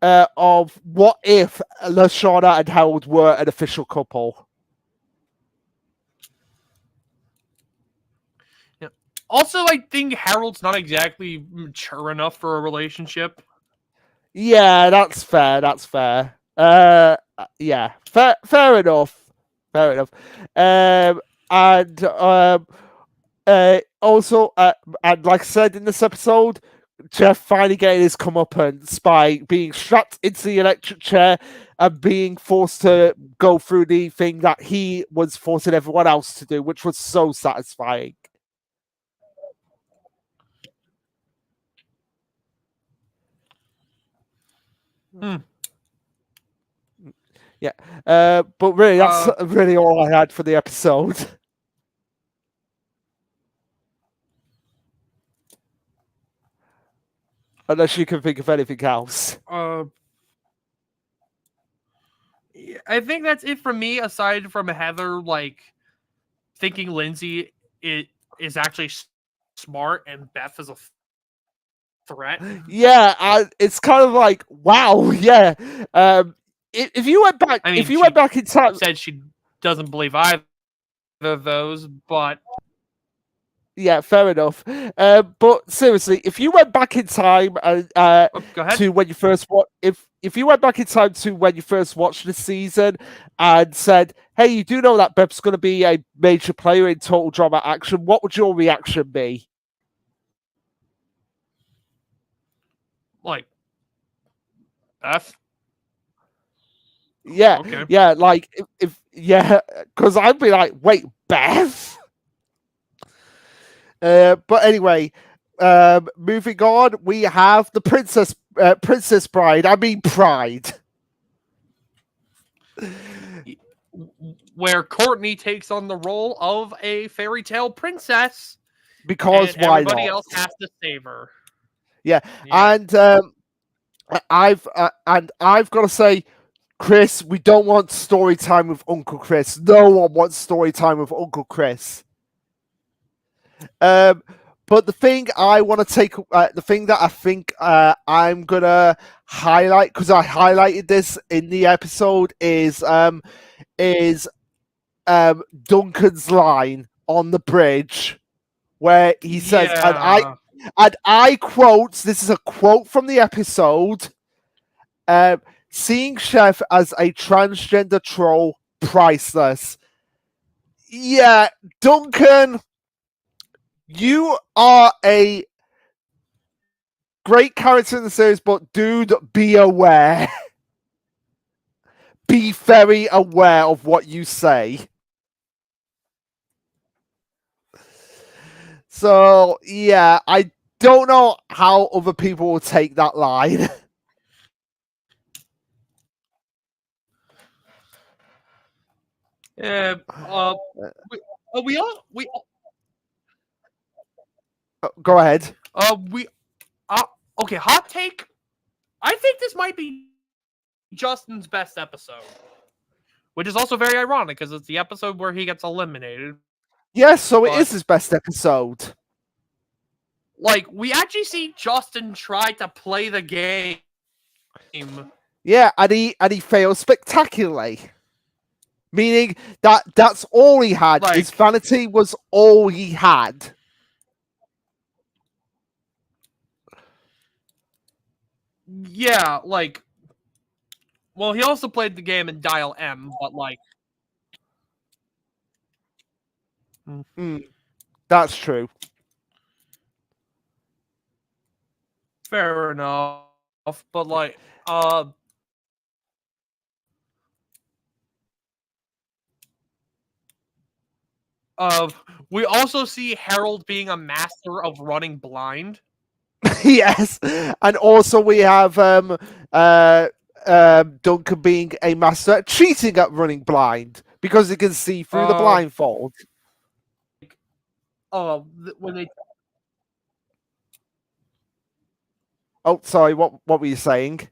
Speaker 2: of what if Lashana and Harold were an official couple.
Speaker 1: Yeah. Also, I think Harold's not exactly mature enough for a relationship.
Speaker 2: Yeah, that's fair. That's fair. Yeah, fair enough. Fair enough. And also, and like I said in this episode, Jeff finally getting his comeuppance by being strapped into the electric chair and being forced to go through the thing that he was forcing everyone else to do, which was so satisfying.
Speaker 1: Hmm.
Speaker 2: Yeah, but really, that's really all I had for the episode. Unless you can think of anything else.
Speaker 1: I think that's it for me. Aside from Heather, like thinking Lindsay is actually smart and Beth is a threat.
Speaker 2: Yeah, it's kind of like wow, yeah. If you went back,
Speaker 1: I mean,
Speaker 2: if you went back in time,
Speaker 1: said she doesn't believe either of those, but
Speaker 2: yeah, fair enough. But seriously, if you went back in time and
Speaker 1: go ahead.
Speaker 2: to when you first if you went back in time to when you first watched the season and said, "Hey, you do know that Beth's going to be a major player in Total Drama Action," what would your reaction be?
Speaker 1: Like Beth.
Speaker 2: Yeah,
Speaker 1: Okay.
Speaker 2: yeah, like if yeah, because I'd be like, "Wait, Beth." But anyway, moving on, we have the Princess Bride. I mean, Pride.
Speaker 1: Where Courtney takes on the role of a fairy tale princess,
Speaker 2: Because
Speaker 1: and
Speaker 2: why
Speaker 1: everybody
Speaker 2: not?
Speaker 1: else has to save her.
Speaker 2: Yeah, and I've got to say, Chris, we don't want story time with Uncle Chris. No one wants story time with Uncle Chris. But the thing I want to take, the thing that I think I'm gonna highlight because I highlighted this in the episode is Duncan's line on the bridge where he says, and I quote, this is a quote from the episode. Seeing Chef as a transgender troll, priceless. Yeah, Duncan, you are a great character in the series, but dude, be aware. Be very aware of what you say. So, yeah, I don't know how other people will take that line.
Speaker 1: Yeah. We
Speaker 2: Go ahead.
Speaker 1: we okay. Hot take. I think this might be Justin's best episode, which is also very ironic because it's the episode where he gets eliminated.
Speaker 2: Yes, so it
Speaker 1: But
Speaker 2: is his best episode.
Speaker 1: like we actually see Justin try to play the game.
Speaker 2: Yeah, and he fails spectacularly. Meaning that's all he had. His
Speaker 1: Like
Speaker 2: vanity was all he had.
Speaker 1: yeah, like well, he also played the game in Dial M, but like
Speaker 2: That's true.
Speaker 1: fair enough. But like we also see Harold being a master of running blind.
Speaker 2: Yes, and also we have Duncan being a master at cheating at running blind because he can see through the blindfold.
Speaker 1: When they
Speaker 2: Oh, sorry. What were you saying?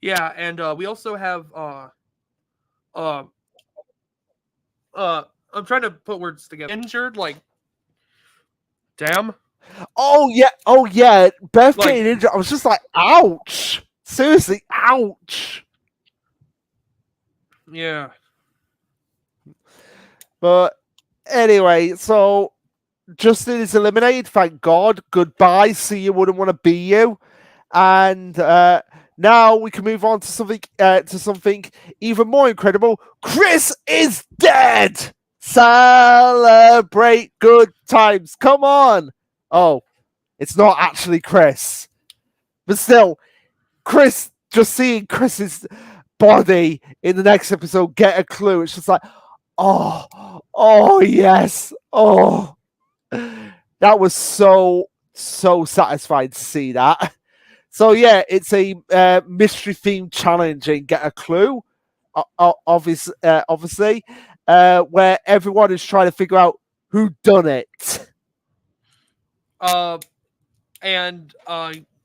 Speaker 1: yeah, and we also have uh I'm trying to put words together. Injured, like damn.
Speaker 2: Oh yeah. Beth
Speaker 1: Like
Speaker 2: getting injured. I was just like, ouch. Seriously, ouch.
Speaker 1: yeah.
Speaker 2: But anyway, so Justin is eliminated. Thank God. Goodbye. See you. Wouldn't want to be you. And now we can move on to something even more incredible. Chris is dead. Celebrate good times. Come on. Oh, it's not actually Chris, but still, Chris. Just seeing Chris's body in the next episode get a clue. It's just like, oh yes, oh. That was so satisfying to see that. So yeah, it's a mystery themed challenge and get a clue. Obviously, where everyone is trying to figure out who done it.
Speaker 1: And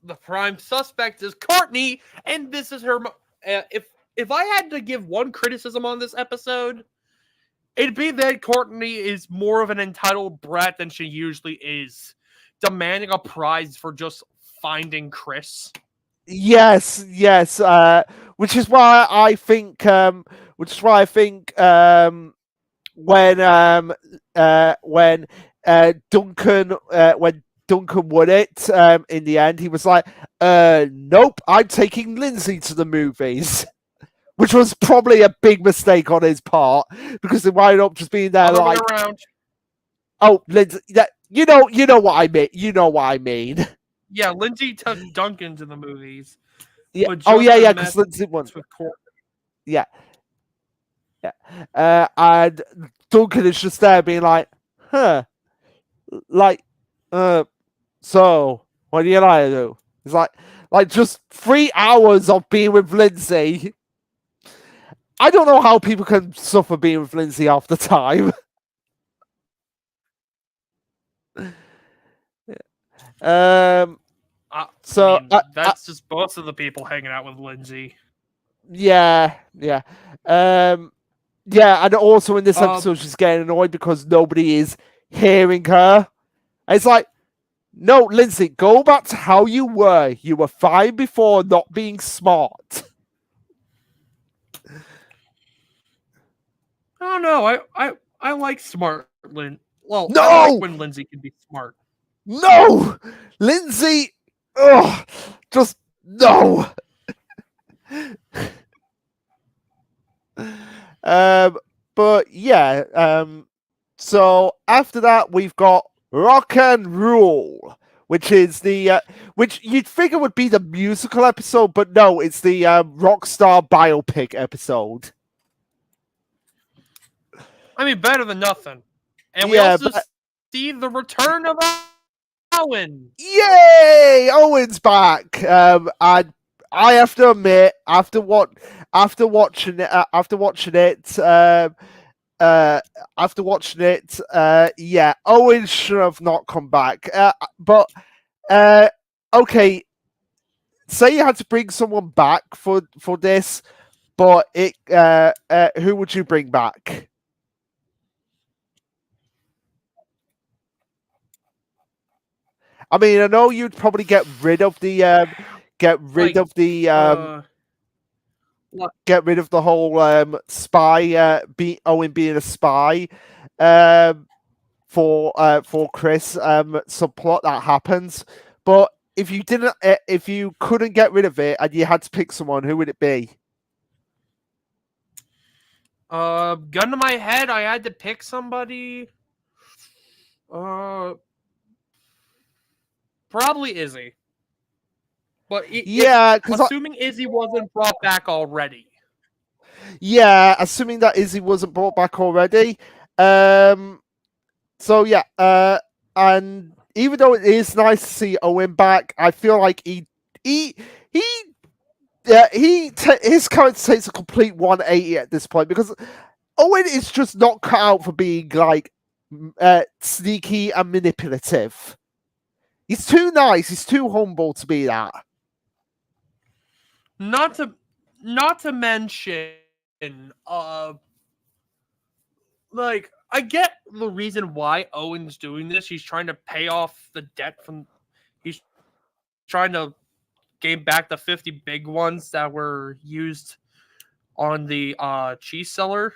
Speaker 1: the prime suspect is Courtney, and this is her. If I had to give one criticism on this episode, it'd be that Courtney is more of an entitled brat than she usually is, demanding a prize for just finding Chris.
Speaker 2: Yes. Which is why I think. When Duncan won it in the end, he was like, "Nope, I'm taking Lindsay to the movies." Which was probably a big mistake on his part because they wound up just being there
Speaker 1: Other way
Speaker 2: like,
Speaker 1: around.
Speaker 2: "Oh, Lindsay, you know what I mean. You know what I mean."
Speaker 1: Yeah, Lindsay took Duncan to the movies.
Speaker 2: Yeah.
Speaker 1: But
Speaker 2: Oh yeah,
Speaker 1: Justin
Speaker 2: because Lindsay won.
Speaker 1: with Courtney.
Speaker 2: Yeah. And Duncan is just there being like, "Huh, like, so what do you like to do?" It's like just 3 hours of being with Lindsay. I don't know how people can suffer being with Lindsay half the time. So
Speaker 1: that's just both of the people hanging out with Lindsay.
Speaker 2: Yeah. Yeah, and also in this episode, she's getting annoyed because nobody is hearing her. And it's like, no, Lindsay, go back to how you were. You were fine before not being smart.
Speaker 1: I don't know. I like smart Lynn. Well,
Speaker 2: No!
Speaker 1: I like when Lindsay can be smart.
Speaker 2: No! Lindsay! Ugh! Just no! But yeah, so after that we've got Rock and Roll, which is the which you'd figure would be the musical episode, but no, it's the Rockstar biopic episode.
Speaker 1: I mean, better than nothing. And we also see the return of Owen.
Speaker 2: Yay! Owen's back. And I have to admit, after watching it, yeah, Owen should have not come back. But okay, say you had to bring someone back for this, but who would you bring back? I mean, I know you'd probably get rid of the
Speaker 1: Like, what?
Speaker 2: get rid of the whole spy Owen being a spy um for Chris subplot that happens. But if you couldn't get rid of it and you had to pick someone, who would it be?
Speaker 1: Gun to my head, I had to pick somebody. Uh, Probably Izzy. But
Speaker 2: Yeah, because
Speaker 1: assuming Izzy wasn't brought back already.
Speaker 2: yeah, assuming that Izzy wasn't brought back already. So yeah, and even though it is nice to see Owen back, I feel like he his character takes a complete 180 at this point because Owen is just not cut out for being like sneaky and manipulative. He's too nice. He's too humble to be that.
Speaker 1: Not to mention, like, I get the reason why Owen's doing this. He's trying to pay off the debt from. He's trying to gain back the 50 big ones that were used on the cheese seller.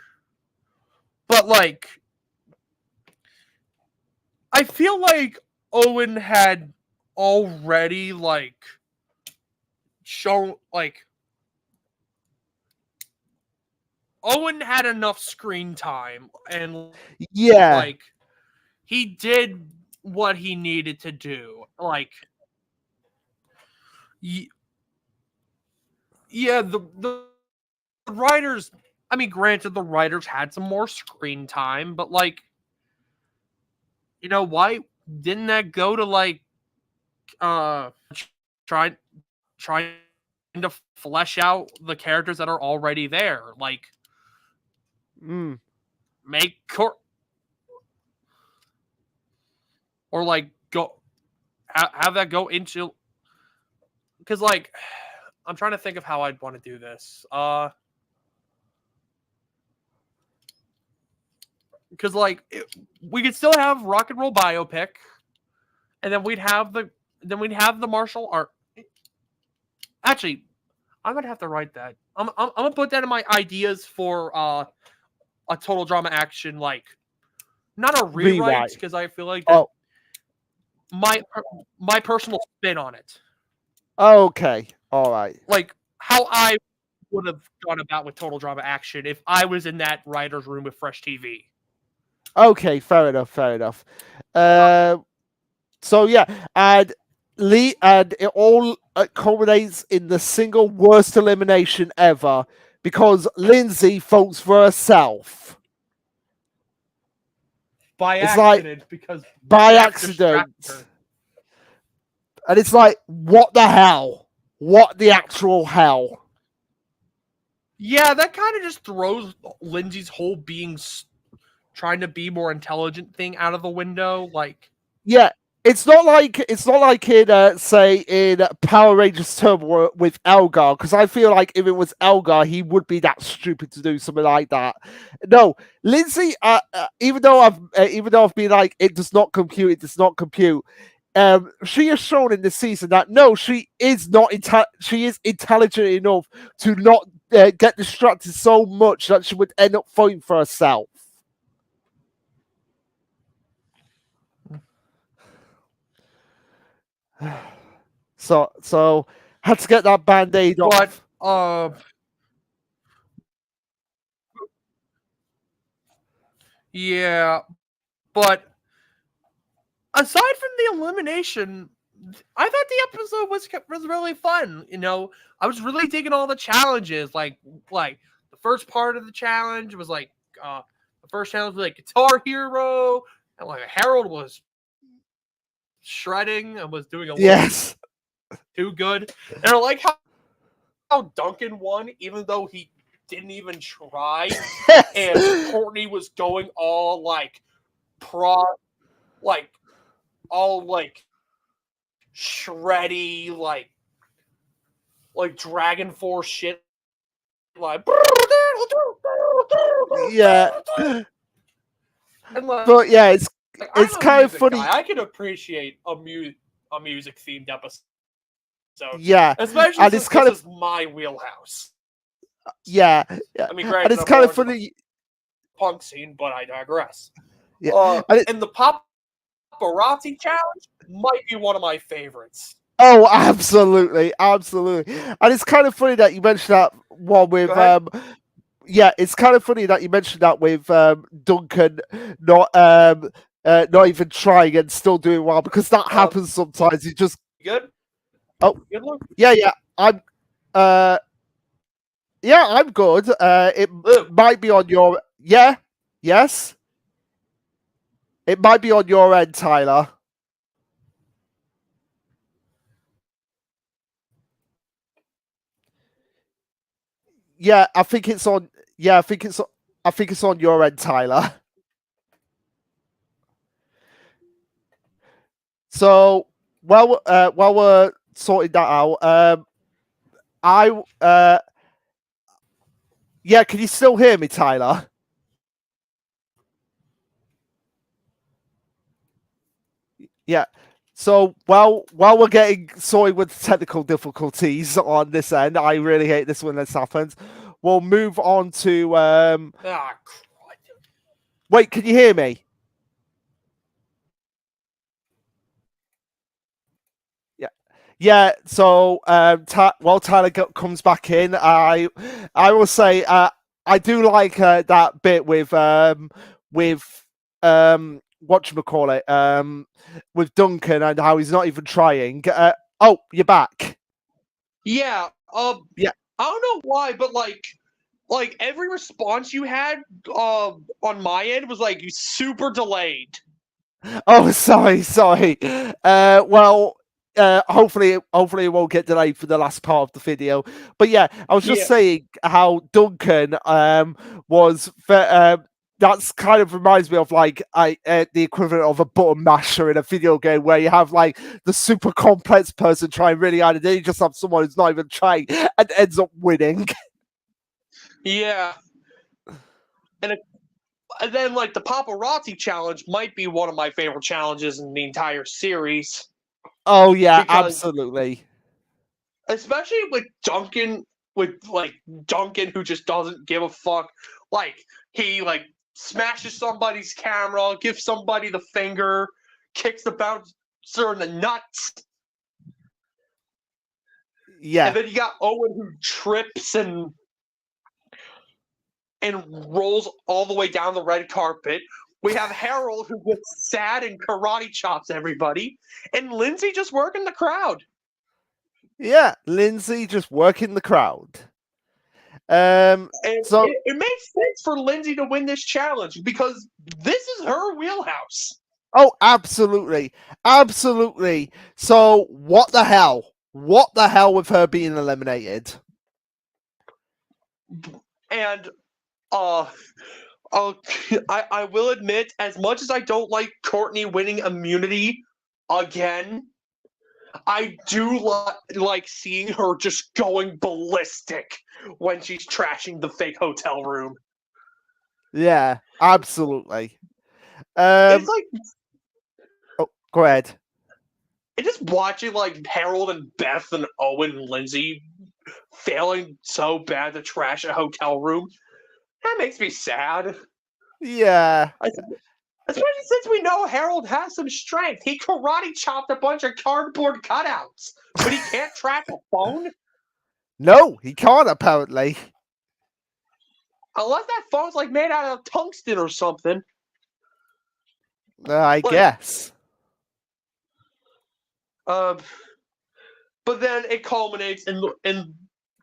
Speaker 1: But like, I feel like Owen had already like shown like Owen had enough screen time and
Speaker 2: Yeah,
Speaker 1: like he did what he needed to do. Like, yeah, the writers. I mean, granted, the writers had some more screen time, but like, why didn't that go to like trying trying to flesh out the characters that are already there? Like, make or like go have that go into, because like I'm trying to think of how I'd want to do this. Because like we could still have rock and roll biopic, and then we'd have the martial art. Actually, I'm gonna have to write that. I'm gonna put that in my ideas for a total drama action, like not a rewrite, because I feel like that my personal spin on it.
Speaker 2: Okay. All right.
Speaker 1: Like how I would have gone about with total drama action if I was in that writer's room with Fresh TV.
Speaker 2: Okay. Fair enough. Fair enough. So yeah, and it all culminates in the single worst elimination ever because Lindsay votes for herself.
Speaker 1: By
Speaker 2: It's
Speaker 1: accident,
Speaker 2: like
Speaker 1: because
Speaker 2: by
Speaker 1: Jack
Speaker 2: accident.
Speaker 1: distracted her.
Speaker 2: And it's like, what the hell? What the actual hell?
Speaker 1: Yeah, that kind of just throws Lindsay's whole being trying to be more intelligent thing out of the window. Like,
Speaker 2: yeah, it's not like in say in Power Rangers Turbo with Elgar, because I feel like if it was Elgar, he would be that stupid to do something like that. No, Lindsay. Even though I've been like, it does not compute. It does not compute. She has shown in this season that no, she is not. She is intelligent enough to not get distracted so much that she would end up fighting for herself. So had to get that band-aid off.
Speaker 1: Yeah, but aside from the elimination, I thought the episode was really fun. I was really digging all the challenges. Like the first part of the challenge was like the first challenge was like Guitar Hero, and like Harold was shredding and was doing a little too good. And I like how Duncan won, even though he didn't even try, and Courtney was going all like all like shreddy, like Dragon Force shit like,
Speaker 2: Yeah.
Speaker 1: and like,
Speaker 2: But yeah, it's
Speaker 1: I'm a
Speaker 2: kind of
Speaker 1: music
Speaker 2: funny.
Speaker 1: guy. I can appreciate a music themed episode,
Speaker 2: Yeah,
Speaker 1: especially
Speaker 2: and
Speaker 1: since
Speaker 2: it's kind
Speaker 1: this
Speaker 2: of
Speaker 1: is my wheelhouse.
Speaker 2: yeah, yeah,
Speaker 1: I mean,
Speaker 2: and
Speaker 1: granted,
Speaker 2: it's
Speaker 1: I'm
Speaker 2: kind
Speaker 1: more
Speaker 2: of
Speaker 1: into the
Speaker 2: funny.
Speaker 1: punk scene, but I digress.
Speaker 2: Yeah, and it,
Speaker 1: And the paparazzi challenge might be one of my favorites.
Speaker 2: oh, absolutely, absolutely, and it's kind of funny that you mentioned that one
Speaker 1: Go
Speaker 2: with
Speaker 1: ahead.
Speaker 2: yeah, it's kind of funny that you mentioned that with Duncan not even trying and still doing well because that happens sometimes. You just
Speaker 1: Good.
Speaker 2: oh
Speaker 1: Good look.
Speaker 2: yeah, uh I'm good. It
Speaker 1: Lou.
Speaker 2: might be on your yes, it might be on your end, Tyler. Yeah, I think it's on. Yeah, I think it's on your end, Tyler. So while we're sorting that out, I yeah, can you still hear me, Tyler? Yeah. So while we're getting sorted with technical difficulties on this end, I really hate this when this happens. We'll move on to
Speaker 1: Ah,
Speaker 2: wait, can you hear me? Yeah. Yeah, so while Tyler comes back in, I will say I do like that bit with whatchamacallit, with Duncan and how he's not even trying. Oh, you're back.
Speaker 1: yeah.
Speaker 2: Yeah.
Speaker 1: I don't know why, but like every response you had on my end was like super delayed.
Speaker 2: Oh, sorry. Well, hopefully it won't get delayed for the last part of the video. But yeah, I was just
Speaker 1: Yeah.
Speaker 2: saying how Duncan was. That's kind of reminds me of like the equivalent of a button masher in a video game where you have like the super complex person trying really hard, and then you just have someone who's not even trying and ends up winning.
Speaker 1: Yeah. And, it, and then like the paparazzi challenge might be one of my favorite challenges in the entire series
Speaker 2: Oh yeah,
Speaker 1: because
Speaker 2: absolutely.
Speaker 1: especially with like Duncan who just doesn't give a fuck. Like he like smashes somebody's camera, gives somebody the finger, kicks the bouncer in the nuts,
Speaker 2: Yeah.
Speaker 1: and then you got Owen who trips and rolls all the way down the red carpet. We have Harold who gets sad and karate chops everybody, and Lindsay just working the crowd.
Speaker 2: Yeah, Lindsay just working the crowd.
Speaker 1: And
Speaker 2: So
Speaker 1: it makes sense for Lindsay to win this challenge because this is her wheelhouse.
Speaker 2: oh, absolutely, absolutely. So what the hell? What the hell with her being eliminated?
Speaker 1: And uh, uh I will admit, as much as I don't like Courtney winning immunity again, I do like seeing her just going ballistic when she's trashing the fake hotel room.
Speaker 2: Yeah, absolutely.
Speaker 1: It's
Speaker 2: Um,
Speaker 1: like
Speaker 2: oh, go ahead.
Speaker 1: and just watching like Harold and Beth and Owen and Lindsay failing so bad to trash a hotel room. That makes me sad.
Speaker 2: Yeah,
Speaker 1: Especially since we know Harold has some strength. He karate chopped a bunch of cardboard cutouts, but he can't track a phone
Speaker 2: no, he can't apparently.
Speaker 1: unless that phone's like made out of tungsten or something.
Speaker 2: I
Speaker 1: Like,
Speaker 2: guess.
Speaker 1: um, but then it culminates in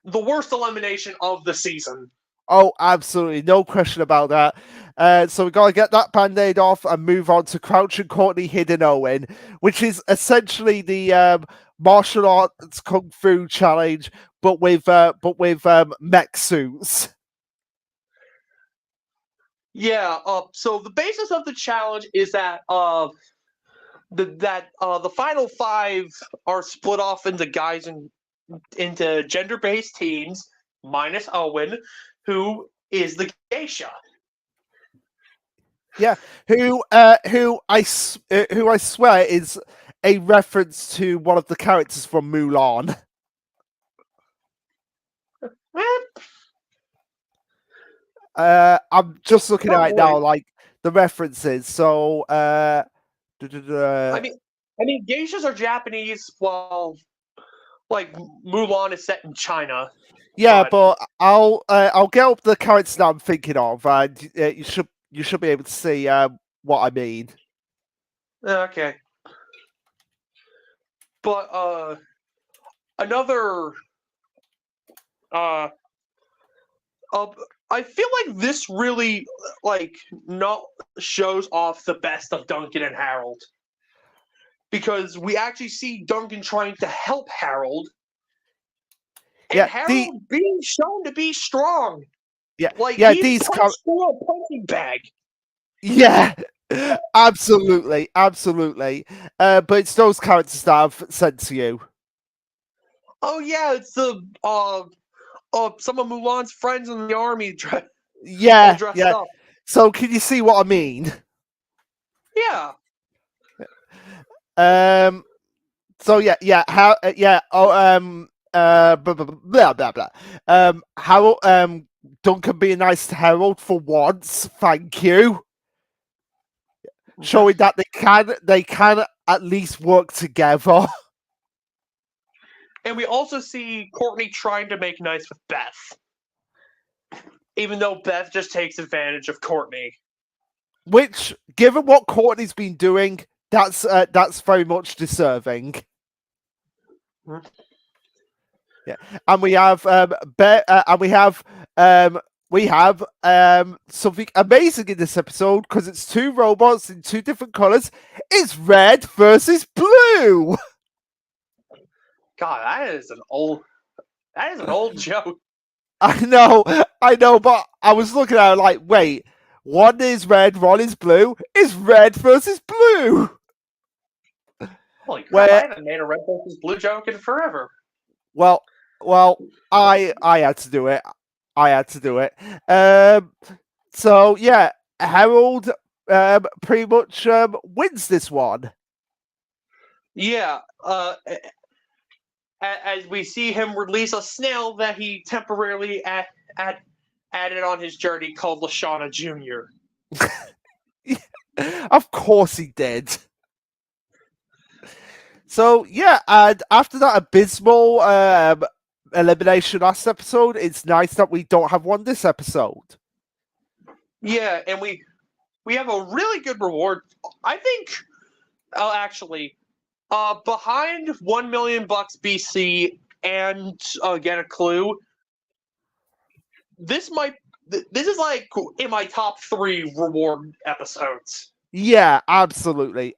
Speaker 1: the worst elimination of the season.
Speaker 2: Oh, absolutely, no question about that. So we got to get that band-aid off and move on to Crouch and Courtney Hidden Owen, which is essentially the martial arts kung fu challenge, but with mech suits.
Speaker 1: Yeah. So the basis of the challenge is that the final five are split off into guys and into gender-based teams. minus Owen, who is the geisha.
Speaker 2: Yeah, who I swear is a reference to one of the characters from Mulan. I'm just looking at it now, like the references. So,
Speaker 1: I mean, geishas are Japanese, while like Mulan is set in China.
Speaker 2: yeah, but I'll get up the characters that I'm thinking of, and you should be able to see what I mean.
Speaker 1: Okay. But another I feel like this really not shows off the best of Duncan and Harold, because we actually see Duncan trying to help Harold, and
Speaker 2: Yeah,
Speaker 1: Harold being shown to be strong.
Speaker 2: Yeah,
Speaker 1: Like
Speaker 2: yeah,
Speaker 1: he's punched through a punching bag.
Speaker 2: Yeah, absolutely. But it's those characters that I've sent to you.
Speaker 1: Oh yeah, it's the some of Mulan's friends in the army dressed up.
Speaker 2: So can you see what I mean?
Speaker 1: Yeah.
Speaker 2: So blah blah blah. Harold, Duncan being nice to Harold for once. Thank you. Showing that they can at least work together.
Speaker 1: And we also see Courtney trying to make nice with Beth, even though Beth just takes advantage of Courtney.
Speaker 2: Which, given what Courtney's been doing, that's very much deserving. Yeah, and we have we have something amazing in this episode, because it's two robots in two different colors. It's red versus blue.
Speaker 1: God, that is an old joke.
Speaker 2: I know, but I was looking at it like, wait, one is red, one is blue. It's red versus blue.
Speaker 1: Holy crap! I haven't made a red versus blue joke in forever.
Speaker 2: Well, I had to do it. So yeah, Harold pretty much wins this one.
Speaker 1: Yeah. As we see him release a snail that he temporarily added on his journey, called Lashana Jr.
Speaker 2: Of course he did. So yeah, and after that abysmal elimination last episode, it's nice that we don't have one this episode.
Speaker 1: Yeah, and we have a really good reward. I think, actually, behind $1 million BC and get a clue. This is like in my top 3 reward episodes.
Speaker 2: Yeah, absolutely.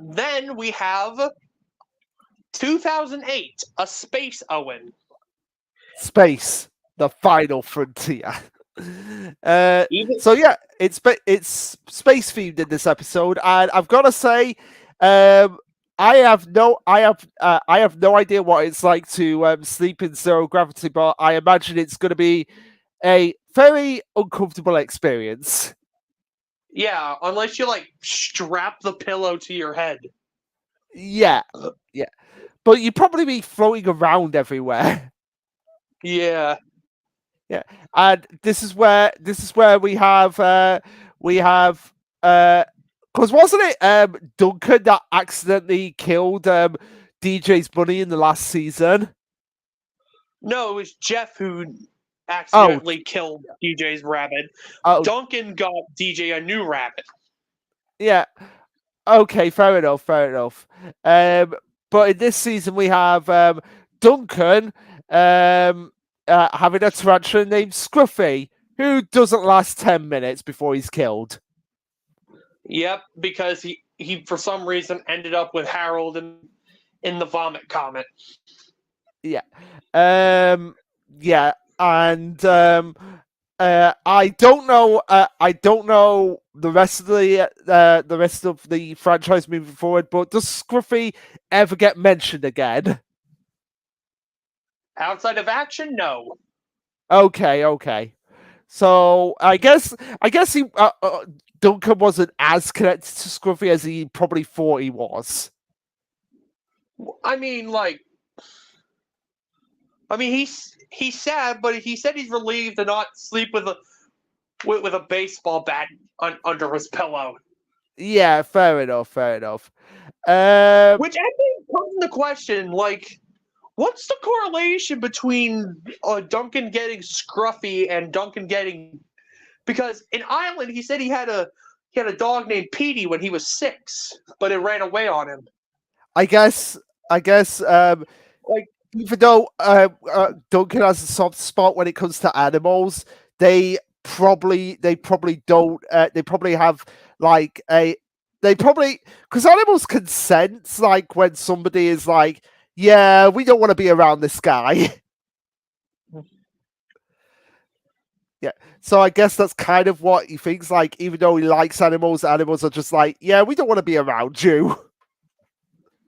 Speaker 1: Then we have 2008, A Space Owen.
Speaker 2: Space, the final frontier. So yeah, it's space themed in this episode, and I've got to say, I have no idea what it's like to sleep in zero gravity, but I imagine it's going to be a very uncomfortable experience.
Speaker 1: Yeah, unless you strap the pillow to your head.
Speaker 2: Yeah, but you'd probably be floating around everywhere.
Speaker 1: Yeah,
Speaker 2: and this is where we have because wasn't it Duncan that accidentally killed DJ's bunny in the last season?
Speaker 1: No, it was Jeff who accidentally killed DJ's rabbit. Duncan got DJ a new rabbit.
Speaker 2: Yeah. Okay, fair enough. But in this season we have Duncan having a tarantula named Scruffy, who doesn't last 10 minutes before he's killed.
Speaker 1: Yep, because he for some reason ended up with Harold in the vomit comet.
Speaker 2: Yeah. And I don't know. I don't know the rest of the franchise moving forward. But does Scruffy ever get mentioned again?
Speaker 1: Outside of action, no.
Speaker 2: Okay. So I guess he Duncan wasn't as connected to Scruffy as he probably thought he was.
Speaker 1: I mean, he's sad, but he said he's relieved to not sleep with a baseball bat under his pillow.
Speaker 2: Yeah, fair enough.
Speaker 1: Which I think comes into question, what's the correlation between Duncan getting scruffy and Duncan getting? Because in Ireland, he said he had a dog named Petey when he was 6, but it ran away on him.
Speaker 2: I guess even though Duncan has a soft spot when it comes to animals, they probably don't. They probably have because animals can sense when somebody is yeah, we don't want to be around this guy. Yeah, so I guess that's kind of what he thinks. Even though he likes animals, animals are just yeah, we don't want to be around you.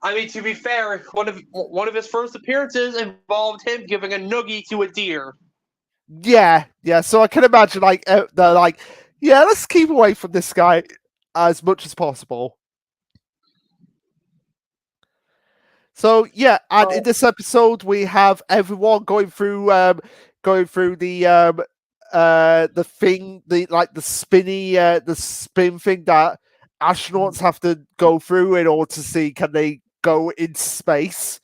Speaker 1: I mean, to be fair, one of his first appearances involved him giving a noogie to a deer.
Speaker 2: Yeah. So I can imagine they're yeah, let's keep away from this guy as much as possible. So yeah, and in this episode we have everyone going through the thing, the spin thing that astronauts have to go through in order to see can they go into space.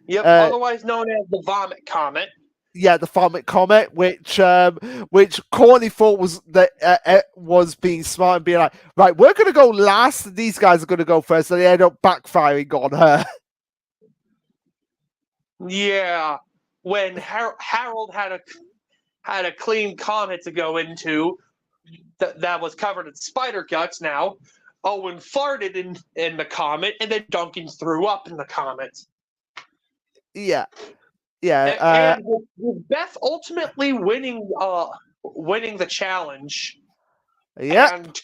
Speaker 1: Yep, otherwise known as the Vomit Comet.
Speaker 2: Yeah, the Vomit Comet, which Courtney thought was being smart and being like, right, we're gonna go last, and these guys are gonna go first, and they end up backfiring on her.
Speaker 1: Yeah, when Harold had a clean comet to go into that was covered in spider guts. Now Owen farted in the comet, and then Duncan threw up in the comet.
Speaker 2: Yeah.
Speaker 1: And with Beth ultimately winning the challenge.
Speaker 2: Yeah.
Speaker 1: And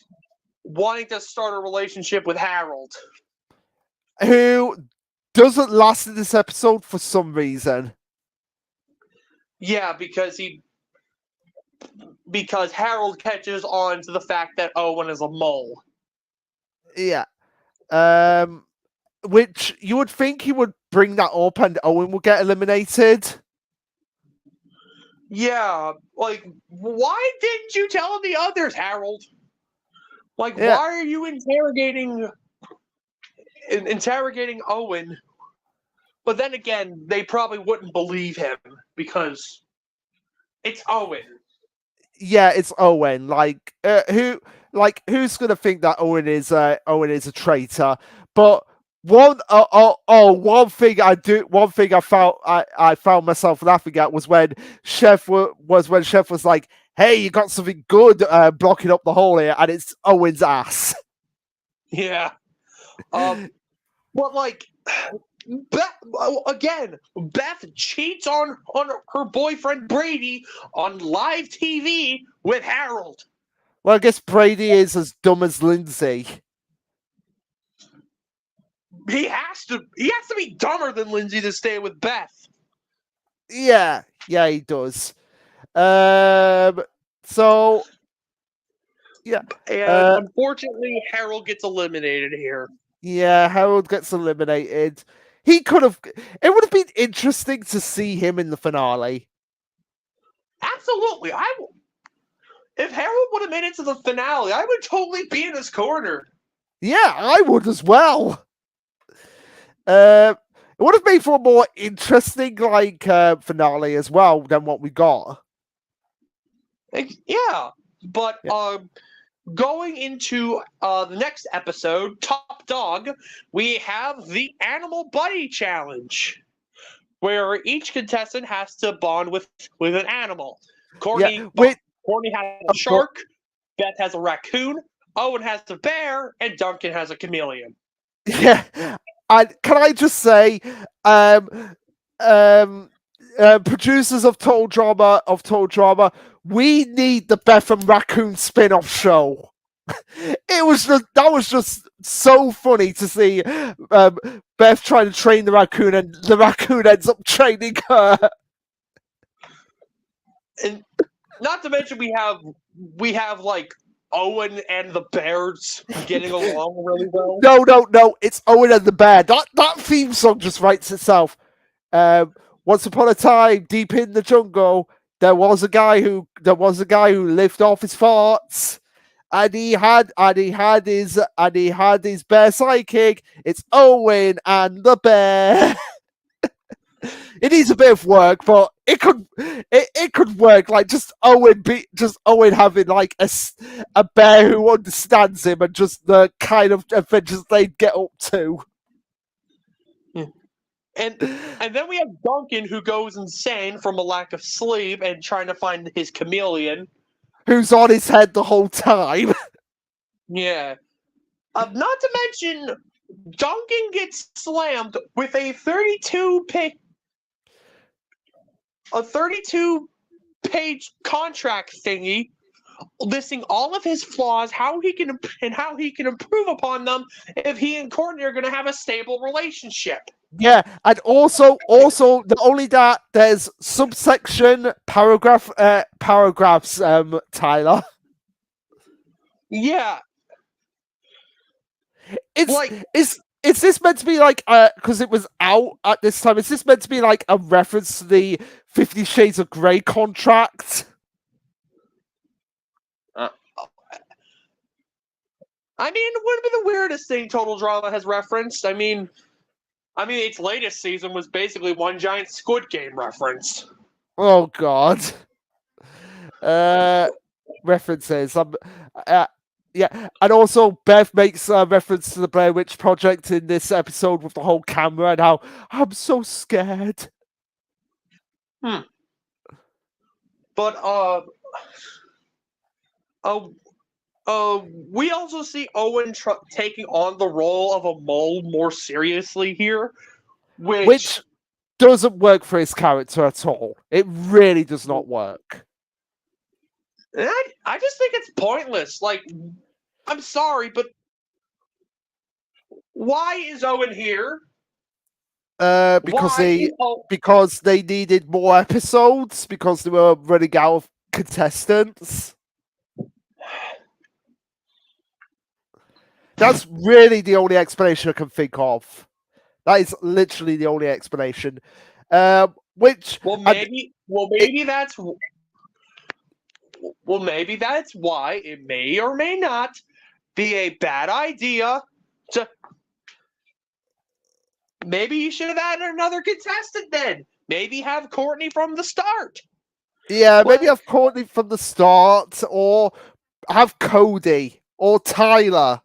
Speaker 1: wanting to start a relationship with Harold,
Speaker 2: who doesn't last in this episode for some reason.
Speaker 1: Yeah, because Harold catches on to the fact that Owen is a mole.
Speaker 2: Yeah. Which you would think he would bring that up and Owen would get eliminated.
Speaker 1: Yeah, why didn't you tell the others, Harold? Why are you interrogating Owen? But then again, they probably wouldn't believe him because it's Owen.
Speaker 2: Yeah, it's Owen. Who's gonna think that Owen is a traitor? But one thing I found myself laughing at was when Chef was like, "Hey, you got something good blocking up the hole here," and it's Owen's ass.
Speaker 1: Yeah. But Beth cheats on her boyfriend Brady on live TV with Harold.
Speaker 2: Well, I guess Brady is as dumb as Lindsay.
Speaker 1: He has to be dumber than Lindsay to stay with Beth.
Speaker 2: Yeah, he does. So yeah.
Speaker 1: And unfortunately, Harold gets eliminated here.
Speaker 2: Yeah, Harold gets eliminated. It would have been interesting to see him in the finale.
Speaker 1: Absolutely. If Harold would have made it to the finale, I would totally be in his corner.
Speaker 2: Yeah, I would as well. It would have made for a more interesting finale as well than what we got.
Speaker 1: Yeah, but going into the next episode, Top Dog, we have the Animal Buddy Challenge, where each contestant has to bond with an animal. Courtney has a shark, Beth has a raccoon, Owen has a bear, and Duncan has a chameleon.
Speaker 2: Yeah, can I just say, producers of Total Drama, we need the Beth and Raccoon spin-off show. That was just so funny to see Beth trying to train the raccoon, and the raccoon ends up training her.
Speaker 1: And not to mention we have like Owen and the bears getting along really well.
Speaker 2: No, it's Owen and the bear. That theme song just writes itself. Once upon a time, deep in the jungle, there was a guy who lived off his farts. And he had his bear sidekick. It's Owen and the bear. It needs a bit of work, but it could work. Like just Owen having like a bear who understands him, and just the kind of adventures they'd get up to.
Speaker 1: And then we have Duncan, who goes insane from a lack of sleep and trying to find his chameleon,
Speaker 2: who's on his head the whole time.
Speaker 1: Yeah. Not to mention, Duncan gets slammed with a 32-page contract thingy, listing all of his flaws, how he can improve upon them if he and Courtney are going to have a stable relationship.
Speaker 2: Yeah, and also, not only that, there's subsection paragraphs, Tyler.
Speaker 1: Yeah.
Speaker 2: It's
Speaker 1: like,
Speaker 2: is this meant to be like because it was out at this time? Is this meant to be like a reference to the 50 Shades of Grey contract?
Speaker 1: I mean, it would be the weirdest thing Total Drama has referenced. I mean, its latest season was basically one giant Squid Game reference.
Speaker 2: Oh God. References. Yeah, and also Beth makes a reference to the Blair Witch Project in this episode with the whole camera and how I'm so scared.
Speaker 1: But we also see Owen taking on the role of a mole more seriously here, which
Speaker 2: doesn't work for his character at all. It really does not work.
Speaker 1: I just think it's pointless. Like, I'm sorry, but why is Owen here?
Speaker 2: Because they needed more episodes, because they were running out of contestants. That's really the only explanation I can think of. That is literally the only explanation.
Speaker 1: Maybe that's why it may or may not be a bad idea to. Maybe you should have added another contestant then. Maybe have Courtney from the start.
Speaker 2: Yeah, maybe have Courtney from the start, or have Cody or Tyler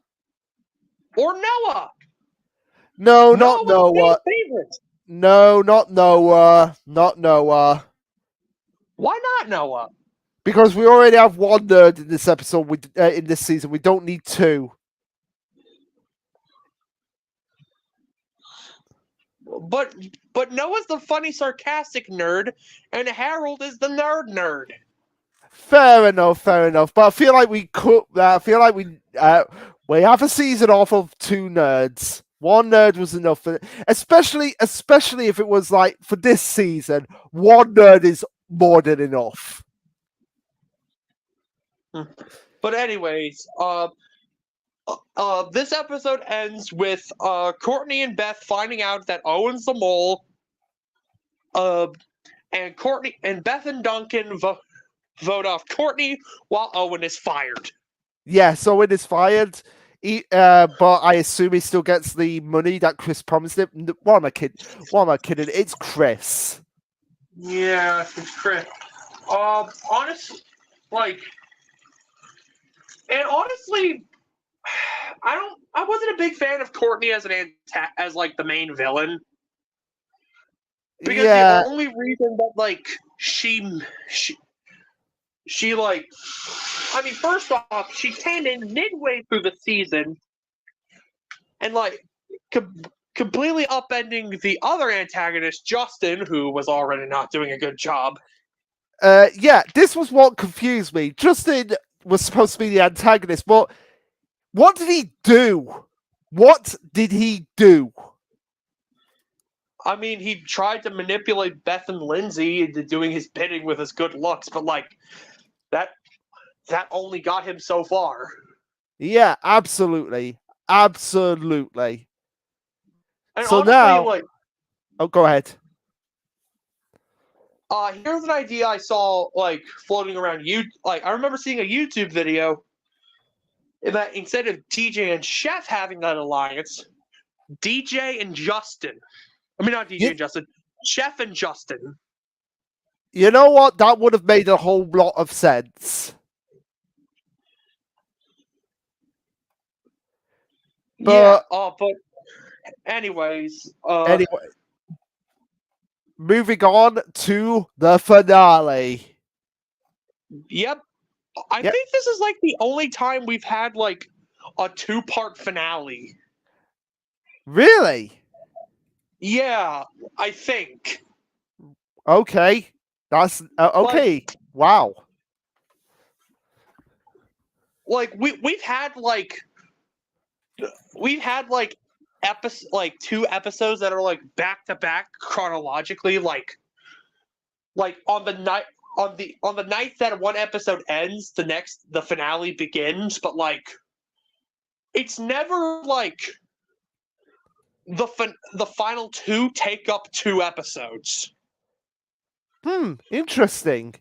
Speaker 1: or Noah.
Speaker 2: No, not Noah. No, not Noah. Not Noah.
Speaker 1: Why not Noah?
Speaker 2: Because we already have one nerd in this episode. In this season, we don't need two.
Speaker 1: But Noah's the funny, sarcastic nerd, and Harold is the nerd.
Speaker 2: Fair enough. But I feel like we could. We have a season off of two nerds. One nerd was enough for it. Especially if it was like for this season, one nerd is more than enough.
Speaker 1: But anyways, this episode ends with Courtney and Beth finding out that Owen's the mole. And Courtney and Beth and Duncan vote off Courtney while Owen is fired.
Speaker 2: Yes, Owen is fired. But I assume he still gets the money that Chris promised him. What am I kidding? It's Chris.
Speaker 1: Yeah, it's Chris. Honestly, I wasn't a big fan of Courtney as as like the main villain. Because the only reason that she first off, she came in midway through the season and completely upending the other antagonist, Justin, who was already not doing a good job.
Speaker 2: yeah, this was what confused me. Justin was supposed to be the antagonist, but what did he do? What did he do?
Speaker 1: I mean, he tried to manipulate Beth and Lindsay into doing his bidding with his good looks, but like that only got him so far.
Speaker 2: Yeah, absolutely. Absolutely.
Speaker 1: And
Speaker 2: So
Speaker 1: honestly,
Speaker 2: now,
Speaker 1: like,
Speaker 2: oh, go ahead.
Speaker 1: here's an idea I saw like floating around you. Like, I remember seeing a YouTube video that instead of DJ and Chef having an alliance, DJ and Justin. I mean, not DJ and Justin, Chef and Justin.
Speaker 2: You know what? That would have made a whole lot of sense. But,
Speaker 1: but anyways,
Speaker 2: anyway, moving on to the finale.
Speaker 1: Yep. I think this is like the only time we've had like a 2-part finale.
Speaker 2: Really?
Speaker 1: Yeah, I think.
Speaker 2: Okay. That's okay.
Speaker 1: Like,
Speaker 2: wow.
Speaker 1: Like we've had like like 2 episodes that are like back to back chronologically, like on the night that one episode ends, the finale begins, but like it's never like the final 2 take up 2 episodes.
Speaker 2: Interesting.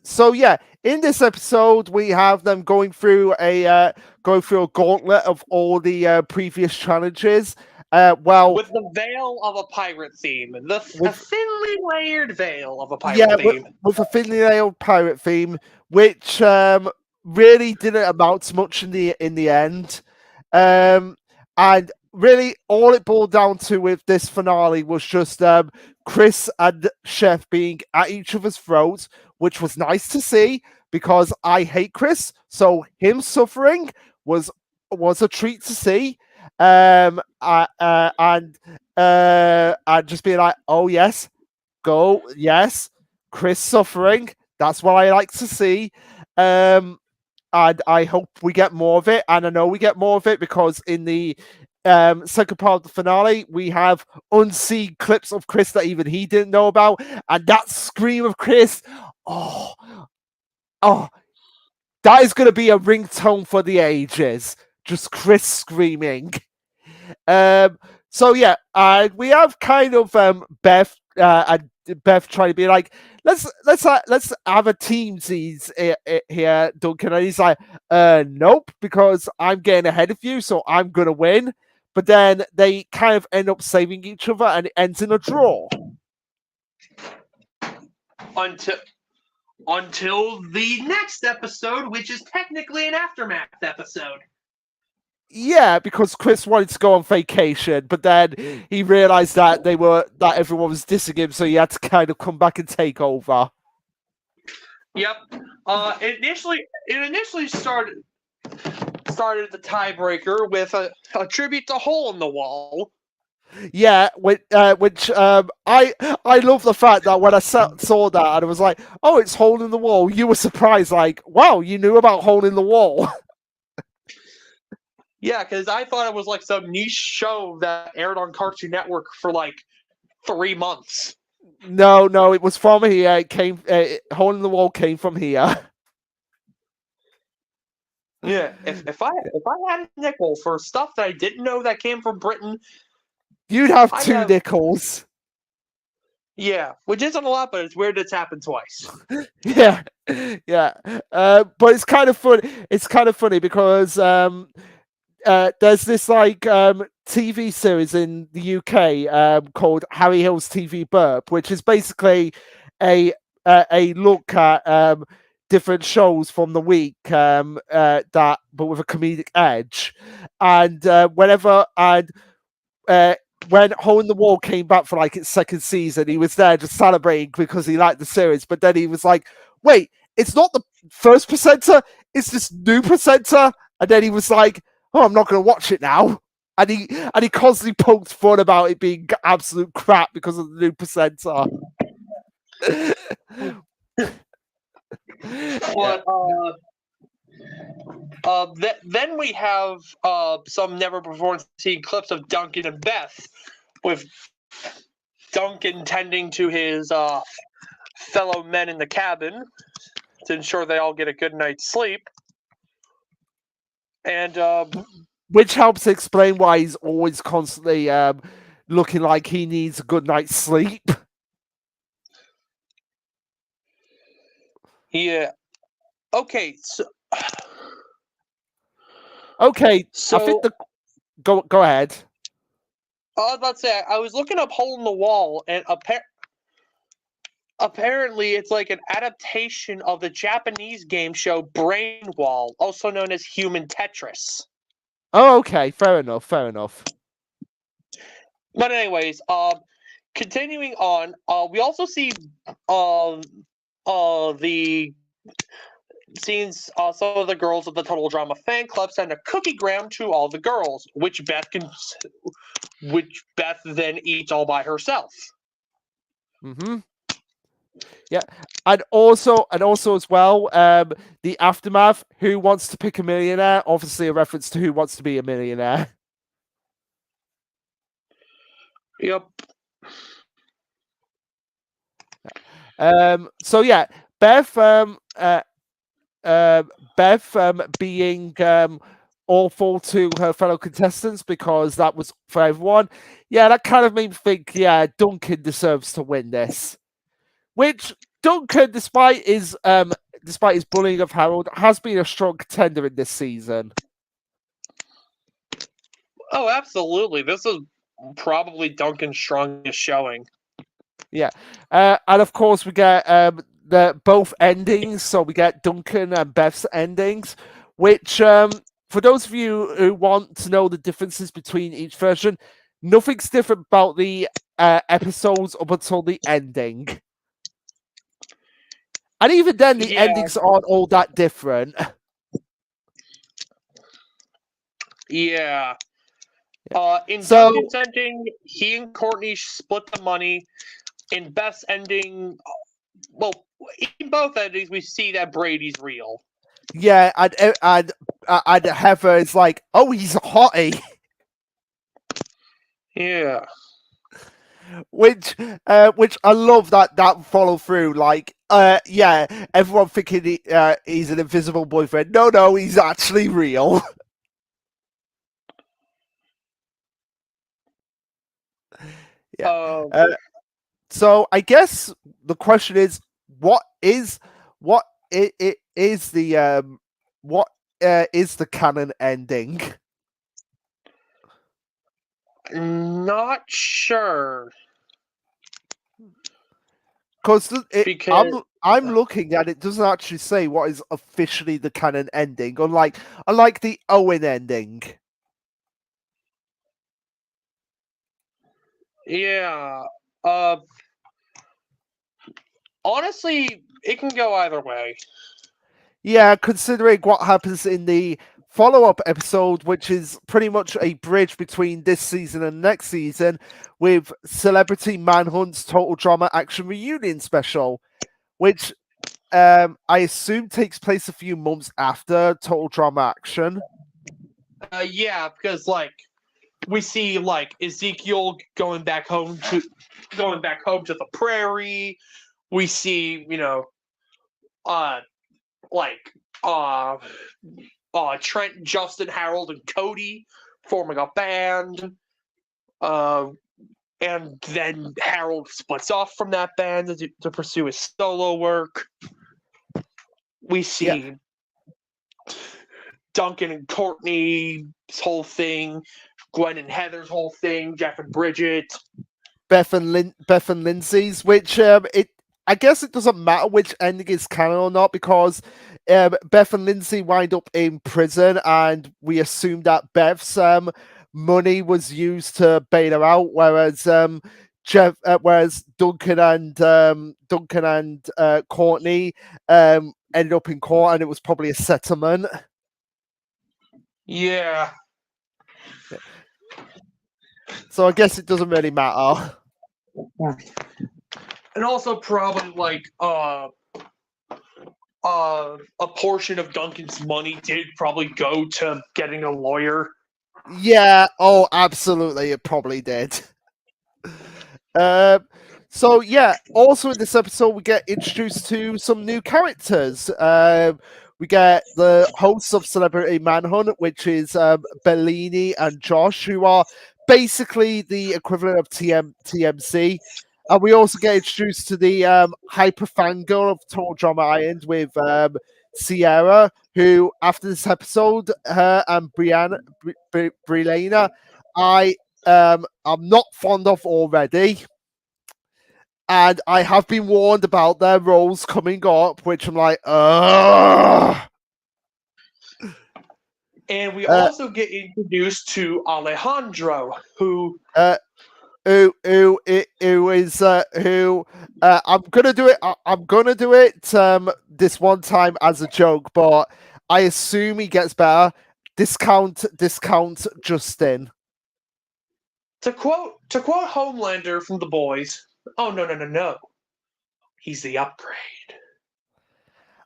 Speaker 2: So yeah, in this episode we have them going through a gauntlet of all the previous challenges.
Speaker 1: With the veil of a pirate theme, a thinly layered veil of a pirate theme.
Speaker 2: With a thinly layered pirate theme, which really didn't amount to much in the end. And really, all it boiled down to with this finale was just Chris and Chef being at each other's throats, which was nice to see because I hate Chris. So him suffering was a treat to see. And just being like, oh yes, go yes, Chris suffering. That's what I like to see. And I hope we get more of it. And I know we get more of it because in the second part of the finale, we have unseen clips of Chris that even he didn't know about. And that scream of Chris, oh, that is going to be a ringtone for the ages. Just Chris screaming. So yeah, we have kind of Beth and Beth trying to be like, let's have a teamsies here, Duncan. And he's like, nope, because I'm getting ahead of you, so I'm gonna win. But then they kind of end up saving each other, and it ends in a draw.
Speaker 1: Until the next episode, which is technically an aftermath episode.
Speaker 2: Yeah, because Chris wanted to go on vacation, but then he realized that everyone was dissing him, so he had to kind of come back and take over.
Speaker 1: Yep. It initially started the tiebreaker with a tribute to Hole in the Wall.
Speaker 2: Yeah, which I love the fact that when I saw that and I was like, oh, it's Hole in the Wall, you were surprised, like, wow, you knew about Hole in the Wall.
Speaker 1: Yeah, because I thought it was like some niche show that aired on Cartoon Network for like 3 months.
Speaker 2: No, it was from here. It came. Hole in the Wall came from here.
Speaker 1: Yeah, if I had a nickel for stuff that I didn't know that came from Britain,
Speaker 2: you'd have 2 nickels.
Speaker 1: Yeah, which isn't a lot, but it's weird it's happened twice.
Speaker 2: Yeah. But it's kind of fun. It's kind of funny because there's this like TV series in the UK called Harry Hill's TV Burp, which is basically a look at different shows from the week but with a comedic edge. And when Hole in the Wall came back for like its second season, he was there just celebrating because he liked the series. But then he was like, "Wait, it's not the first presenter; it's this new presenter." And then he was like, "Oh, I'm not going to watch it now." And he constantly poked fun about it being absolute crap because of the new presenter.
Speaker 1: But then we have some never before seen clips of Duncan and Beth, with Duncan tending to his fellow men in the cabin to ensure they all get a good night's sleep. And
Speaker 2: which helps explain why he's always constantly looking like he needs a good night's sleep.
Speaker 1: yeah, okay, so
Speaker 2: Okay, I think go ahead.
Speaker 1: I was about to say, I was looking up Hole in the Wall, and apparently it's like an adaptation of the Japanese game show Brain Wall, also known as Human Tetris.
Speaker 2: Oh, okay, fair enough, fair enough.
Speaker 1: But anyways, continuing on, we also see the scenes, some of the girls of the Total Drama fan club send a cookiegram to all the girls, which Beth then eats all by herself.
Speaker 2: Mm-hmm. Yeah, and also as well, the aftermath. Who wants to pick a millionaire? Obviously, a reference to Who Wants to Be a Millionaire.
Speaker 1: Yep.
Speaker 2: So yeah, Beth. Beth being awful to her fellow contestants because that was for everyone. Yeah, that kind of made me think. Yeah, Duncan deserves to win this. Which Duncan, despite his bullying of Harold, has been a strong contender in this season.
Speaker 1: Oh, absolutely. This is probably Duncan's strongest showing.
Speaker 2: Yeah, and of course we get the both endings. So we get Duncan and Beth's endings, which for those of you who want to know the differences between each version, nothing's different about the episodes up until the ending. And even then, the endings aren't all that different.
Speaker 1: Yeah. In Duncan's ending, he and Courtney split the money. In Beth's ending, well, in both endings, we see that Brady's real.
Speaker 2: Yeah, and Heather is like, oh, he's a hottie.
Speaker 1: Yeah.
Speaker 2: Which I love that follow through. Like, yeah, everyone thinking he's an invisible boyfriend. No, he's actually real. Yeah. So I guess the question is, what is the canon ending?
Speaker 1: Not sure.
Speaker 2: Because I'm looking and it doesn't actually say what is officially the canon ending, unlike the Owen ending.
Speaker 1: Yeah. Honestly, it can go either way.
Speaker 2: Yeah, considering what happens in the follow-up episode, which is pretty much a bridge between this season and next season, with Celebrity Manhunt's Total Drama Action Reunion special, which I assume takes place a few months after Total Drama Action.
Speaker 1: Yeah, because like we see like Ezekiel going back home to the prairie. We see, Trent, Justin, Harold, and Cody forming a band. And then Harold splits off from that band to pursue his solo work. We see Duncan and Courtney's whole thing, Gwen and Heather's whole thing, Jeff and Bridget,
Speaker 2: Beth and Lindsay's, which I guess it doesn't matter which ending is canon or not, because Beth and Lindsay wind up in prison, and we assume that Beth's money was used to bail her out, whereas Duncan and Courtney ended up in court, and it was probably a settlement.
Speaker 1: Yeah.
Speaker 2: So I guess it doesn't really matter.
Speaker 1: and also probably like a portion of Duncan's money did probably go to getting a lawyer.
Speaker 2: Yeah. Oh, absolutely. It probably did. Uh, so yeah. Also in this episode, we get introduced to some new characters. We get the hosts of Celebrity Manhunt, which is Bellini and Josh, who are basically the equivalent of TMC. And we also get introduced to the hyper fangirl of Total Drama Island with Sierra, who after this episode, her and Brianna, I'm not fond of already. And I have been warned about their roles coming up, which I'm like, ugh.
Speaker 1: And we also get introduced to Alejandro, who
Speaker 2: I'm gonna do it. I'm gonna do it this one time as a joke, but I assume he gets better. Discount Justin.
Speaker 1: to quote Homelander from The Boys, oh no. He's the upgrade.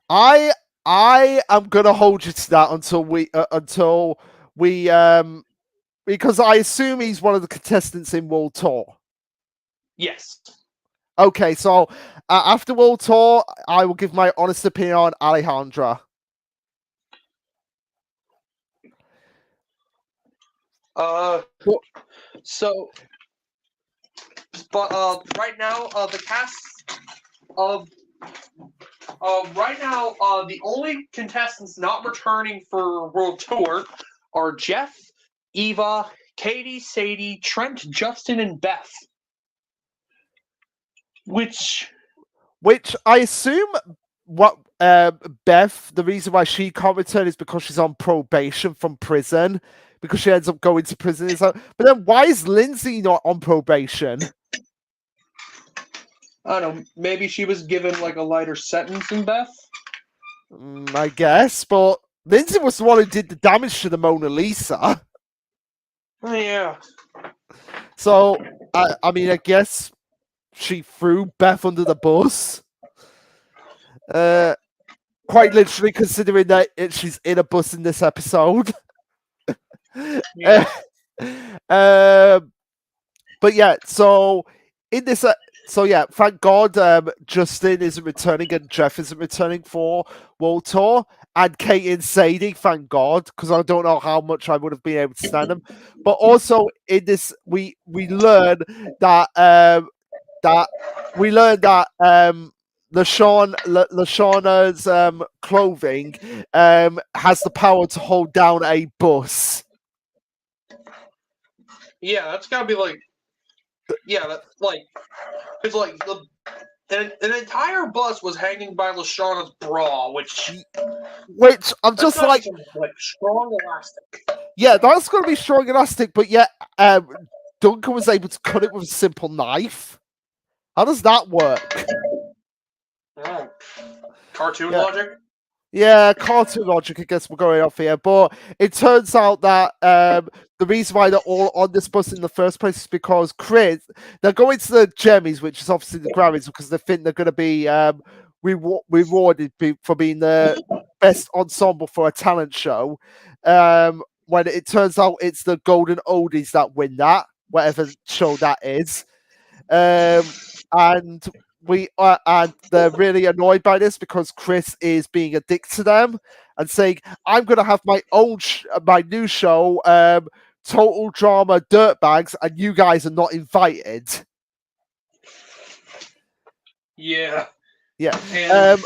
Speaker 2: I am gonna hold you to that until we because I assume he's one of the contestants in World Tour.
Speaker 1: Yes.
Speaker 2: Okay, so after World Tour, I will give my honest opinion on Alejandra.
Speaker 1: So, but right now, the cast of right now, the only contestants not returning for World Tour are Jeff, Eva, Katie, Sadie, Trent, Justin, and Beth. Which
Speaker 2: I assume what Beth, the reason why she can't return is because she's on probation from prison, because she ends up going to prison. But then why is Lindsay not on probation?
Speaker 1: I don't know, maybe she was given like a lighter sentence than Beth?
Speaker 2: I guess, but Lindsay was the one who did the damage to the Mona Lisa.
Speaker 1: Oh, yeah.
Speaker 2: So, I mean, I guess she threw Beth under the bus. Quite literally, considering that she's in a bus in this episode.
Speaker 1: Yeah.
Speaker 2: But yeah, so in this, thank God Justin isn't returning and Jeff isn't returning for World Tour, and Kate and Sadie, thank God, because I don't know how much I would have been able to stand them. But also in this, we learn that Lashawna's clothing has the power to hold down a bus.
Speaker 1: Yeah, that's gotta be like, it's like an entire bus was hanging by Lashawna's bra, which
Speaker 2: I'm just like
Speaker 1: strong elastic.
Speaker 2: Yeah, that's gonna be strong elastic, but yet Duncan was able to cut it with a simple knife. How does that work?
Speaker 1: Oh. Cartoon logic?
Speaker 2: Yeah, cartoon logic, I guess we're going off here. But it turns out that the reason why they're all on this bus in the first place is because they're going to the Gemmies, which is obviously the Grammys, because they think they're going to be rewarded for being the best ensemble for a talent show. When it turns out it's the Golden Oldies that win that, whatever show that is. And they're really annoyed by this because Chris is being a dick to them and saying, "I'm going to have my own my new show, Total Drama Dirtbags, and you guys are not invited."
Speaker 1: Yeah.
Speaker 2: But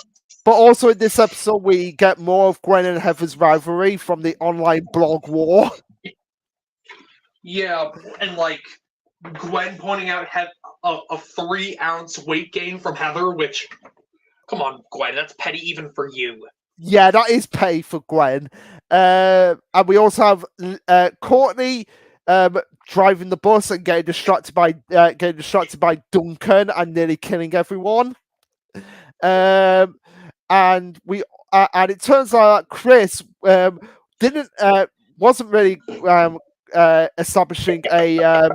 Speaker 2: also in this episode, we get more of Gwen and Heather's rivalry from the online blog war.
Speaker 1: Yeah, and like Gwen pointing out a 3-ounce weight gain from Heather, which, come on, Gwen, that's petty even for you.
Speaker 2: Yeah, that is petty for Gwen. And we also have Courtney driving the bus and getting distracted by Duncan and nearly killing everyone. And it turns out that Chris wasn't really establishing a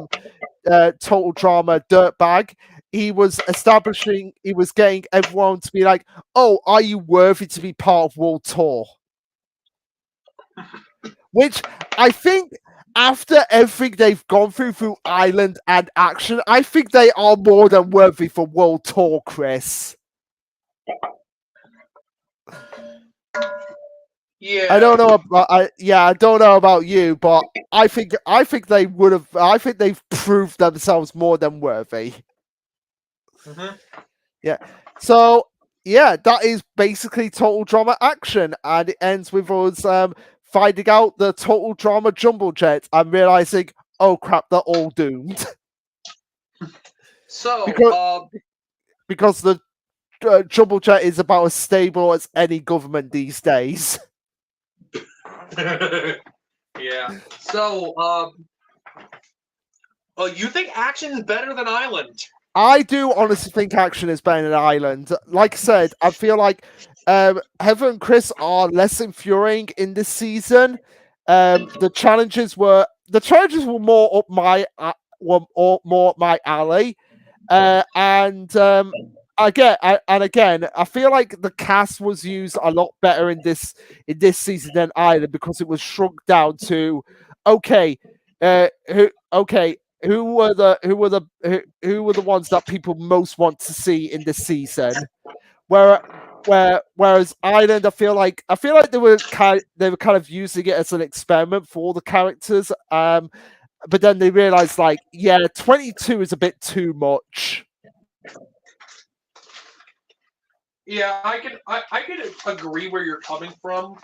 Speaker 2: Total Drama dirtbag. he was getting everyone to be like, oh, are you worthy to be part of World Tour? Which I think after everything they've gone through Island and Action, I think they are more than worthy for World Tour, Chris.
Speaker 3: Yeah.
Speaker 2: I don't know about I don't know about you, but I think they would have. I think they've proved themselves more than worthy.
Speaker 3: Mhm.
Speaker 2: Yeah. So yeah, that is basically Total Drama Action, and it ends with us finding out the Total Drama Jumbo Jet and realizing, oh crap, they're all doomed.
Speaker 3: So,
Speaker 2: because the Jumbo Jet is about as stable as any government these days.
Speaker 3: yeah. So, you think Action is better than Island?
Speaker 2: I do honestly think Action is better than Island. Like I said, I feel like Heather and Chris are less infuriating in this season. The challenges were more up my more up my alley, and again, I feel like the cast was used a lot better in this season than Island because it was shrunk down to okay, who were the ones that people most want to see in this season? Whereas Island, I feel like they were kind of using it as an experiment for the characters. But then they realized, like, yeah, 22 is a bit too much.
Speaker 3: Yeah, I can agree where you're coming from.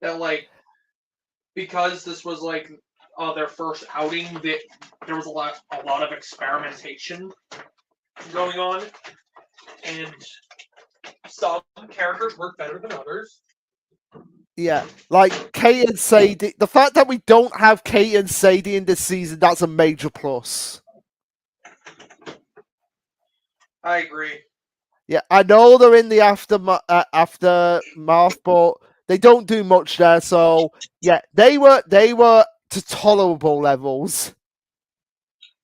Speaker 3: That like because this was like their first outing, that there was a lot of experimentation going on, and some characters work better than others.
Speaker 2: Yeah, like Kate and Sadie. The fact that we don't have Kate and Sadie in this season, that's a major plus.
Speaker 3: I agree.
Speaker 2: Yeah, I know they're in the aftermath, but they don't do much there. So yeah, they were to tolerable levels.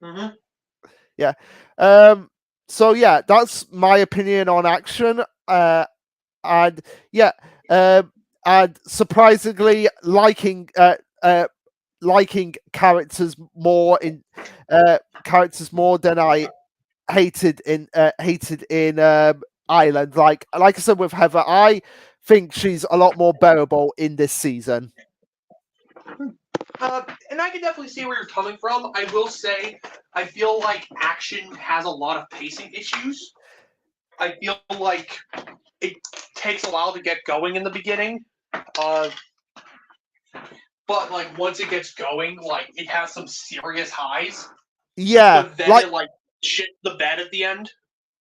Speaker 3: Mm-hmm.
Speaker 2: Yeah. So yeah, that's my opinion on Action. And yeah, and surprisingly liking characters more than I hated in Ireland. Like I said with Heather, I think she's a lot more bearable in this season.
Speaker 3: And I can definitely see where you're coming from. I will say, I feel like Action has a lot of pacing issues. I feel like it takes a while to get going in the beginning. But like once it gets going, like it has some serious highs.
Speaker 2: Yeah,
Speaker 3: But then it like shit the bed at the end.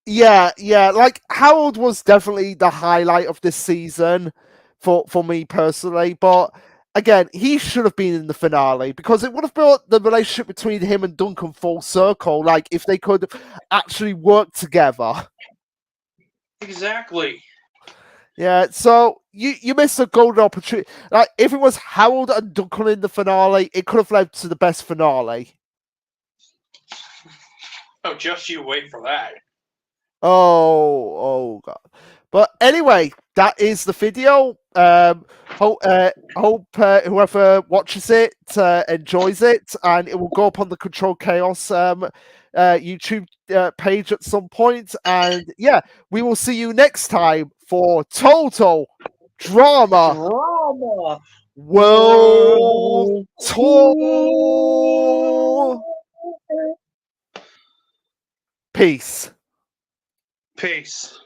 Speaker 2: Yeah, like Harold was definitely the highlight of this season for me personally, but again, he should have been in the finale because it would have brought the relationship between him and Duncan full circle, like if they could actually work together.
Speaker 3: Exactly.
Speaker 2: Yeah, so you missed a golden opportunity. Like if it was Harold and Duncan in the finale, it could have led to the best finale.
Speaker 3: Oh, just you wait for that.
Speaker 2: Oh god. But anyway, that is the video. Hope whoever watches it enjoys it, and it will go up on the Control Chaos YouTube page at some point. And yeah, we will see you next time for Total Drama World Tour. Peace.
Speaker 3: Peace.